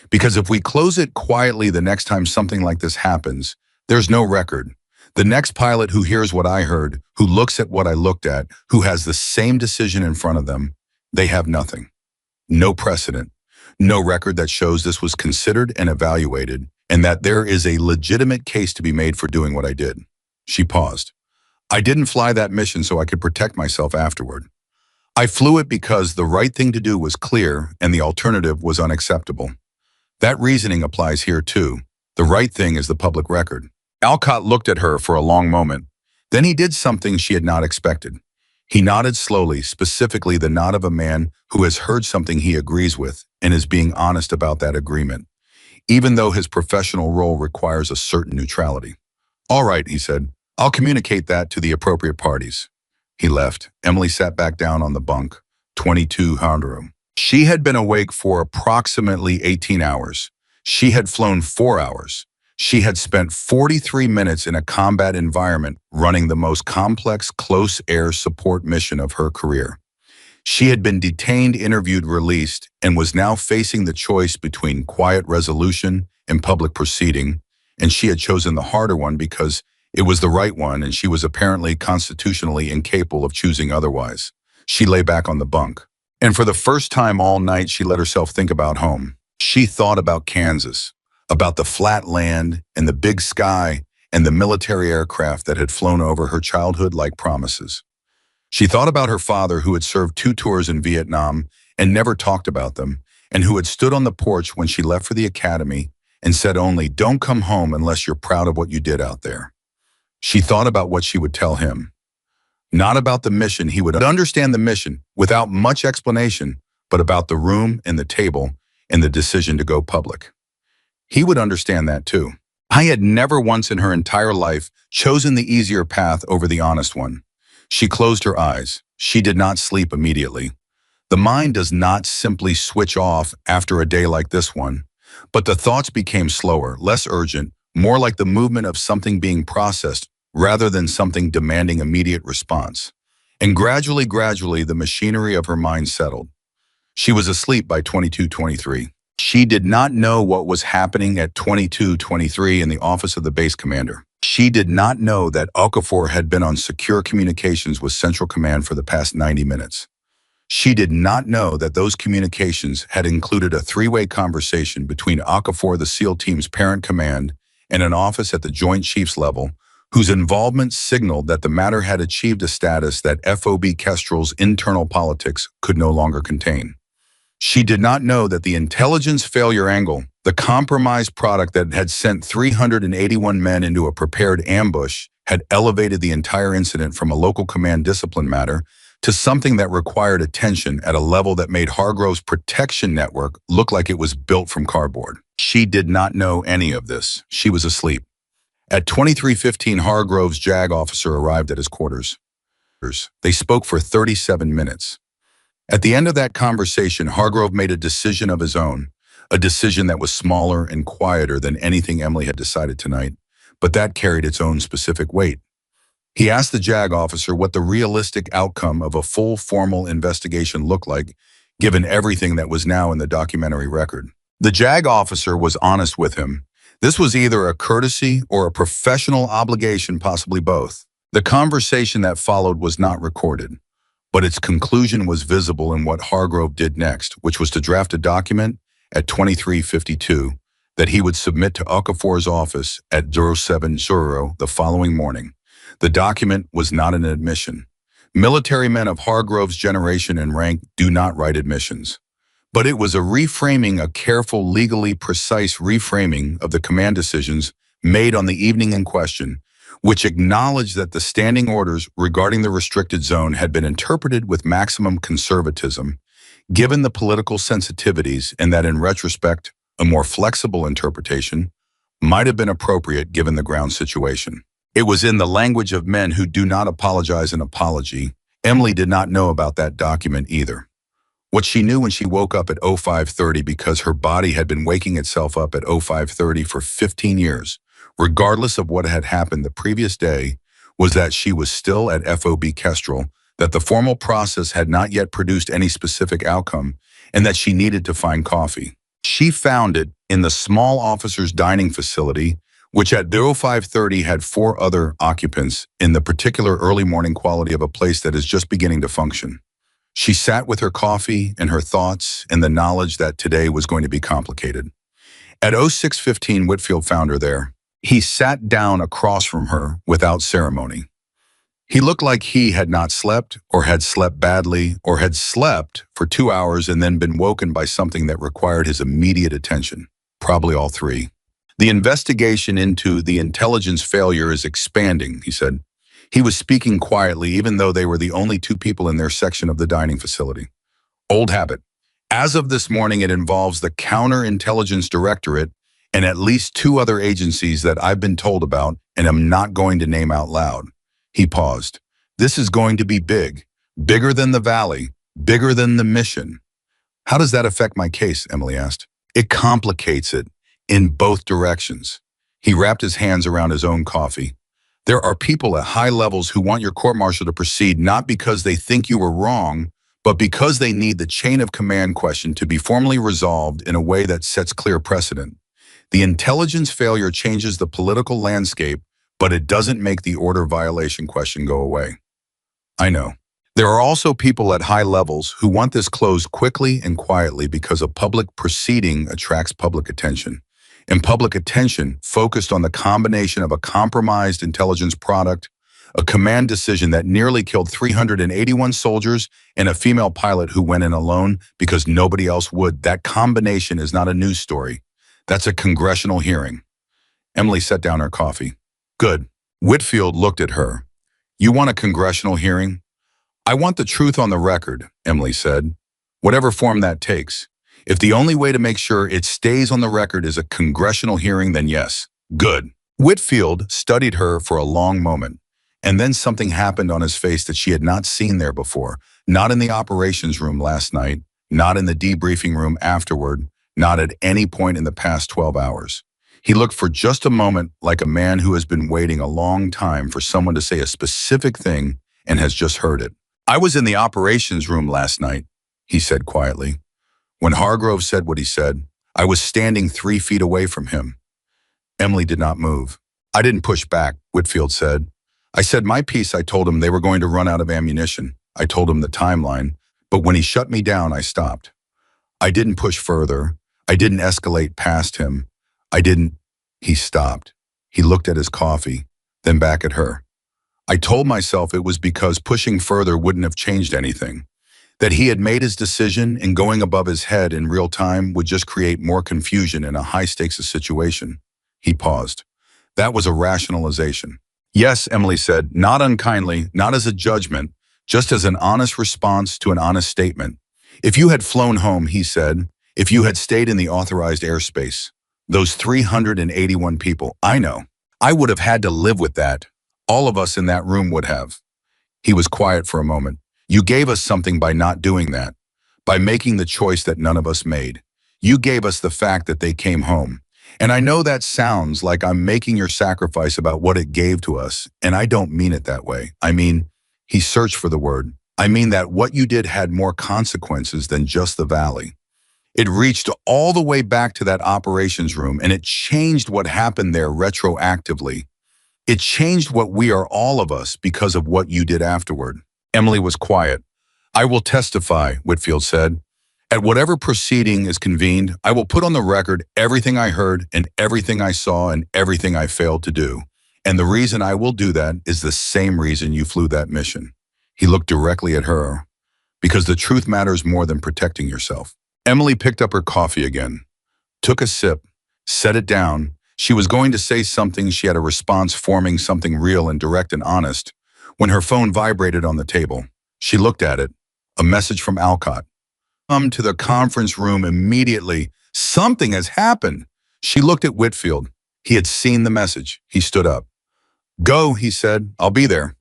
Because if we close it quietly the next time something like this happens, there's no record. The next pilot who hears what I heard, who looks at what I looked at, who has the same decision in front of them, they have nothing. No precedent. No record that shows this was considered and evaluated, and that there is a legitimate case to be made for doing what I did. She paused. I didn't fly that mission so I could protect myself afterward. I flew it because the right thing to do was clear and the alternative was unacceptable. That reasoning applies here too. The right thing is the public record. Alcott looked at her for a long moment. Then he did something she had not expected. He nodded slowly, specifically the nod of a man who has heard something he agrees with and is being honest about that agreement, even though his professional role requires a certain neutrality. All right, he said. I'll communicate that to the appropriate parties. He left. Emily sat back down on the bunk, 22 room. She had been awake for approximately 18 hours. She had flown 4 hours. She had spent 43 minutes in a combat environment running the most complex close air support mission of her career. She had been detained, interviewed, released, and was now facing the choice between quiet resolution in public proceeding, and she had chosen the harder one because it was the right one and she was apparently constitutionally incapable of choosing otherwise. She lay back on the bunk. And for the first time all night, she let herself think about home. She thought about Kansas, about the flat land and the big sky and the military aircraft that had flown over her childhood like promises. She thought about her father who had served 2 tours in Vietnam and never talked about them, and who had stood on the porch when she left for the academy and said only, "Don't come home unless you're proud of what you did out there." She thought about what she would tell him. Not about the mission, he would understand the mission without much explanation, but about the room and the table and the decision to go public. He would understand that too. I had never once in her entire life chosen the easier path over the honest one. She closed her eyes. She did not sleep immediately. The mind does not simply switch off after a day like this one, but the thoughts became slower, less urgent, more like the movement of something being processed rather than something demanding immediate response. And gradually, the machinery of her mind settled. She was asleep by 22:23. She did not know what was happening at 22:23 in the office of the base commander. She did not know that Okafor had been on secure communications with Central Command for the past 90 minutes. She did not know that those communications had included a 3-way conversation between Okafor, the SEAL team's parent command, and an office at the Joint Chiefs level, whose involvement signaled that the matter had achieved a status that FOB Kestrel's internal politics could no longer contain. She did not know that the intelligence failure angle, the compromised product that had sent 381 men into a prepared ambush, had elevated the entire incident from a local command discipline matter to something that required attention at a level that made Hargrove's protection network look like it was built from cardboard. She did not know any of this. She was asleep. At 23:15, Hargrove's JAG officer arrived at his quarters. They spoke for 37 minutes. At the end of that conversation, Hargrove made a decision of his own, a decision that was smaller and quieter than anything Emily had decided tonight, but that carried its own specific weight. He asked the JAG officer what the realistic outcome of a full formal investigation looked like, given everything that was now in the documentary record. The JAG officer was honest with him. This was either a courtesy or a professional obligation, possibly both. The conversation that followed was not recorded, but its conclusion was visible in what Hargrove did next, which was to draft a document at 23:52 that he would submit to Okafor's office at 07:00 the following morning. The document was not an admission. Military men of Hargrove's generation and rank do not write admissions. But it was a reframing, a careful, legally precise reframing of the command decisions made on the evening in question, which acknowledged that the standing orders regarding the restricted zone had been interpreted with maximum conservatism, given the political sensitivities, and that in retrospect, a more flexible interpretation might have been appropriate given the ground situation. It was in the language of men who do not apologize an apology. Emily did not know about that document either. What she knew when she woke up at 05:30, because her body had been waking itself up at 05:30 for 15 years, regardless of what had happened the previous day, was that she was still at FOB Kestrel, that the formal process had not yet produced any specific outcome, and that she needed to find coffee. She found it in the small officers' dining facility, which at 05:30 had 4 other occupants in the particular early morning quality of a place that is just beginning to function. She sat with her coffee and her thoughts and the knowledge that today was going to be complicated. At 06:15, Whitfield found her there. He sat down across from her without ceremony. He looked like he had not slept, or had slept badly, or had slept for 2 hours and then been woken by something that required his immediate attention. Probably all 3. "The investigation into the intelligence failure is expanding," he said. He was speaking quietly, even though they were the only 2 people in their section of the dining facility. "Old habit. As of this morning, it involves the Counterintelligence Directorate and at least 2 other agencies that I've been told about and am not going to name out loud." He paused. "This is going to be big. Bigger than the Valley. Bigger than the mission." "How does that affect my case?" Emily asked. "It complicates it in both directions." He wrapped his hands around his own coffee. "There are people at high levels who want your court-martial to proceed not because they think you were wrong, but because they need the chain of command question to be formally resolved in a way that sets clear precedent. The intelligence failure changes the political landscape, but it doesn't make the order violation question go away. I know. There are also people at high levels who want this closed quickly and quietly because a public proceeding attracts public attention. And public attention focused on the combination of a compromised intelligence product, a command decision that nearly killed 381 soldiers, and a female pilot who went in alone because nobody else would. That combination is not a news story. That's a congressional hearing. Emily set down her coffee. Good. Whitfield looked at her. You want a congressional hearing? I want the truth on the record, Emily said, whatever form that takes. If the only way to make sure it stays on the record is a congressional hearing, then yes. Good. Whitfield studied her for a long moment, and then something happened on his face that she had not seen there before, not in the operations room last night, not in the debriefing room afterward, not at any point in the past 12 hours. He looked for just a moment like a man who has been waiting a long time for someone to say a specific thing and has just heard it. I was in the operations room last night, he said quietly. When Hargrove said what he said, I was standing 3 feet away from him. Emily did not move. I didn't push back, Whitfield said. I said my piece. I told him they were going to run out of ammunition. I told him the timeline, but when he shut me down, I stopped. I didn't push further. I didn't escalate past him. He stopped. He looked at his coffee, then back at her. I told myself it was because pushing further wouldn't have changed anything, that he had made his decision and going above his head in real time would just create more confusion in a high-stakes situation. He paused. That was a rationalization. Yes, Emily said, not unkindly, not as a judgment, just as an honest response to an honest statement. If you had flown home, he said, if you had stayed in the authorized airspace, those 381 people, I know, I would have had to live with that. All of us in that room would have. He was quiet for a moment. You gave us something by not doing that, by making the choice that none of us made. You gave us the fact that they came home. And I know that sounds like I'm making your sacrifice about what it gave to us, and I don't mean it that way. I mean, he searched for the word. I mean that what you did had more consequences than just the valley. It reached all the way back to that operations room, and it changed what happened there retroactively. It changed what we are, all of us, because of what you did afterward. Emily was quiet. I will testify, Whitfield said. At whatever proceeding is convened, I will put on the record everything I heard and everything I saw and everything I failed to do. And the reason I will do that is the same reason you flew that mission. He looked directly at her. Because the truth matters more than protecting yourself. Emily picked up her coffee again, took a sip, set it down. She was going to say something. She had a response forming, something real and direct and honest, when her phone vibrated on the table. She looked at it. A message from Alcott. Come to the conference room immediately. Something has happened. She looked at Whitfield. He had seen the message. He stood up. Go, he said. I'll be there.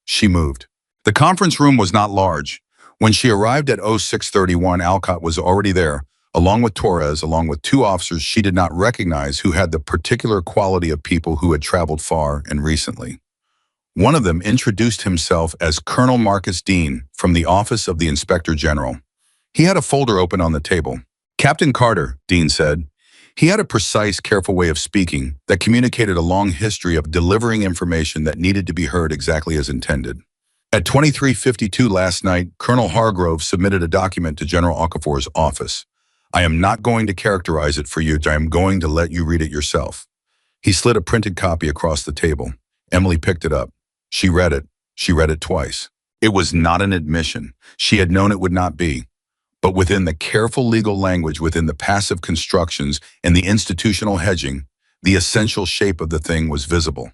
She moved. The conference room was not large. When she arrived at 0631, Alcott was already there, along with Torres, along with 2 officers she did not recognize who had the particular quality of people who had traveled far and recently. One of them introduced himself as Colonel Marcus Dean from the Office of the Inspector General. He had a folder open on the table. Captain Carter, Dean said. He had a precise, careful way of speaking that communicated a long history of delivering information that needed to be heard exactly as intended. At 23:52 last night, Colonel Hargrove submitted a document to General Okafor's office. I am not going to characterize it for you. I am going to let you read it yourself. He slid a printed copy across the table. Emily picked it up. She read it. She read it twice. It was not an admission. She had known it would not be. But within the careful legal language, within the passive constructions and the institutional hedging, the essential shape of the thing was visible.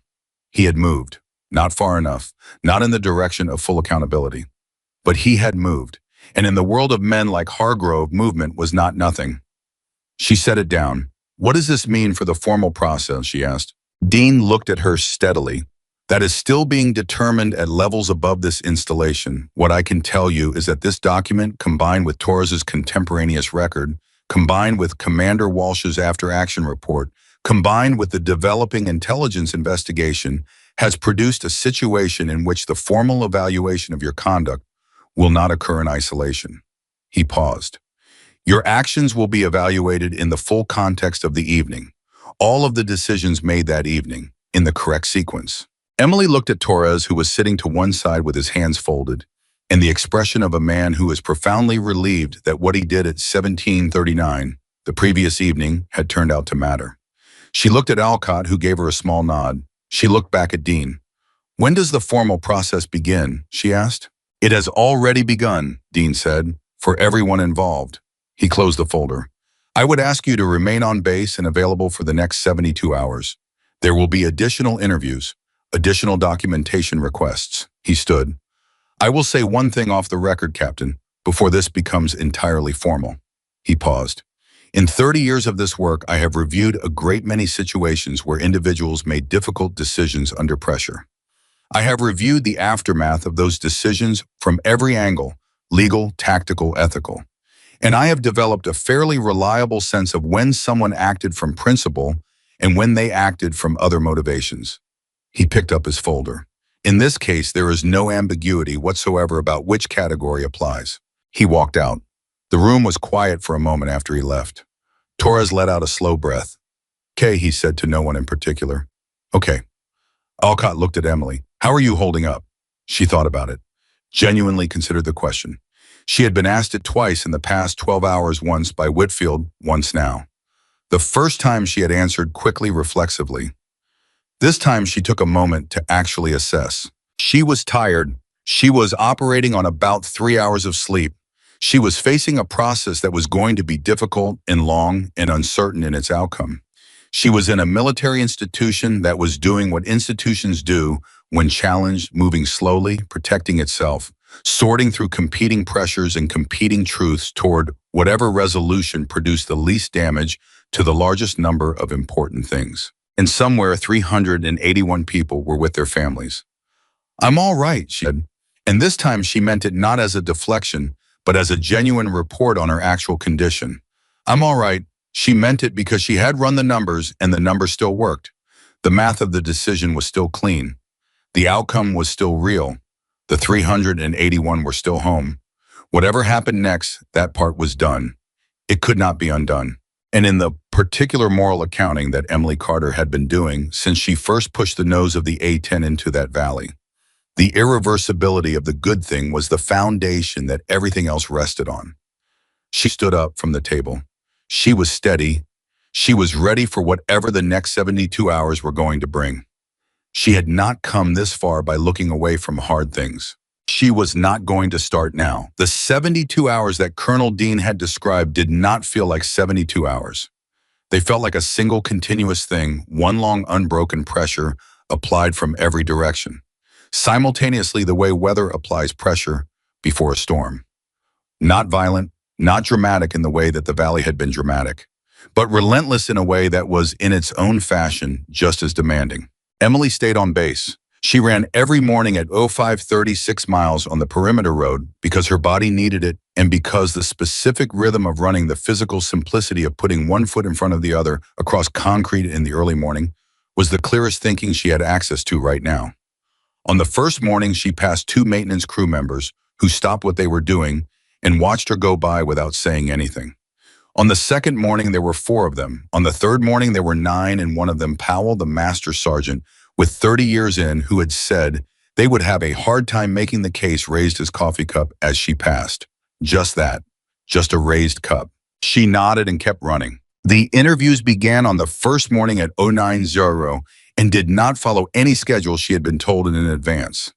He had moved. Not far enough, not in the direction of full accountability. But he had moved, and in the world of men like Hargrove, movement was not nothing. She set it down. What does this mean for the formal process, she asked. Dean looked at her steadily. That is still being determined at levels above this installation. What I can tell you is that this document, combined with Torres's contemporaneous record, combined with Commander Walsh's after-action report, combined with the developing intelligence investigation, has produced a situation in which the formal evaluation of your conduct will not occur in isolation. He paused. Your actions will be evaluated in the full context of the evening. All of the decisions made that evening, in the correct sequence. Emily looked at Torres, who was sitting to one side with his hands folded, and the expression of a man who is profoundly relieved that what he did at 17:39, the previous evening, had turned out to matter. She looked at Alcott, who gave her a small nod. She looked back at Dean. "When does the formal process begin?" she asked. "It has already begun," Dean said, "for everyone involved." He closed the folder. "I would ask you to remain on base and available for the next 72 hours. There will be additional interviews, additional documentation requests." He stood. "I will say one thing off the record, Captain, before this becomes entirely formal." He paused. "In 30 years of this work, I have reviewed a great many situations where individuals made difficult decisions under pressure. I have reviewed the aftermath of those decisions from every angle, legal, tactical, ethical. And I have developed a fairly reliable sense of when someone acted from principle and when they acted from other motivations." He picked up his folder. "In this case, there is no ambiguity whatsoever about which category applies." He walked out. The room was quiet for a moment after he left. Torres let out a slow breath. "Okay," he said to no one in particular. "Okay." Alcott looked at Emily. "How are you holding up?" She thought about it, genuinely considered the question. She had been asked it twice in the past 12 hours, once by Whitfield, once now. The first time she had answered quickly, reflexively. This time she took a moment to actually assess. She was tired. She was operating on about 3 hours of sleep. She was facing a process that was going to be difficult and long and uncertain in its outcome. She was in a military institution that was doing what institutions do when challenged, moving slowly, protecting itself, sorting through competing pressures and competing truths toward whatever resolution produced the least damage to the largest number of important things. And somewhere 381 people were with their families. "I'm all right," she said. And this time she meant it not as a deflection, but as a genuine report on her actual condition. "I'm all right." She meant it because she had run the numbers and the numbers still worked. The math of the decision was still clean. The outcome was still real. The 381 were still home. Whatever happened next, that part was done. It could not be undone. And in the particular moral accounting that Emily Carter had been doing since she first pushed the nose of the A-10 into that valley, the irreversibility of the good thing was the foundation that everything else rested on. She stood up from the table. She was steady. She was ready for whatever the next 72 hours were going to bring. She had not come this far by looking away from hard things. She was not going to start now. The 72 hours that Colonel Dean had described did not feel like 72 hours. They felt like a single continuous thing, one long unbroken pressure applied from every direction. Simultaneously, the way weather applies pressure before a storm. Not violent, not dramatic in the way that the valley had been dramatic, but relentless in a way that was, in its own fashion, just as demanding. Emily stayed on base. She ran every morning at 05:36 miles on the perimeter road because her body needed it and because the specific rhythm of running, the physical simplicity of putting one foot in front of the other across concrete in the early morning, was the clearest thinking she had access to right now. On the first morning, she passed 2 maintenance crew members who stopped what they were doing and watched her go by without saying anything. On the second morning, there were 4 of them. On the third morning, there were 9, and one of them, Powell, the master sergeant, with 30 years in, who had said they would have a hard time making the case, raised his coffee cup as she passed. Just that, just a raised cup. She nodded and kept running. The interviews began on the first morning at 09:00 and did not follow any schedule she had been told in advance.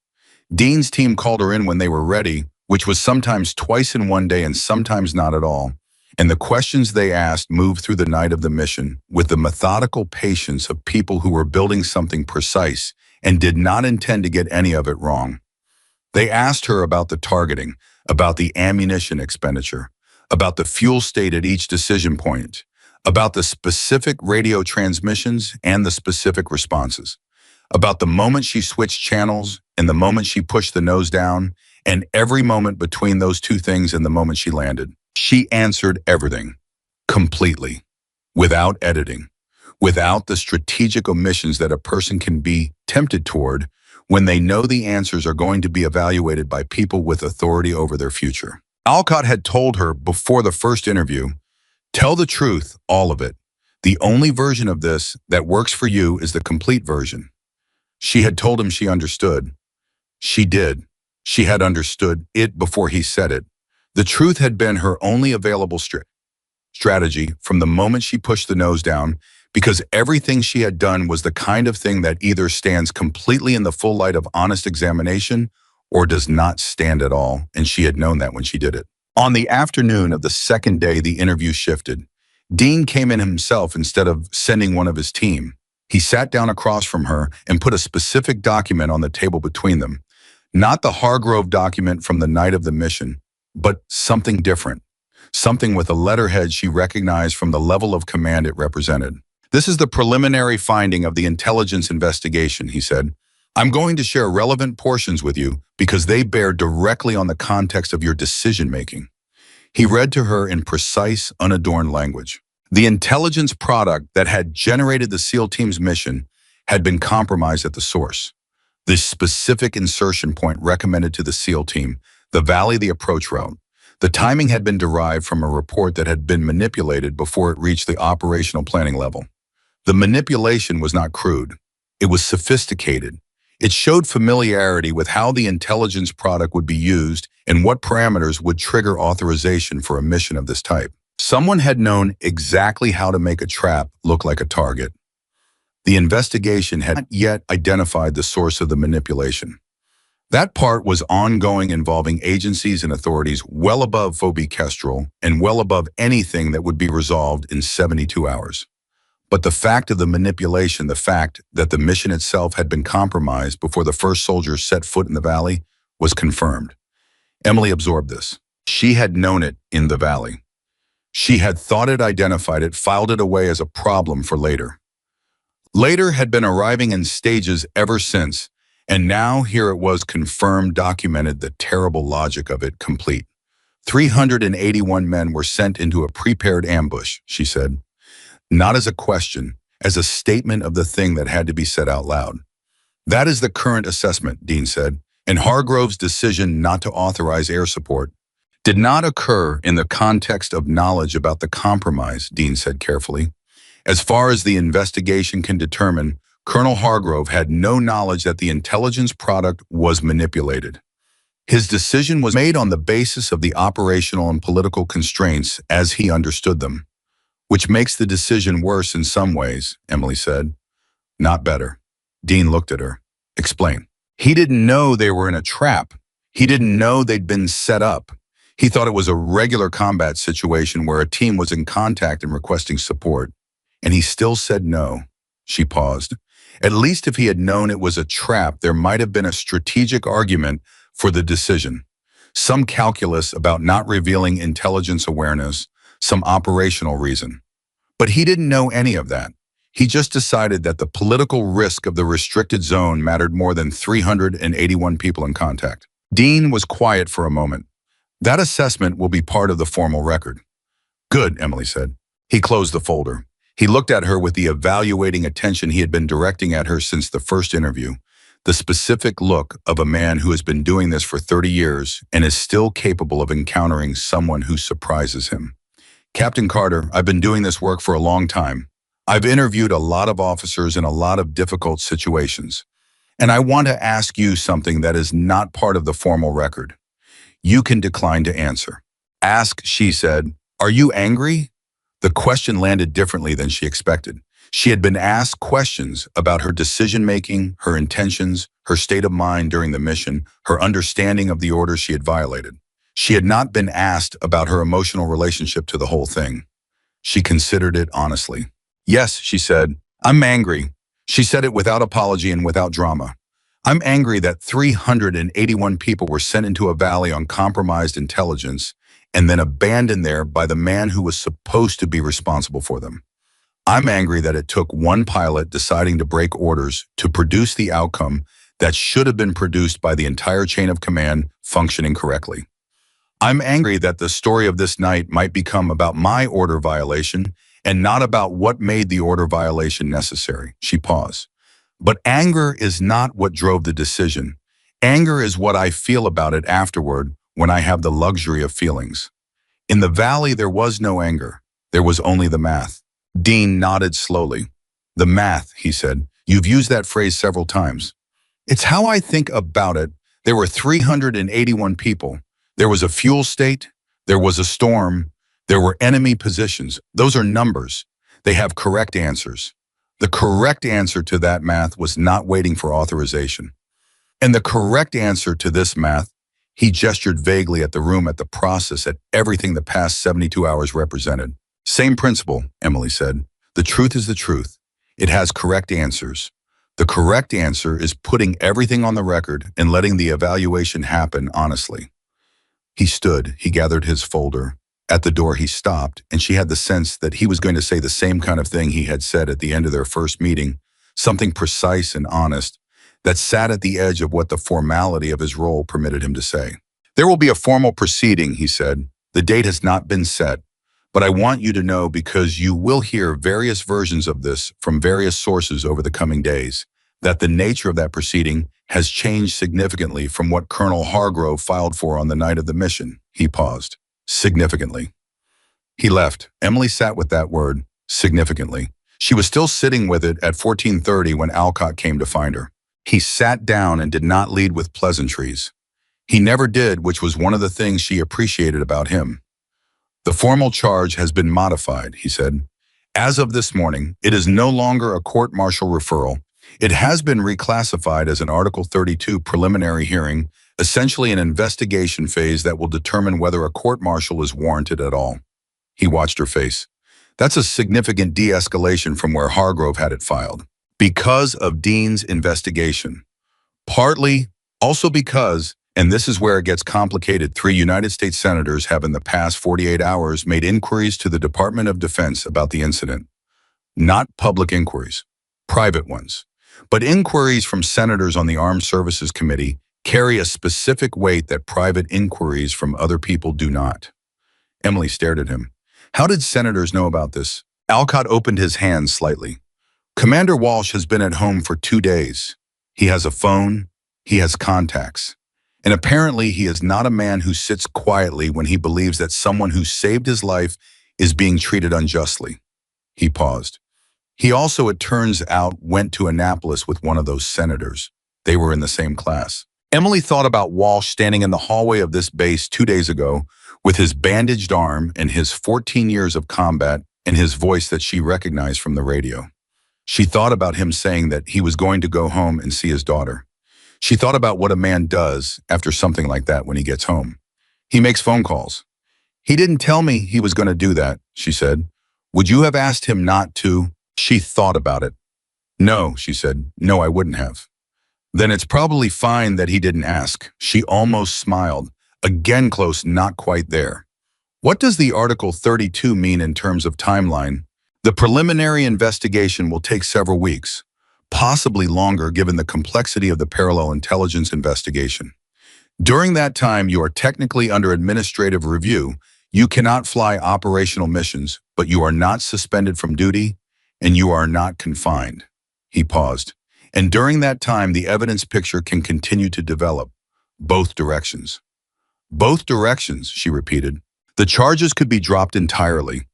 Dean's team called her in when they were ready, which was sometimes twice in one day and sometimes not at all. And the questions they asked moved through the night of the mission with the methodical patience of people who were building something precise and did not intend to get any of it wrong. They asked her about the targeting, about the ammunition expenditure, about the fuel state at each decision point, about the specific radio transmissions and the specific responses, about the moment she switched channels and the moment she pushed the nose down, and every moment between those 2 things and the moment she landed. She answered everything, completely, without editing, without the strategic omissions that a person can be tempted toward when they know the answers are going to be evaluated by people with authority over their future. Alcott had told her before the first interview, "Tell the truth, all of it. The only version of this that works for you is the complete version." She had told him she understood. She did. She had understood it before he said it. The truth had been her only available strategy from the moment she pushed the nose down, because everything she had done was the kind of thing that either stands completely in the full light of honest examination or does not stand at all, and she had known that when she did it. On the afternoon of the second day, the interview shifted. Dean came in himself instead of sending one of his team. He sat down across from her and put a specific document on the table between them. Not the Hargrove document from the night of the mission, but something different. Something with a letterhead she recognized from the level of command it represented. "This is the preliminary finding of the intelligence investigation," he said. "I'm going to share relevant portions with you because they bear directly on the context of your decision-making." He read to her in precise, unadorned language. The intelligence product that had generated the SEAL team's mission had been compromised at the source. The specific insertion point recommended to the SEAL team, the valley, the approach route. The timing had been derived from a report that had been manipulated before it reached the operational planning level. The manipulation was not crude. It was sophisticated. It showed familiarity with how the intelligence product would be used and what parameters would trigger authorization for a mission of this type. Someone had known exactly how to make a trap look like a target. The investigation had not yet identified the source of the manipulation. That part was ongoing, involving agencies and authorities well above Phoebe Kestrel and well above anything that would be resolved in 72 hours. But the fact of the manipulation, the fact that the mission itself had been compromised before the first soldiers set foot in the valley, was confirmed. Emily absorbed this. She had known it in the valley. She had thought it, identified it, filed it away as a problem for later. Later had been arriving in stages ever since, and now here it was, confirmed, documented, the terrible logic of it complete. 381 men were sent into a prepared ambush, she said. Not as a question, as a statement of the thing that had to be said out loud. "That is the current assessment," Dean said, and Hargrove's decision not to authorize air support did not occur in the context of knowledge about the compromise, Dean said carefully. As far as the investigation can determine, Colonel Hargrove had no knowledge that the intelligence product was manipulated. His decision was made on the basis of the operational and political constraints as he understood them. "Which makes the decision worse in some ways," Emily said. "Not better." Dean looked at her. "Explain." "He didn't know they were in a trap. He didn't know they'd been set up. He thought it was a regular combat situation where a team was in contact and requesting support. And he still said no." She paused. "At least if he had known it was a trap, there might have been a strategic argument for the decision. Some calculus about not revealing intelligence awareness, some operational reason. But he didn't know any of that. He just decided that the political risk of the restricted zone mattered more than 381 people in contact." Dean was quiet for a moment. "That assessment will be part of the formal record." "Good," Emily said. He closed the folder. He looked at her with the evaluating attention he had been directing at her since the first interview, the specific look of a man who has been doing this for 30 years and is still capable of encountering someone who surprises him. "Captain Carter, I've been doing this work for a long time. I've interviewed a lot of officers in a lot of difficult situations, and I want to ask you something that is not part of the formal record. You can decline to answer." "Ask," she said. "Are you angry?" The question landed differently than she expected. She had been asked questions about her decision-making, her intentions, her state of mind during the mission, her understanding of the orders she had violated. She had not been asked about her emotional relationship to the whole thing. She considered it honestly. "Yes," she said, "I'm angry." She said it without apology and without drama. "I'm angry that 381 people were sent into a valley on compromised intelligence and then abandoned there by the man who was supposed to be responsible for them. I'm angry that it took one pilot deciding to break orders to produce the outcome that should have been produced by the entire chain of command functioning correctly. I'm angry that the story of this night might become about my order violation and not about what made the order violation necessary." She paused. "But anger is not what drove the decision. Anger is what I feel about it afterward when I have the luxury of feelings. In the valley, there was no anger. There was only the math. Dean nodded slowly. The math, he said. You've used that phrase several times. It's how I think about it. There were 381 people. There was a fuel state. There was a storm. There were enemy positions. Those are numbers. They have correct answers. The correct answer to that math was not waiting for authorization. And the correct answer to this math, he gestured vaguely at the room, at the process, at everything the past 72 hours represented. Same principle, Emily said. The truth is the truth. It has correct answers. The correct answer is putting everything on the record and letting the evaluation happen honestly. He stood, he gathered his folder. At the door he stopped, and she had the sense that he was going to say the same kind of thing he had said at the end of their first meeting, something precise and honest that sat at the edge of what the formality of his role permitted him to say. There will be a formal proceeding, he said. The date has not been set, but I want you to know because you will hear various versions of this from various sources over the coming days, that the nature of that proceeding has changed significantly from what Colonel Hargrove filed for on the night of the mission. He paused. Significantly. He left. Emily sat with that word, significantly. She was still sitting with it at 14:30 when Alcott came to find her. He sat down and did not lead with pleasantries. He never did, which was one of the things she appreciated about him. The formal charge has been modified, he said. As of this morning, it is no longer a court-martial referral. It has been reclassified as an Article 32 preliminary hearing, essentially an investigation phase that will determine whether a court-martial is warranted at all. He watched her face. That's a significant de-escalation from where Hargrove had it filed. Because of Dean's investigation. Partly, also because, and this is where it gets complicated, 3 United States senators have in the past 48 hours made inquiries to the Department of Defense about the incident. Not public inquiries, private ones. But inquiries from senators on the Armed Services Committee carry a specific weight that private inquiries from other people do not. Emily stared at him. How did senators know about this? Alcott opened his hands slightly. Commander Walsh has been at home for 2 days. He has a phone. He has contacts. And apparently he is not a man who sits quietly when he believes that someone who saved his life is being treated unjustly. He paused. He also, it turns out, went to Annapolis with one of those senators. They were in the same class. Emily thought about Walsh standing in the hallway of this base 2 days ago with his bandaged arm and his 14 years of combat and his voice that she recognized from the radio. She thought about him saying that he was going to go home and see his daughter. She thought about what a man does after something like that when he gets home. He makes phone calls. He didn't tell me he was going to do that, she said. Would you have asked him not to? She thought about it. No, she said. No, I wouldn't have. Then it's probably fine that he didn't ask. She almost smiled. Again close, not quite there. What does the Article 32 mean in terms of timeline? The preliminary investigation will take several weeks, possibly longer given the complexity of the parallel intelligence investigation. During that time, you are technically under administrative review. You cannot fly operational missions, but you are not suspended from duty, and you are not confined. He paused. And during that time, the evidence picture can continue to develop. Both directions. Both directions, she repeated. The charges could be dropped entirely,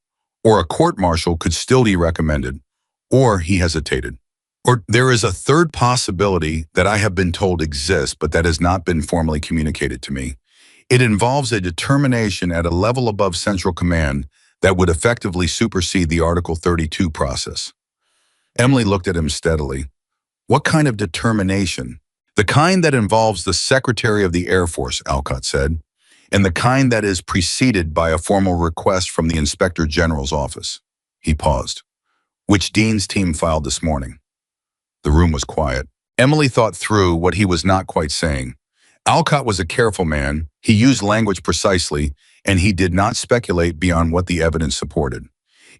or a court-martial could still be recommended, or he hesitated. Or there is a third possibility that I have been told exists, but that has not been formally communicated to me. It involves a determination at a level above Central Command that would effectively supersede the Article 32 process. Emily looked at him steadily. What kind of determination? The kind that involves the Secretary of the Air Force, Alcott said, and the kind that is preceded by a formal request from the Inspector General's office. He paused. Which Dean's team filed this morning? The room was quiet. Emily thought through what he was not quite saying. Alcott was a careful man. He used language precisely, and he did not speculate beyond what the evidence supported.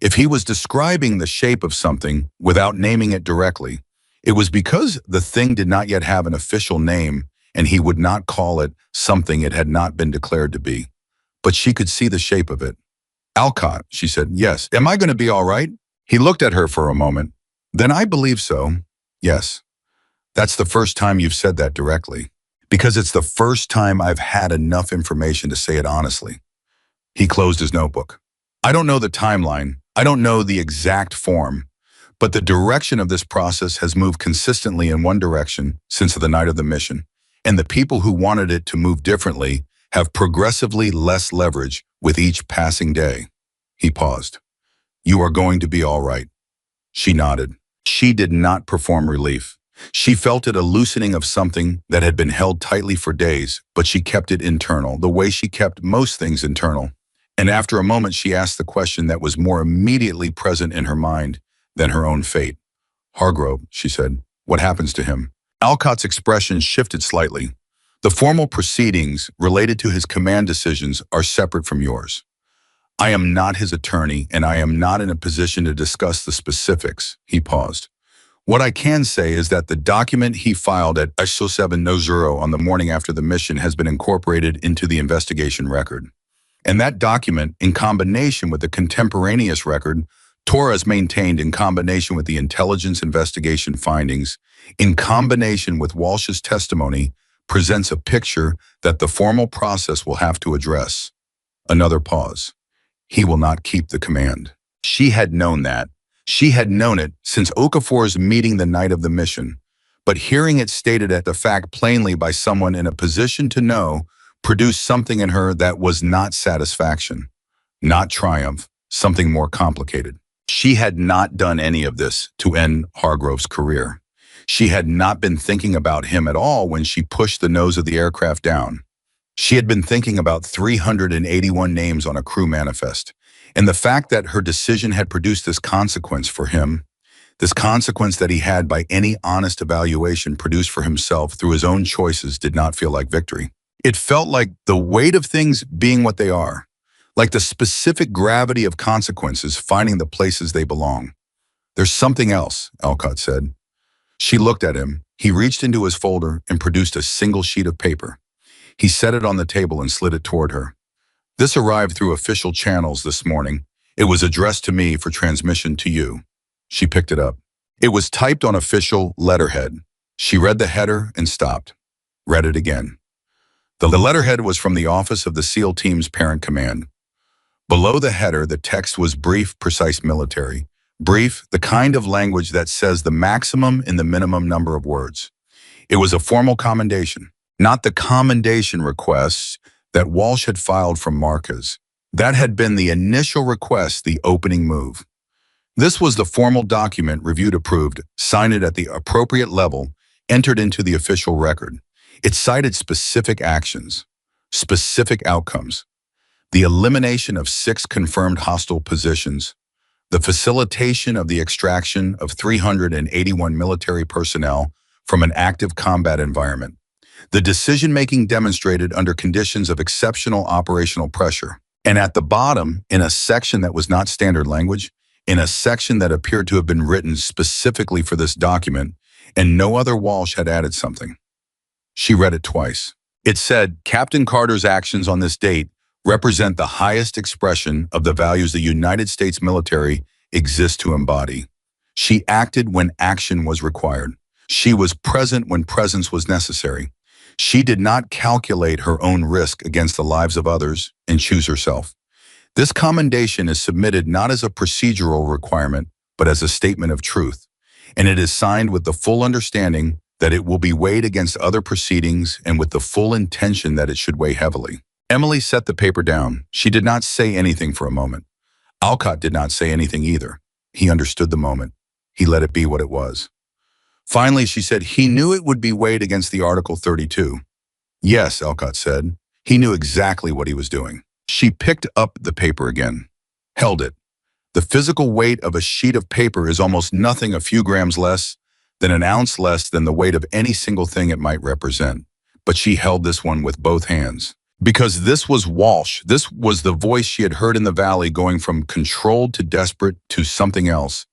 If he was describing the shape of something without naming it directly, it was because the thing did not yet have an official name, and he would not call it something it had not been declared to be. But she could see the shape of it. Alcott, she said, yes. Am I going to be all right? He looked at her for a moment. Then I believe so. Yes. That's the first time you've said that directly. Because it's the first time I've had enough information to say it honestly. He closed his notebook. I don't know the timeline. I don't know the exact form, but the direction of this process has moved consistently in one direction since the night of the mission, and the people who wanted it to move differently have progressively less leverage with each passing day. He paused. You are going to be all right. She nodded. She did not perform relief. She felt it a loosening of something that had been held tightly for days, but she kept it internal, the way she kept most things internal. And after a moment, she asked the question that was more immediately present in her mind than her own fate. Hargrove, she said, what happens to him? Alcott's expression shifted slightly. The formal proceedings related to his command decisions are separate from yours. I am not his attorney, and I am not in a position to discuss the specifics. He paused. What I can say is that the document he filed at A-10 on the morning after the mission has been incorporated into the investigation record. And that document, in combination with the contemporaneous record Torres maintained in combination with the intelligence investigation findings, in combination with Walsh's testimony, presents a picture that the formal process will have to address. Another pause. He will not keep the command. She had known that. She had known it since Okafor's meeting the night of the mission, but hearing it stated at the fact plainly by someone in a position to know produced something in her that was not satisfaction, not triumph, something more complicated. She had not done any of this to end Hargrove's career. She had not been thinking about him at all when she pushed the nose of the aircraft down. She had been thinking about 381 names on a crew manifest, and the fact that her decision had produced this consequence for him, this consequence that he had by any honest evaluation produced for himself through his own choices, did not feel like victory. It felt like the weight of things being what they are, like the specific gravity of consequences finding the places they belong. There's something else, Alcott said. She looked at him. He reached into his folder and produced a single sheet of paper. He set it on the table and slid it toward her. This arrived through official channels this morning. It was addressed to me for transmission to you. She picked it up. It was typed on official letterhead. She read the header and stopped. Read it again. The letterhead was from the Office of the SEAL Team's Parent Command. Below the header, the text was brief, precise military. Brief, the kind of language that says the maximum in the minimum number of words. It was a formal commendation, not the commendation requests that Walsh had filed from Marquez. That had been the initial request, the opening move. This was the formal document reviewed, approved, signed it at the appropriate level, entered into the official record. It cited specific actions, specific outcomes, the elimination of 6 confirmed hostile positions, the facilitation of the extraction of 381 military personnel from an active combat environment, the decision-making demonstrated under conditions of exceptional operational pressure. And at the bottom, in a section that was not standard language, in a section that appeared to have been written specifically for this document, and no other Walsh had added something. She read it twice. It said, Captain Carter's actions on this date represent the highest expression of the values the United States military exists to embody. She acted when action was required. She was present when presence was necessary. She did not calculate her own risk against the lives of others and choose herself. This commendation is submitted not as a procedural requirement, but as a statement of truth, and it is signed with the full understanding that it will be weighed against other proceedings and with the full intention that it should weigh heavily. Emily set the paper down. She did not say anything for a moment. Alcott did not say anything either. He understood the moment. He let it be what it was. Finally, she said he knew it would be weighed against the Article 32. Yes, Alcott said. He knew exactly what he was doing. She picked up the paper again, held it. The physical weight of a sheet of paper is almost nothing, a few grams less than an ounce less than the weight of any single thing it might represent. But she held this one with both hands. Because this was Walsh. This was the voice she had heard in the valley, going from controlled to desperate to something else,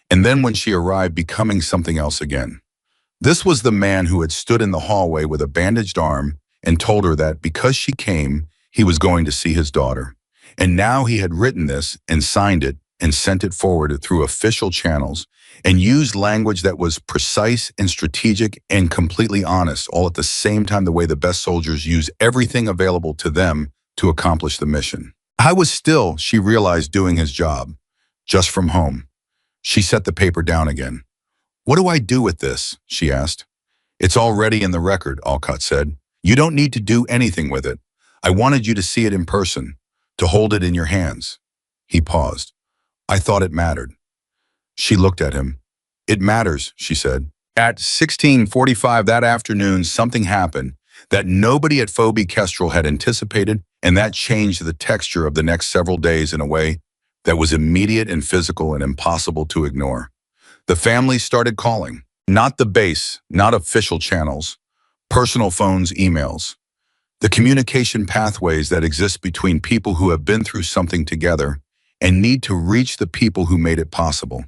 and then when she arrived, becoming something else again. This was the man who had stood in the hallway with a bandaged arm and told her that because she came, he was going to see his daughter. And now he had written this and signed it and sent it forward through official channels, and used language that was precise and strategic and completely honest, all at the same time the way the best soldiers use everything available to them to accomplish the mission. I was still, she realized, doing his job, just from home. She set the paper down again. "What do I do with this?" she asked. "It's already in the record," Alcott said. "You don't need to do anything with it. I wanted you to see it in person, to hold it in your hands." He paused. "I thought it mattered." She looked at him. "It matters," she said. At 16:45 that afternoon, something happened that nobody at Phoebe Kestrel had anticipated, and that changed the texture of the next several days in a way that was immediate and physical and impossible to ignore. The family started calling. Not the base, not official channels, personal phones, emails. The communication pathways that exist between people who have been through something together and need to reach the people who made it possible.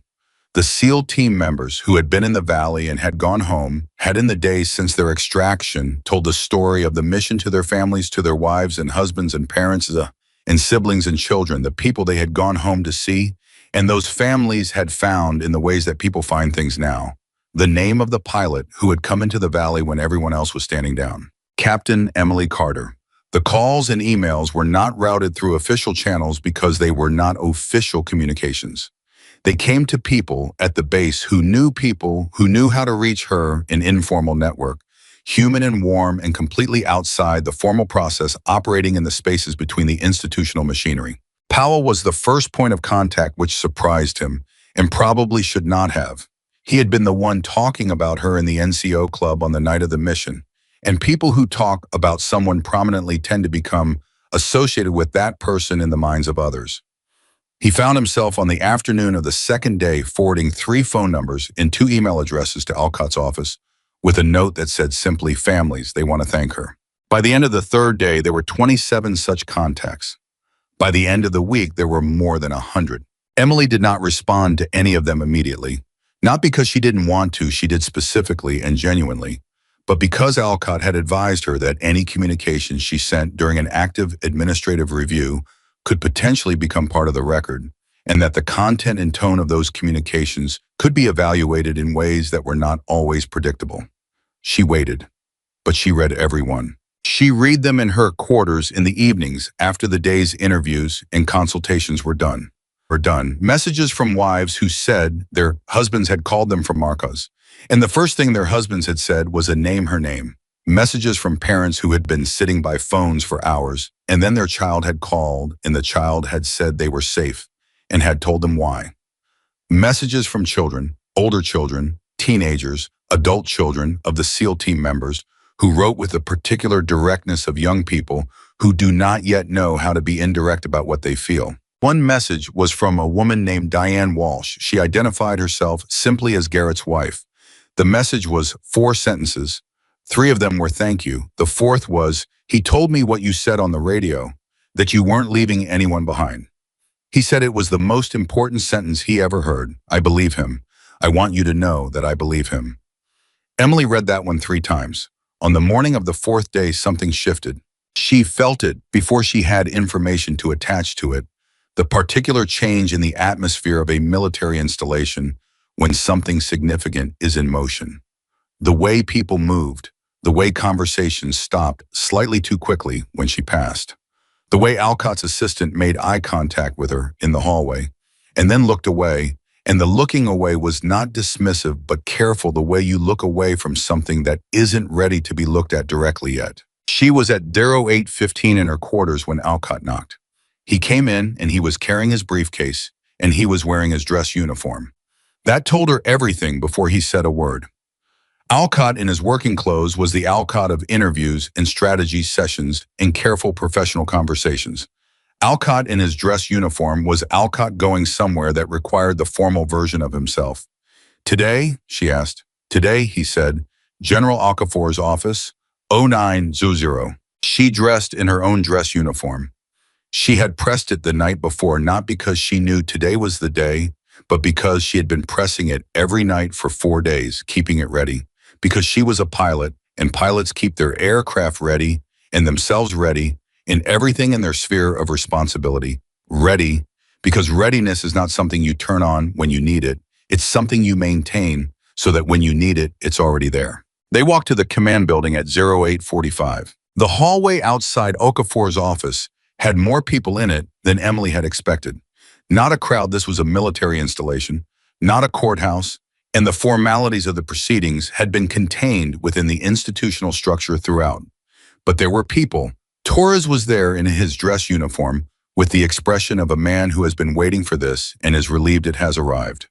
The SEAL team members who had been in the valley and had gone home had in the days since their extraction told the story of the mission to their families, to their wives and husbands and parents and siblings and children, the people they had gone home to see, and those families had found in the ways that people find things now. The name of the pilot who had come into the valley when everyone else was standing down. Captain Emily Carter. The calls and emails were not routed through official channels because they were not official communications. They came to people at the base who knew how to reach her, an informal network, human and warm and completely outside the formal process operating in the spaces between the institutional machinery. Powell was the first point of contact, which surprised him, and probably should not have. He had been the one talking about her in the NCO club on the night of the mission, and people who talk about someone prominently tend to become associated with that person in the minds of others. He found himself on the afternoon of the second day forwarding 3 phone numbers and 2 email addresses to Alcott's office with a note that said simply, "Families, they want to thank her." By the end of the third day, there were 27 such contacts. By the end of the week, there were more than 100. Emily did not respond to any of them immediately. Not because she didn't want to, she did specifically and genuinely, but because Alcott had advised her that any communications she sent during an active administrative review could potentially become part of the record, and that the content and tone of those communications could be evaluated in ways that were not always predictable. She waited, but she read every one. She read them in her quarters in the evenings after the day's interviews and consultations were done. Messages from wives who said their husbands had called them from Marcos, and the first thing their husbands had said was a name her name. Messages from parents who had been sitting by phones for hours, and then their child had called and the child had said they were safe and had told them why. Messages from children, older children, teenagers, adult children of the SEAL team members who wrote with the particular directness of young people who do not yet know how to be indirect about what they feel. One message was from a woman named Diane Walsh. She identified herself simply as Garrett's wife. The message was 4 sentences. 3 of them were thank you. The 4th was, "He told me what you said on the radio, that you weren't leaving anyone behind. He said it was the most important sentence he ever heard. I believe him. I want you to know that I believe him." Emily read that one 3 times. On the morning of the 4th day, something shifted. She felt it before she had information to attach to it. The particular change in the atmosphere of a military installation when something significant is in motion. The way people moved, the way conversations stopped slightly too quickly when she passed. The way Alcott's assistant made eye contact with her in the hallway and then looked away, and the looking away was not dismissive but careful, the way you look away from something that isn't ready to be looked at directly yet. She was at 08:15 in her quarters when Alcott knocked. He came in and he was carrying his briefcase and he was wearing his dress uniform. That told her everything before he said a word. Alcott in his working clothes was the Alcott of interviews and strategy sessions and careful professional conversations. Alcott in his dress uniform was Alcott going somewhere that required the formal version of himself. "Today?" she asked. "Today," he said, "General Okafor's office, 0900. She dressed in her own dress uniform. She had pressed it the night before, not because she knew today was the day, but because she had been pressing it every night for 4 days, keeping it ready. Because she was a pilot, and pilots keep their aircraft ready and themselves ready in everything in their sphere of responsibility. Ready, because readiness is not something you turn on when you need it. It's something you maintain so that when you need it, it's already there. They walked to the command building at 0845. The hallway outside Okafor's office had more people in it than Emily had expected. Not a crowd, this was a military installation, not a courthouse, and the formalities of the proceedings had been contained within the institutional structure throughout. But there were people. Torres was there in his dress uniform, with the expression of a man who has been waiting for this and is relieved it has arrived.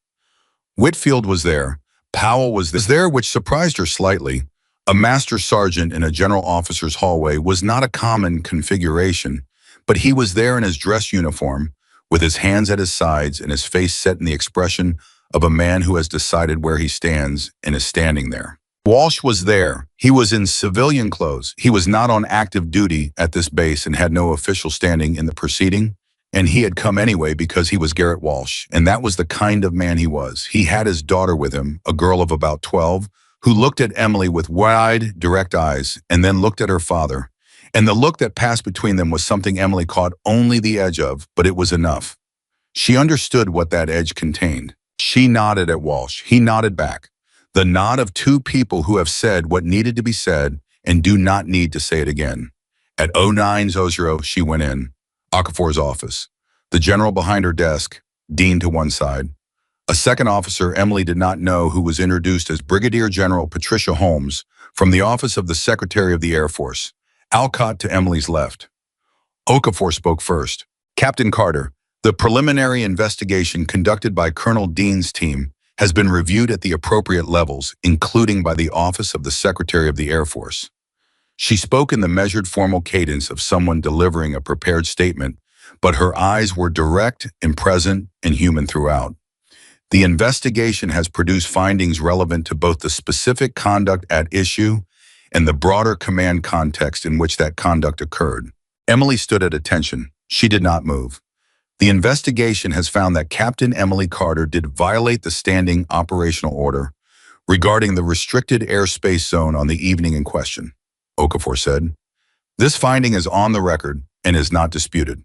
Whitfield was there. Powell was there, which surprised her slightly. A master sergeant in a general officer's hallway was not a common configuration, but he was there in his dress uniform, with his hands at his sides and his face set in the expression of a man who has decided where he stands and is standing there. Walsh was there. He was in civilian clothes. He was not on active duty at this base and had no official standing in the proceeding. And he had come anyway because he was Garrett Walsh, and that was the kind of man he was. He had his daughter with him, a girl of about 12, who looked at Emily with wide, direct eyes, and then looked at her father. And the look that passed between them was something Emily caught only the edge of, but it was enough. She understood what that edge contained. She nodded at Walsh. He nodded back. The nod of two people who have said what needed to be said and do not need to say it again. At 0900, she went in. Okafor's office. The general behind her desk, Dean to one side. A second officer Emily did not know, who was introduced as Brigadier General Patricia Holmes from the office of the Secretary of the Air Force. Alcott to Emily's left. Okafor spoke first. Captain Carter, the preliminary investigation conducted by Colonel Dean's team has been reviewed at the appropriate levels, including by the office of the Secretary of the Air Force. She spoke in the measured formal cadence of someone delivering a prepared statement, but her eyes were direct and present and human throughout. The investigation has produced findings relevant to both the specific conduct at issue and the broader command context in which that conduct occurred. Emily stood at attention. She did not move. The investigation has found that Captain Emily Carter did violate the standing operational order regarding the restricted airspace zone on the evening in question, Okafor said. This finding is on the record and is not disputed.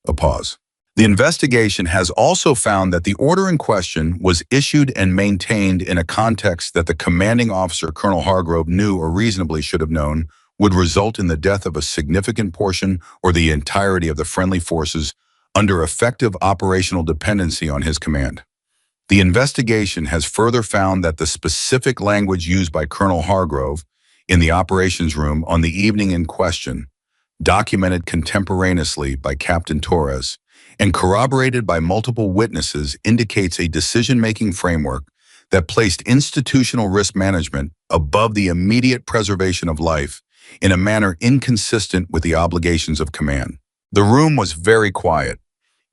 A pause. The investigation has also found that the order in question was issued and maintained in a context that the commanding officer, Colonel Hargrove, knew or reasonably should have known would result in the death of a significant portion or the entirety of the friendly forces under effective operational dependency on his command. The investigation has further found that the specific language used by Colonel Hargrove in the operations room on the evening in question, documented contemporaneously by Captain Torres and corroborated by multiple witnesses, indicates a decision-making framework that placed institutional risk management above the immediate preservation of life in a manner inconsistent with the obligations of command. The room was very quiet.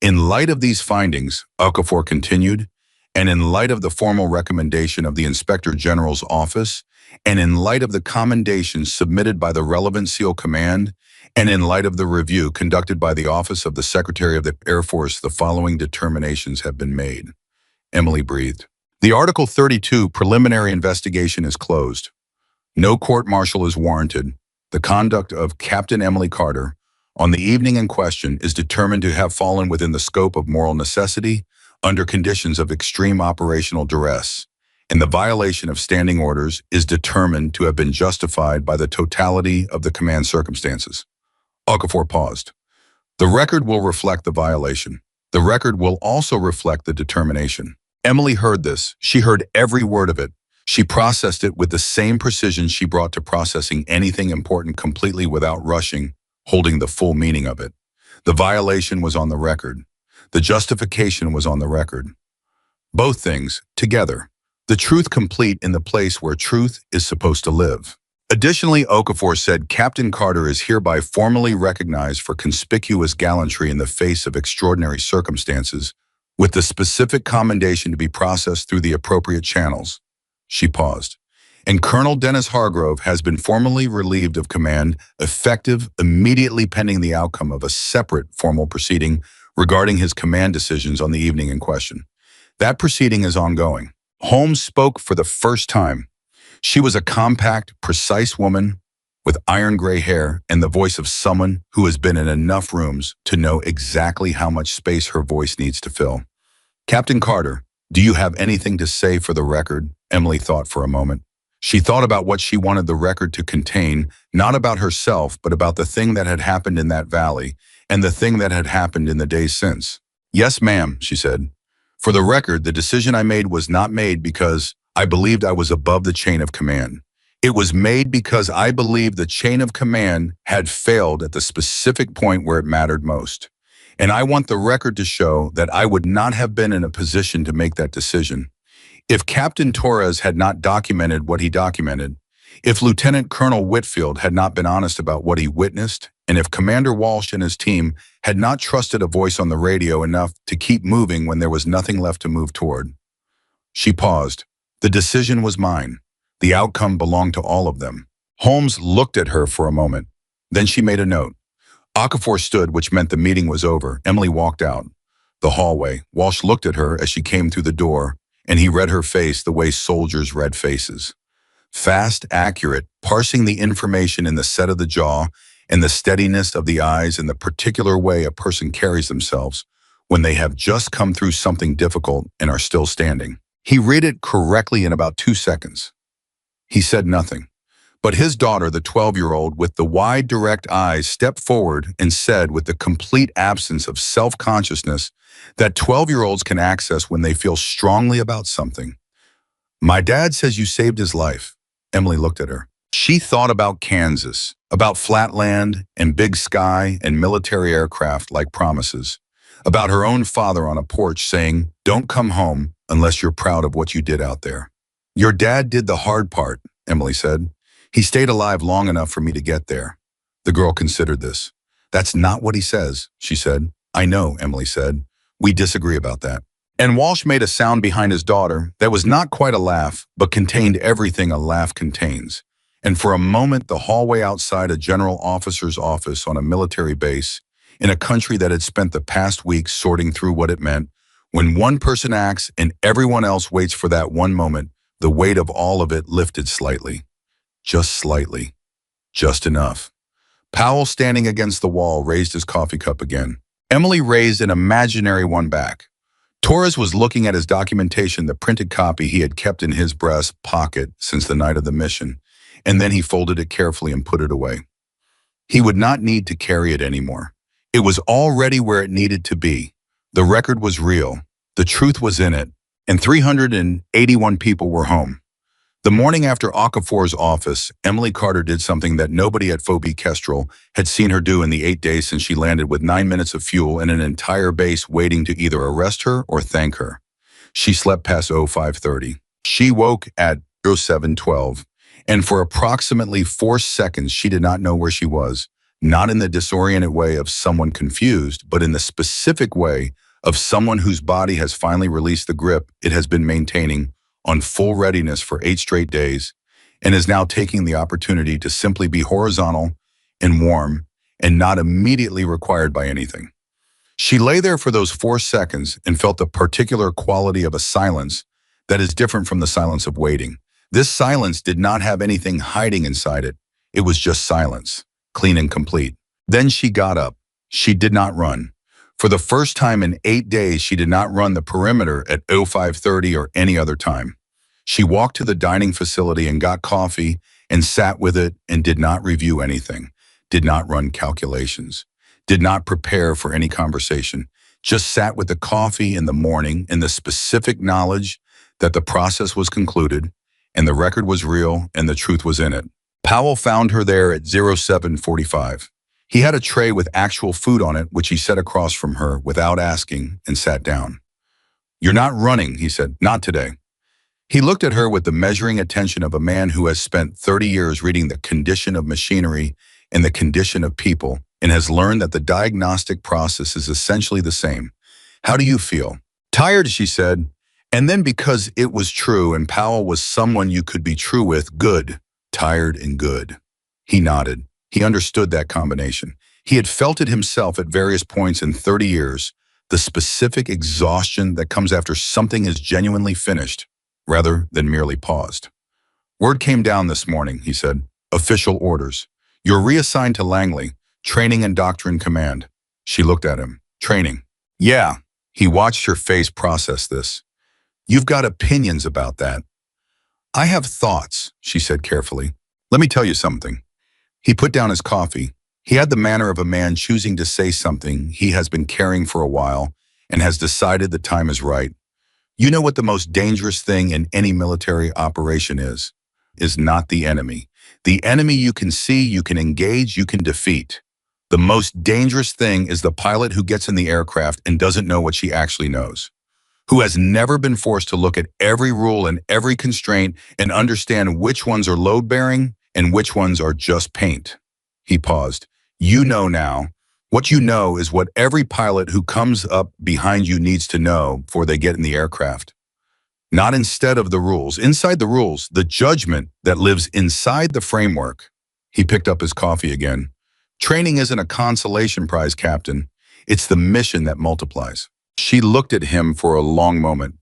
In light of these findings, Okafor continued, and in light of the formal recommendation of the Inspector General's office, and in light of the commendations submitted by the relevant SEAL Command, and in light of the review conducted by the Office of the Secretary of the Air Force, the following determinations have been made. Emily breathed. The Article 32 preliminary investigation is closed. No court-martial is warranted. The conduct of Captain Emily Carter on the evening in question is determined to have fallen within the scope of moral necessity under conditions of extreme operational duress, and the violation of standing orders is determined to have been justified by the totality of the command circumstances. Okafor paused. The record will reflect the violation. The record will also reflect the determination. Emily heard this. She heard every word of it. She processed it with the same precision she brought to processing anything important, completely without rushing, holding the full meaning of it. The violation was on the record. The justification was on the record. Both things, together. The truth complete in the place where truth is supposed to live. Additionally, Okafor said Captain Carter is hereby formally recognized for conspicuous gallantry in the face of extraordinary circumstances, with the specific commendation to be processed through the appropriate channels. She paused. And Colonel Dennis Hargrove has been formally relieved of command, effective immediately pending the outcome of a separate formal proceeding regarding his command decisions on the evening in question. That proceeding is ongoing. Holmes spoke for the first time. She was a compact, precise woman with iron gray hair and the voice of someone who has been in enough rooms to know exactly how much space her voice needs to fill. Captain Carter, Do you have anything to say for the record? Emily thought for a moment. She thought about what she wanted the record to contain, not about herself, but about the thing that had happened in that valley and the thing that had happened in the days since. Yes, ma'am, she said. For the record, the decision I made was not made because I believed I was above the chain of command. It was made because I believed the chain of command had failed at the specific point where it mattered most. And I want the record to show that I would not have been in a position to make that decision. If Captain Torres had not documented what he documented, if Lieutenant Colonel Whitfield had not been honest about what he witnessed, and if Commander Walsh and his team had not trusted a voice on the radio enough to keep moving when there was nothing left to move toward. She paused. The decision was mine. The outcome belonged to all of them. Holmes looked at her for a moment. Then she made a note. Okafor stood, which meant the meeting was over. Emily walked out. The hallway. Walsh looked at her as she came through the door, and he read her face the way soldiers read faces. Fast, accurate, parsing the information in the set of the jaw and the steadiness of the eyes and the particular way a person carries themselves when they have just come through something difficult and are still standing. He read it correctly in about 2 seconds. He said nothing. But his daughter, the 12-year-old with the wide, direct eyes, stepped forward and said with the complete absence of self-consciousness that 12-year-olds can access when they feel strongly about something. My dad says you saved his life. Emily looked at her. She thought about Kansas, about flat land and big sky and military aircraft like promises, about her own father on a porch saying, "Don't come home unless you're proud of what you did out there." Your dad did the hard part, Emily said. He stayed alive long enough for me to get there. The girl considered this. That's not what he says, she said. I know, Emily said. We disagree about that. And Walsh made a sound behind his daughter that was not quite a laugh, but contained everything a laugh contains. And for a moment, the hallway outside a general officer's office on a military base, in a country that had spent the past weeks sorting through what it meant, when one person acts and everyone else waits for that one moment, the weight of all of it lifted slightly. Just slightly. Just enough. Powell, standing against the wall, raised his coffee cup again. Emily raised an imaginary one back. Torres was looking at his documentation, the printed copy he had kept in his breast pocket since the night of the mission, and then he folded it carefully and put it away. He would not need to carry it anymore. It was already where it needed to be. The record was real. The truth was in it, and 381 people were home. The morning after Okafor's office, Emily Carter did something that nobody at Phobie Kestrel had seen her do in the 8 days since she landed with 9 minutes of fuel and an entire base waiting to either arrest her or thank her. She slept past 05:30. She woke at 07:12, and for approximately 4 seconds she did not know where she was, not in the disoriented way of someone confused, but in the specific way of someone whose body has finally released the grip it has been maintaining on full readiness for 8 straight days, and is now taking the opportunity to simply be horizontal and warm and not immediately required by anything. She lay there for those 4 seconds and felt the particular quality of a silence that is different from the silence of waiting. This silence did not have anything hiding inside it. It was just silence, clean and complete. Then she got up. She did not run. For the first time in 8 days, she did not run the perimeter at 05:30 or any other time. She walked to the dining facility and got coffee and sat with it and did not review anything, did not run calculations, did not prepare for any conversation, just sat with the coffee in the morning in the specific knowledge that the process was concluded and the record was real and the truth was in it. Powell found her there at 07:45. He had a tray with actual food on it, which he set across from her without asking, and sat down. You're not running, he said. Not today. He looked at her with the measuring attention of a man who has spent 30 years reading the condition of machinery and the condition of people, and has learned that the diagnostic process is essentially the same. How do you feel? Tired, she said. And then because it was true and Powell was someone you could be true with, good. Tired and good. He nodded. He understood that combination. He had felt it himself at various points in 30 years, the specific exhaustion that comes after something is genuinely finished, rather than merely paused. Word came down this morning, he said. Official orders. You're reassigned to Langley, Training and Doctrine Command. She looked at him. Training. Yeah. He watched her face process this. You've got opinions about that. I have thoughts, she said carefully. Let me tell you something. He put down his coffee. He had the manner of a man choosing to say something he has been carrying for a while and has decided the time is right. You know what the most dangerous thing in any military operation is not the enemy. The enemy you can see, you can engage, you can defeat. The most dangerous thing is the pilot who gets in the aircraft and doesn't know what she actually knows, who has never been forced to look at every rule and every constraint and understand which ones are load-bearing and which ones are just paint. He paused. You know now. What you know is what every pilot who comes up behind you needs to know before they get in the aircraft. Not instead of the rules. Inside the rules, the judgment that lives inside the framework. He picked up his coffee again. Training isn't a consolation prize, Captain. It's the mission that multiplies. She looked at him for a long moment.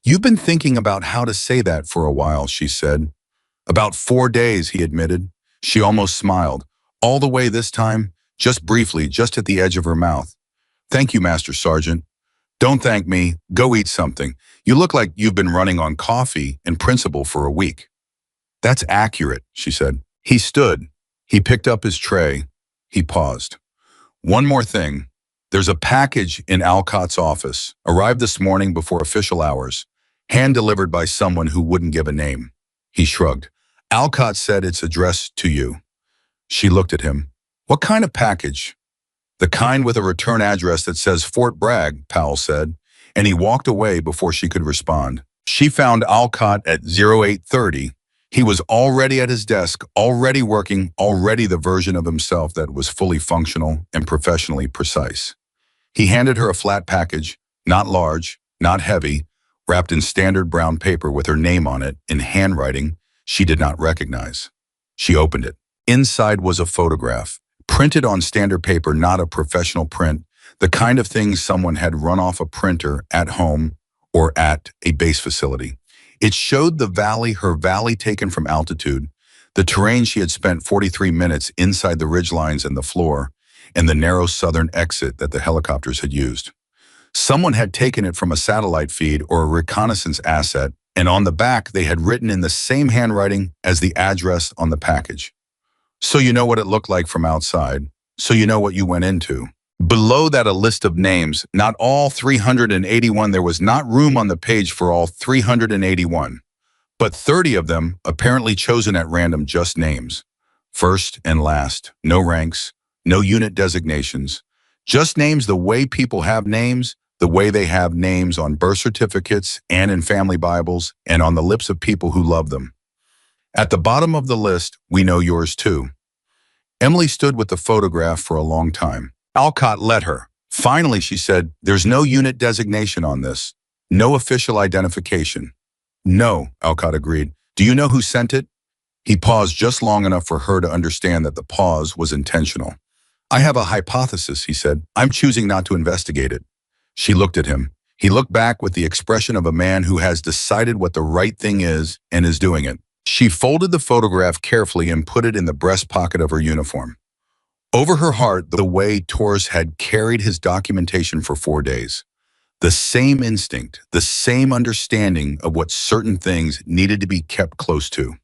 You've been thinking about how to say that for a while, she said. About 4 days, he admitted. She almost smiled. All the way this time, just briefly, just at the edge of her mouth. Thank you, Master Sergeant. Don't thank me. Go eat something. You look like you've been running on coffee and principle for a week. That's accurate, she said. He stood. He picked up his tray. He paused. One more thing. There's a package in Alcott's office, arrived this morning before official hours, hand-delivered by someone who wouldn't give a name. He shrugged. Alcott said it's addressed to you. She looked at him. What kind of package? The kind with a return address that says Fort Bragg, Powell said, and he walked away before she could respond. She found Alcott at 0830. He was already at his desk, already working, already the version of himself that was fully functional and professionally precise. He handed her a flat package, not large, not heavy, wrapped in standard brown paper with her name on it in handwriting she did not recognize. She opened it. Inside was a photograph, printed on standard paper, not a professional print, the kind of thing someone had run off a printer at home or at a base facility. It showed the valley, her valley taken from altitude, the terrain she had spent 43 minutes inside the ridgelines and the floor, and the narrow southern exit that the helicopters had used. Someone had taken it from a satellite feed or a reconnaissance asset, and on the back they had written in the same handwriting as the address on the package. So you know what it looked like from outside. So you know what you went into. Below that, a list of names, not all 381. There was not room on the page for all 381, but 30 of them apparently chosen at random, just names. First and last, no ranks, no unit designations, just names the way people have names, the way they have names on birth certificates and in family Bibles and on the lips of people who love them. At the bottom of the list, we know yours too. Emily stood with the photograph for a long time. Alcott let her. Finally, she said, there's no unit designation on this. No official identification. No, Alcott agreed. Do you know who sent it? He paused just long enough for her to understand that the pause was intentional. I have a hypothesis, he said. I'm choosing not to investigate it. She looked at him. He looked back with the expression of a man who has decided what the right thing is and is doing it. She folded the photograph carefully and put it in the breast pocket of her uniform. Over her heart, the way Torres had carried his documentation for 4 days. The same instinct, the same understanding of what certain things needed to be kept close to.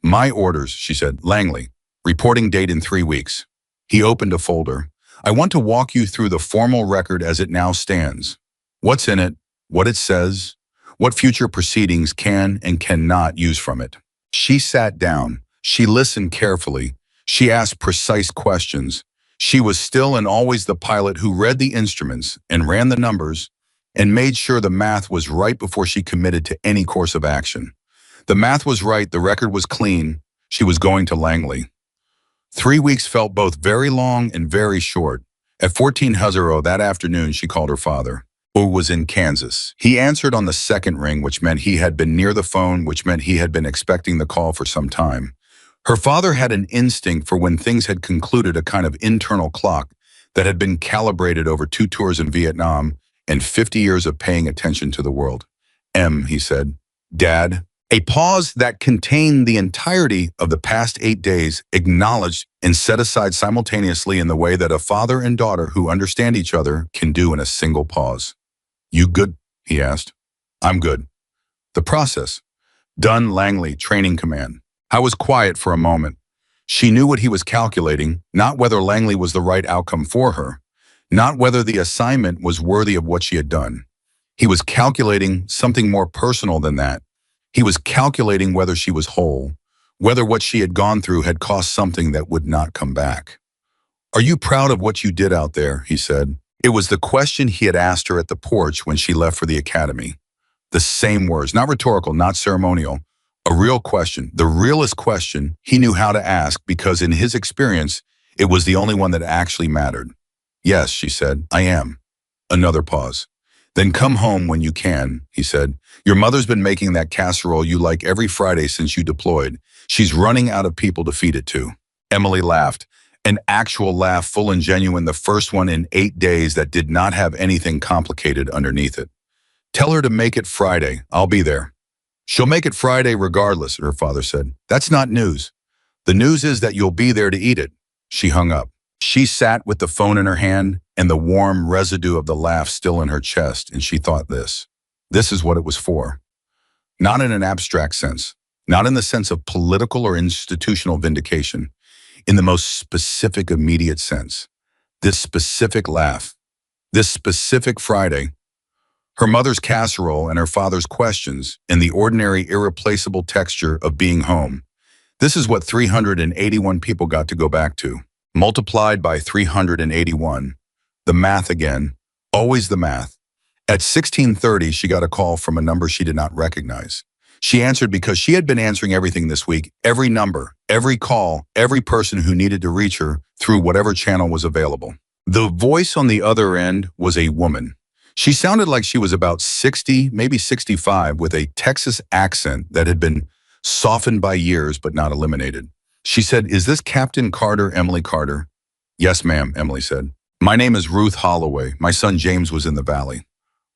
My orders, she said, Langley, reporting date in 3 weeks. He opened a folder. I want to walk you through the formal record as it now stands. What's in it, what it says, what future proceedings can and cannot use from it. She sat down. She listened carefully. She asked precise questions. She was still and always the pilot who read the instruments and ran the numbers and made sure the math was right before she committed to any course of action. The math was right. The record was clean. She was going to Langley. 3 weeks felt both very long and very short. At 14:00 that afternoon, she called her father, who was in Kansas. He answered on the second ring, which meant he had been near the phone, which meant he had been expecting the call for some time. Her father had an instinct for when things had concluded, a kind of internal clock that had been calibrated over 2 tours in Vietnam and 50 years of paying attention to the world. He said, Dad. A pause that contained the entirety of the past 8 days, acknowledged and set aside simultaneously in the way that a father and daughter who understand each other can do in a single pause. You good? He asked. I'm good. The process. Done Langley, training command. I was quiet for a moment. She knew what he was calculating, not whether Langley was the right outcome for her, not whether the assignment was worthy of what she had done. He was calculating something more personal than that. He was calculating whether she was whole, whether what she had gone through had cost something that would not come back. "Are you proud of what you did out there?" he said. It was the question he had asked her at the porch when she left for the academy. The same words, not rhetorical, not ceremonial. A real question, the realest question he knew how to ask because in his experience, it was the only one that actually mattered. "Yes," she said, "I am." Another pause. "Then come home when you can," he said. "Your mother's been making that casserole you like every Friday since you deployed. She's running out of people to feed it to." Emily laughed. An actual laugh, full and genuine, the first one in 8 days that did not have anything complicated underneath it. "Tell her to make it Friday. I'll be there." "She'll make it Friday regardless," her father said. "That's not news. The news is that you'll be there to eat it." She hung up. She sat with the phone in her hand and the warm residue of the laugh still in her chest, and she thought this. This is what it was for. Not in an abstract sense, not in the sense of political or institutional vindication, in the most specific, immediate sense. This specific laugh, this specific Friday, her mother's casserole and her father's questions, and the ordinary, irreplaceable texture of being home. This is what 381 people got to go back to. Multiplied by 381. The math again. Always the math. At 16:30, she got a call from a number she did not recognize. She answered because she had been answering everything this week, every number, every call, every person who needed to reach her through whatever channel was available. The voice on the other end was a woman. She sounded like she was about 60, maybe 65, with a Texas accent that had been softened by years but not eliminated. She said, "Is this Captain Carter, Emily Carter?" "Yes, ma'am," Emily said. "My name is Ruth Holloway. My son James was in the valley."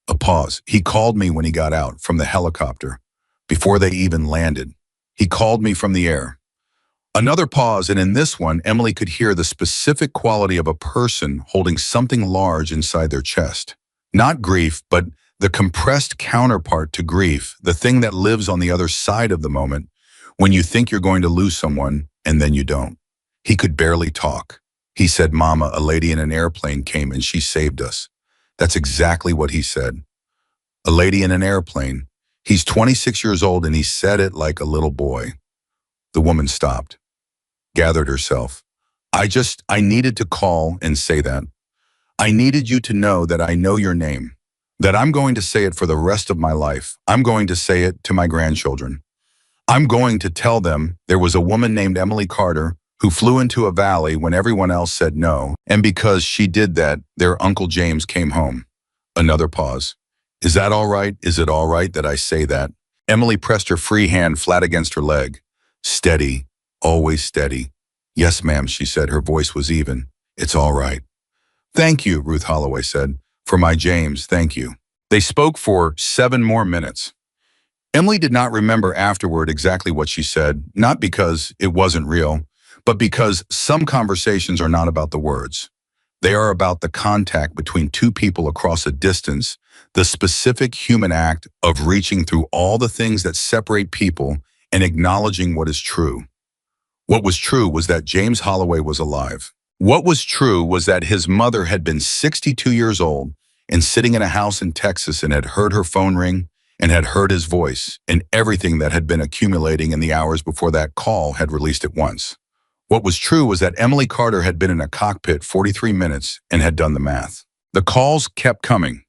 A pause. "He called me when he got out from the helicopter, before they even landed. He called me from the air." Another pause, and in this one, Emily could hear the specific quality of a person holding something large inside their chest. Not grief, but the compressed counterpart to grief, the thing that lives on the other side of the moment, when you think you're going to lose someone, and then you don't. He could barely talk. He said, "Mama, a lady in an airplane came and she saved us." That's exactly what he said. A lady in an airplane. He's 26 years old and he said it like a little boy. The woman stopped, gathered herself. I needed to call and say that. I needed you to know that I know your name, that I'm going to say it for the rest of my life. I'm going to say it to my grandchildren. I'm going to tell them there was a woman named Emily Carter who flew into a valley when everyone else said no, and because she did that, their Uncle James came home. Another pause. "Is that all right? Is it all right that I say that?" Emily pressed her free hand flat against her leg. Steady, always steady. "Yes, ma'am," she said. Her voice was even. "It's all right." "Thank you," Ruth Holloway said. "For my James, thank you." They spoke for 7 more minutes. Emily did not remember afterward exactly what she said, not because it wasn't real, but because some conversations are not about the words. They are about the contact between two people across a distance, the specific human act of reaching through all the things that separate people and acknowledging what is true. What was true was that James Holloway was alive. What was true was that his mother had been 62 years old and sitting in a house in Texas and had heard her phone ring and had heard his voice, and everything that had been accumulating in the hours before that call had released at once. What was true was that Emily Carter had been in a cockpit 43 minutes and had done the math. The calls kept coming.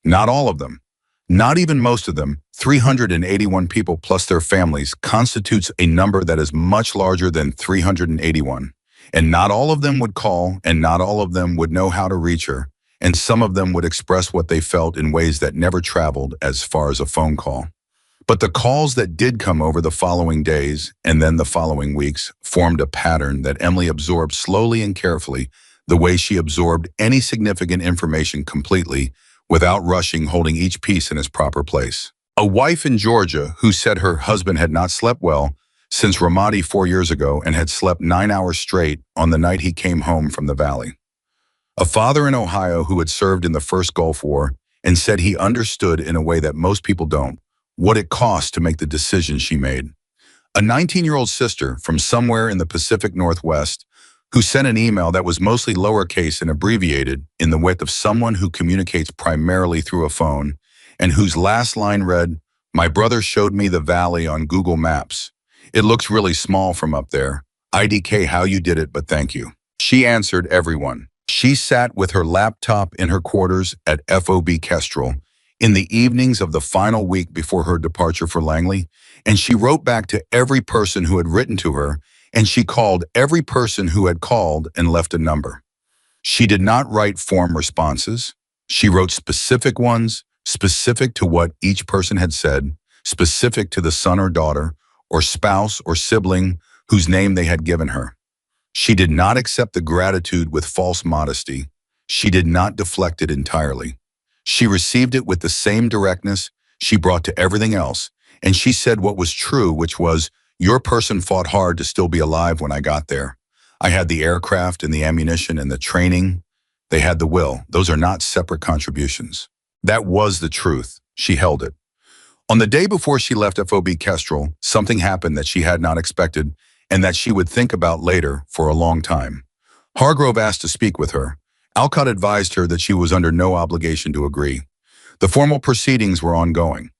Not all of them. Not even most of them. 381 people plus their families constitutes a number that is much larger than 381. And not all of them would call, and not all of them would know how to reach her, and some of them would express what they felt in ways that never traveled as far as a phone call. But the calls that did come over the following days and then the following weeks formed a pattern that Emily absorbed slowly and carefully, the way she absorbed any significant information completely, without rushing, holding each piece in its proper place. A wife in Georgia who said her husband had not slept well since Ramadi 4 years ago and had slept 9 hours straight on the night he came home from the valley. A father in Ohio who had served in the first Gulf War and said he understood in a way that most people don't what it cost to make the decision she made. A 19-year-old sister from somewhere in the Pacific Northwest who sent an email that was mostly lowercase and abbreviated in the width of someone who communicates primarily through a phone and whose last line read, "My brother showed me the valley on Google Maps. It looks really small from up there. IDK how you did it, but thank you." She answered everyone. She sat with her laptop in her quarters at FOB Kestrel in the evenings of the final week before her departure for Langley, and she wrote back to every person who had written to her, and she called every person who had called and left a number. She did not write form responses. She wrote specific ones, specific to what each person had said, specific to the son or daughter, or spouse or sibling whose name they had given her. She did not accept the gratitude with false modesty. She did not deflect it entirely. She received it with the same directness she brought to everything else, and she said what was true, which was, "Your person fought hard to still be alive when I got there. I had the aircraft and the ammunition and the training. They had the will. Those are not separate contributions." That was the truth. She held it. On the day before she left FOB Kestrel, something happened that she had not expected and that she would think about later for a long time. Hargrove asked to speak with her. Alcott advised her that she was under no obligation to agree. The formal proceedings were ongoing.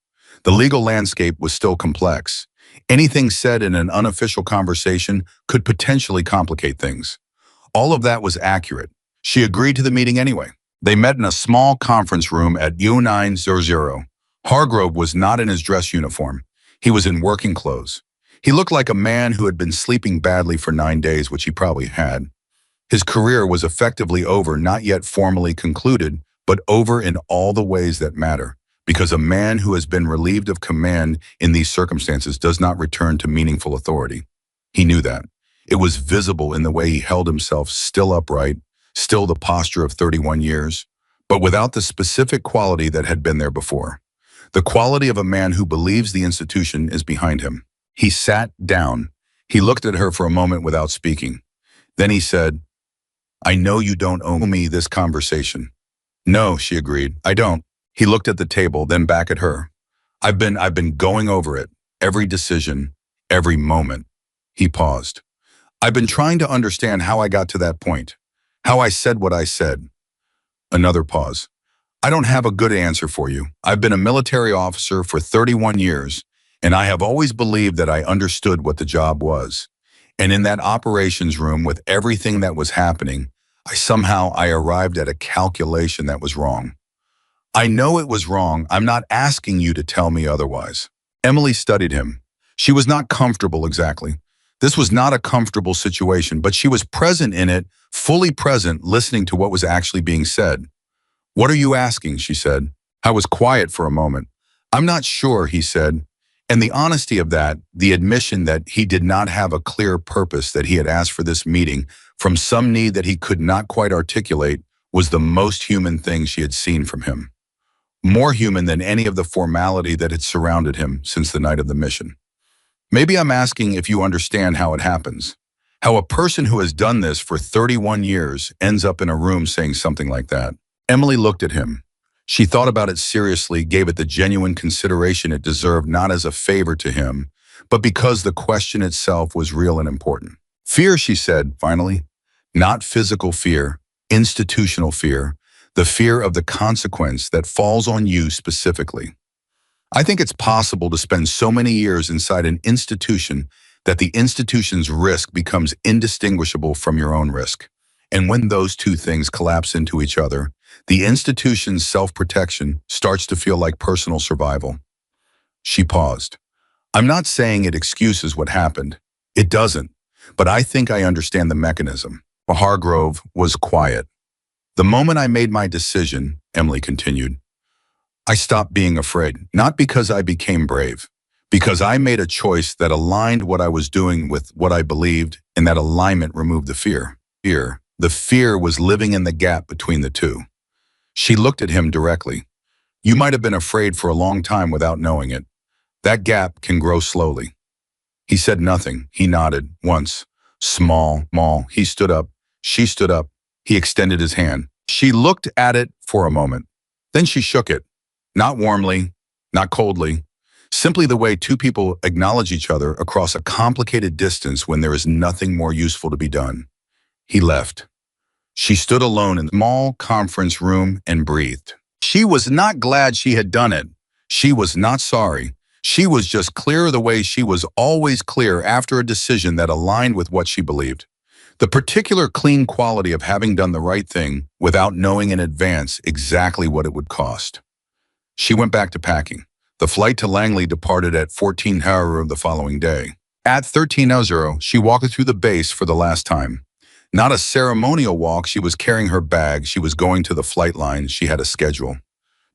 The legal landscape was still complex. Anything said in an unofficial conversation could potentially complicate things. All of that was accurate. She agreed to the meeting anyway. They met in a small conference room at U900. Hargrove was not in his dress uniform. He was in working clothes. He looked like a man who had been sleeping badly for 9 days, which he probably had. His career was effectively over, not yet formally concluded, but over in all the ways that matter, because a man who has been relieved of command in these circumstances does not return to meaningful authority. He knew that. It was visible in the way he held himself still upright, still the posture of 31 years, but without the specific quality that had been there before. The quality of a man who believes the institution is behind him. He sat down. He looked at her for a moment without speaking. Then he said, "I know you don't owe me this conversation." "No," she agreed, "I don't." He looked at the table, then back at her. I've been going over it, every decision, every moment." He paused. "I've been trying to understand how I got to that point, how I said what I said." Another pause. "I don't have a good answer for you. I've been a military officer for 31 years, and I have always believed that I understood what the job was. And in that operations room with everything that was happening, I arrived at a calculation that was wrong. I know it was wrong. I'm not asking you to tell me otherwise." Emily studied him. She was not comfortable exactly. This was not a comfortable situation, but she was present in it, fully present, listening to what was actually being said. "What are you asking?" she said. I was quiet for a moment. "I'm not sure," he said. And the honesty of that, the admission that he did not have a clear purpose, that he had asked for this meeting from some need that he could not quite articulate, was the most human thing she had seen from him. More human than any of the formality that had surrounded him since the night of the mission. "Maybe I'm asking if you understand how it happens. How a person who has done this for 31 years ends up in a room saying something like that." Emily looked at him. She thought about it seriously, gave it the genuine consideration it deserved, not as a favor to him, but because the question itself was real and important. "Fear," she said, finally. "Not physical fear, institutional fear, the fear of the consequence that falls on you specifically. I think it's possible to spend so many years inside an institution that the institution's risk becomes indistinguishable from your own risk. And when those two things collapse into each other, the institution's self-protection starts to feel like personal survival." She paused. "I'm not saying it excuses what happened. It doesn't. But I think I understand the mechanism." Hargrove was quiet. "The moment I made my decision," Emily continued, "I stopped being afraid, not because I became brave, because I made a choice that aligned what I was doing with what I believed, and that alignment removed the fear. The fear was living in the gap between the two." She looked at him directly. "You might have been afraid for a long time without knowing it. That gap can grow slowly." He said nothing. He nodded. Once. Small. He stood up. She stood up. He extended his hand. She looked at it for a moment. Then she shook it. Not warmly, not coldly. Simply the way two people acknowledge each other across a complicated distance when there is nothing more useful to be done. He left. She stood alone in the small conference room and breathed. She was not glad she had done it. She was not sorry. She was just clear the way she was always clear after a decision that aligned with what she believed. The particular clean quality of having done the right thing without knowing in advance exactly what it would cost. She went back to packing. The flight to Langley departed at 14:00 the following day. At 13:00, she walked through the base for the last time. Not a ceremonial walk, she was carrying her bag, she was going to the flight line, she had a schedule.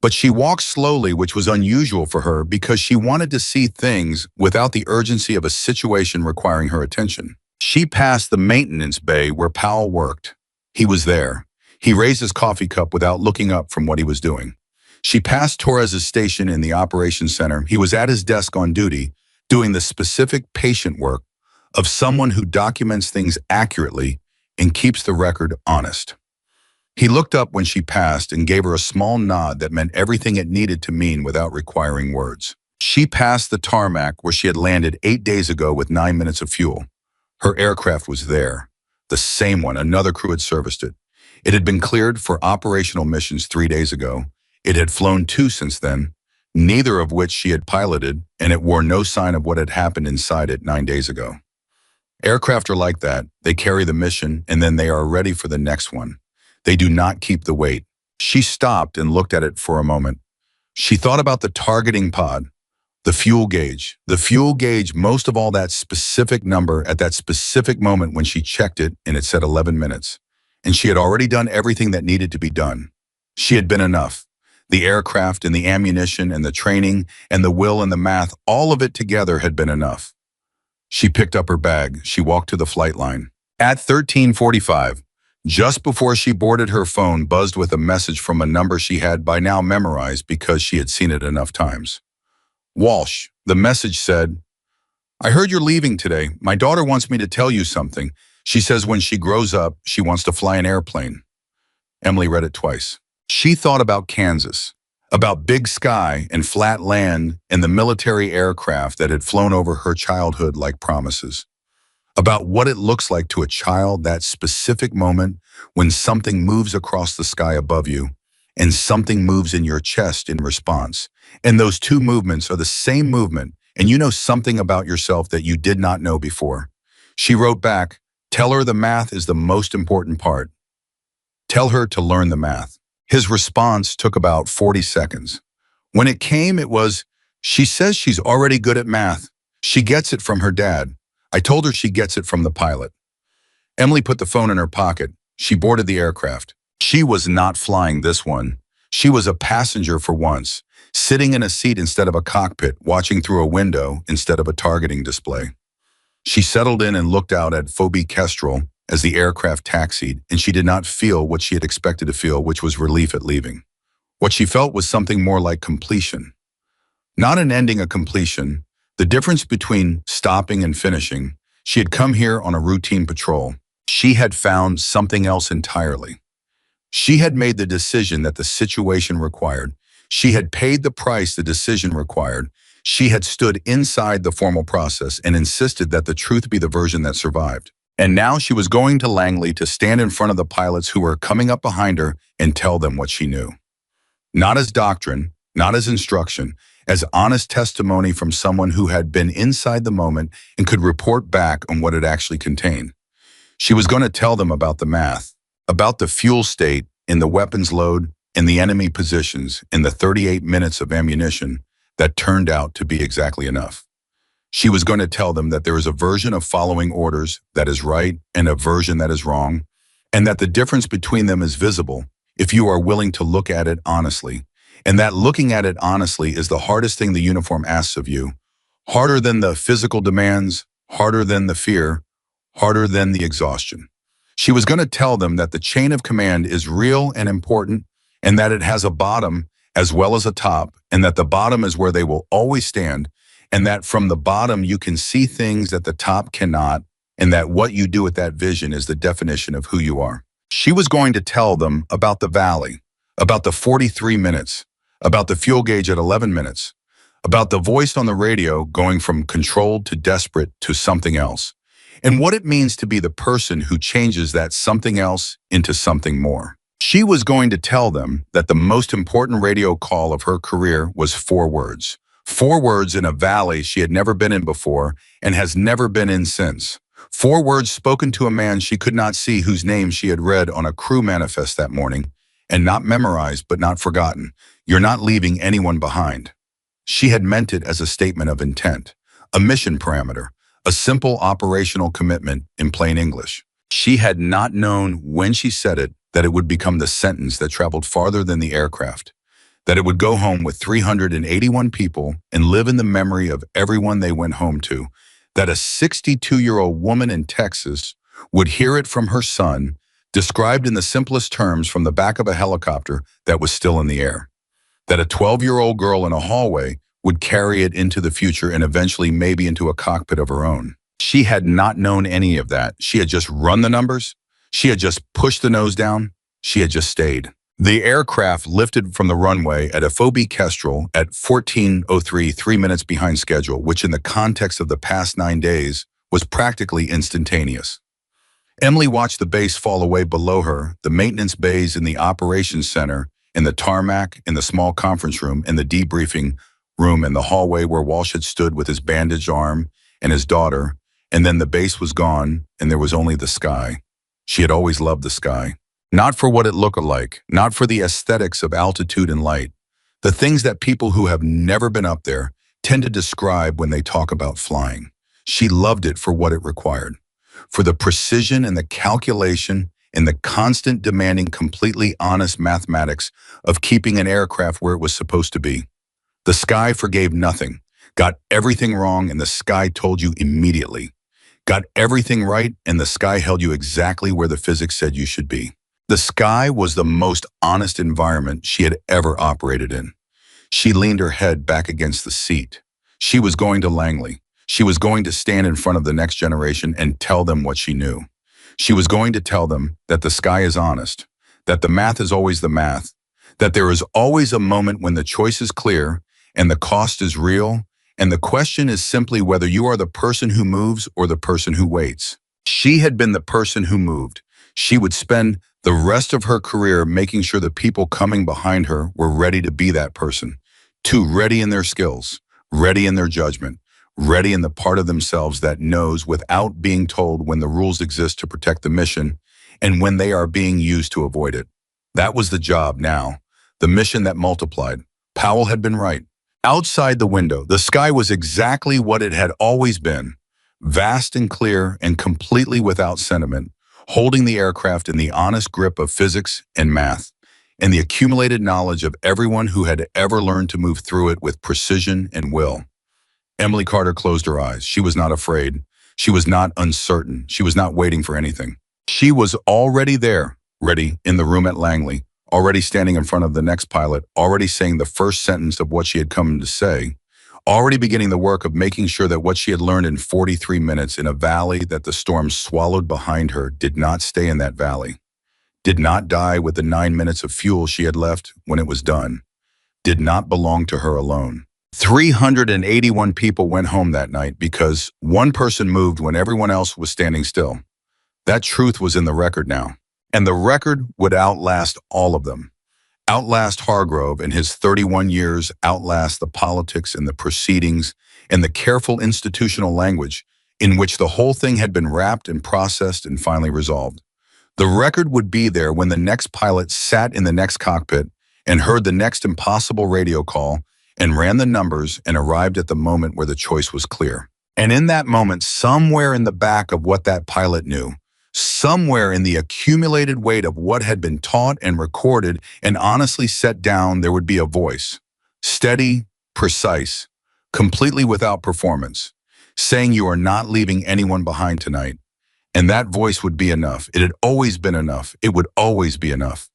But she walked slowly, which was unusual for her because she wanted to see things without the urgency of a situation requiring her attention. She passed the maintenance bay where Powell worked. He was there. He raised his coffee cup without looking up from what he was doing. She passed Torres's station in the operations center. He was at his desk on duty, doing the specific patient work of someone who documents things accurately and keeps the record honest. He looked up when she passed and gave her a small nod that meant everything it needed to mean without requiring words. She passed the tarmac where she had landed 8 days ago with 9 minutes of fuel. Her aircraft was there. The same one, another crew had serviced it. It had been cleared for operational missions 3 days ago. It had flown 2 since then, neither of which she had piloted, and it wore no sign of what had happened inside it 9 days ago. Aircraft are like that. They carry the mission, and then they are ready for the next one. They do not keep the weight. She stopped and looked at it for a moment. She thought about the targeting pod, the fuel gauge. The fuel gauge, most of all that specific number at that specific moment when she checked it, and it said 11 minutes. And she had already done everything that needed to be done. She had been enough. The aircraft and the ammunition and the training and the will and the math, all of it together had been enough. She picked up her bag. She walked to the flight line. At 13:45, just before she boarded, her phone buzzed with a message from a number she had by now memorized because she had seen it enough times. Walsh, the message said, "I heard you're leaving today. My daughter wants me to tell you something. She says when she grows up, she wants to fly an airplane." Emily read it twice. She thought about Kansas, about big sky and flat land and the military aircraft that had flown over her childhood like promises. About what it looks like to a child, that specific moment when something moves across the sky above you and something moves in your chest in response. And those two movements are the same movement, and you know something about yourself that you did not know before. She wrote back, "Tell her the math is the most important part. Tell her to learn the math." His response took about 40 seconds. When it came, it was, "She says she's already good at math. She gets it from her dad. I told her she gets it from the pilot." Emily put the phone in her pocket. She boarded the aircraft. She was not flying this one. She was a passenger for once, sitting in a seat instead of a cockpit, watching through a window instead of a targeting display. She settled in and looked out at Phoebe Kestrel as the aircraft taxied, and she did not feel what she had expected to feel, which was relief at leaving. What she felt was something more like completion. Not an ending, a completion. The difference between stopping and finishing. She had come here on a routine patrol. She had found something else entirely. She had made the decision that the situation required. She had paid the price the decision required. She had stood inside the formal process and insisted that the truth be the version that survived. And now she was going to Langley to stand in front of the pilots who were coming up behind her and tell them what she knew. Not as doctrine, not as instruction, as honest testimony from someone who had been inside the moment and could report back on what it actually contained. She was going to tell them about the math, about the fuel state in the weapons load, in the enemy positions, in the 38 minutes of ammunition that turned out to be exactly enough. She was going to tell them that there is a version of following orders that is right and a version that is wrong, and that the difference between them is visible if you are willing to look at it honestly, and that looking at it honestly is the hardest thing the uniform asks of you, harder than the physical demands, harder than the fear, harder than the exhaustion. She was going to tell them that the chain of command is real and important, and that it has a bottom as well as a top, and that the bottom is where they will always stand, and that from the bottom you can see things that the top cannot, and that what you do with that vision is the definition of who you are. She was going to tell them about the valley, about the 43 minutes, about the fuel gauge at 11 minutes, about the voice on the radio going from controlled to desperate to something else, and what it means to be the person who changes that something else into something more. She was going to tell them that the most important radio call of her career was 4 words. 4 words in a valley she had never been in before and has never been in since. 4 words spoken to a man she could not see, whose name she had read on a crew manifest that morning, and not memorized but not forgotten. You're not leaving anyone behind. She had meant it as a statement of intent, a mission parameter, a simple operational commitment in plain English. She had not known when she said it that it would become the sentence that traveled farther than the aircraft, that it would go home with 381 people and live in the memory of everyone they went home to, that a 62-year-old woman in Texas would hear it from her son, described in the simplest terms from the back of a helicopter that was still in the air, that a 12-year-old girl in a hallway would carry it into the future and eventually maybe into a cockpit of her own. She had not known any of that. She had just run the numbers. She had just pushed the nose down. She had just stayed. The aircraft lifted from the runway at FOB Kestrel at 14:03, 3 minutes behind schedule, which in the context of the past 9 days was practically instantaneous. Emily watched the base fall away below her, the maintenance bays in the operations center, in the tarmac, in the small conference room, in the debriefing room, in the hallway where Walsh had stood with his bandaged arm and his daughter, and then the base was gone and there was only the sky. She had always loved the sky. Not for what it looked like, not for the aesthetics of altitude and light, the things that people who have never been up there tend to describe when they talk about flying. She loved it for what it required, for the precision and the calculation and the constant demanding completely honest mathematics of keeping an aircraft where it was supposed to be. The sky forgave nothing, got everything wrong, and the sky told you immediately. Got everything right, and the sky held you exactly where the physics said you should be. The sky was the most honest environment she had ever operated in. She leaned her head back against the seat. She was going to Langley. She was going to stand in front of the next generation and tell them what she knew. She was going to tell them that the sky is honest, that the math is always the math, that there is always a moment when the choice is clear and the cost is real, and the question is simply whether you are the person who moves or the person who waits. She had been the person who moved. She would spend the rest of her career making sure the people coming behind her were ready to be that person, too ready in their skills, ready in their judgment, ready in the part of themselves that knows without being told when the rules exist to protect the mission and when they are being used to avoid it. That was the job now, the mission that multiplied. Powell had been right. Outside the window, the sky was exactly what it had always been, vast and clear and completely without sentiment, holding the aircraft in the honest grip of physics and math, and the accumulated knowledge of everyone who had ever learned to move through it with precision and will. Emily Carter closed her eyes. She was not afraid. She was not uncertain. She was not waiting for anything. She was already there, ready, in the room at Langley, already standing in front of the next pilot, already saying the first sentence of what she had come to say, already beginning the work of making sure that what she had learned in 43 minutes in a valley that the storm swallowed behind her did not stay in that valley, did not die with the 9 minutes of fuel she had left when it was done, did not belong to her alone. 381 people went home that night because one person moved when everyone else was standing still. That truth was in the record now, and the record would outlast all of them. Outlast Hargrove and his 31 years, outlast the politics and the proceedings and the careful institutional language in which the whole thing had been wrapped and processed and finally resolved. The record would be there when the next pilot sat in the next cockpit and heard the next impossible radio call and ran the numbers and arrived at the moment where the choice was clear. And in that moment, somewhere in the back of what that pilot knew, somewhere in the accumulated weight of what had been taught and recorded and honestly set down, there would be a voice, steady, precise, completely without performance, saying you are not leaving anyone behind tonight. And that voice would be enough. It had always been enough. It would always be enough.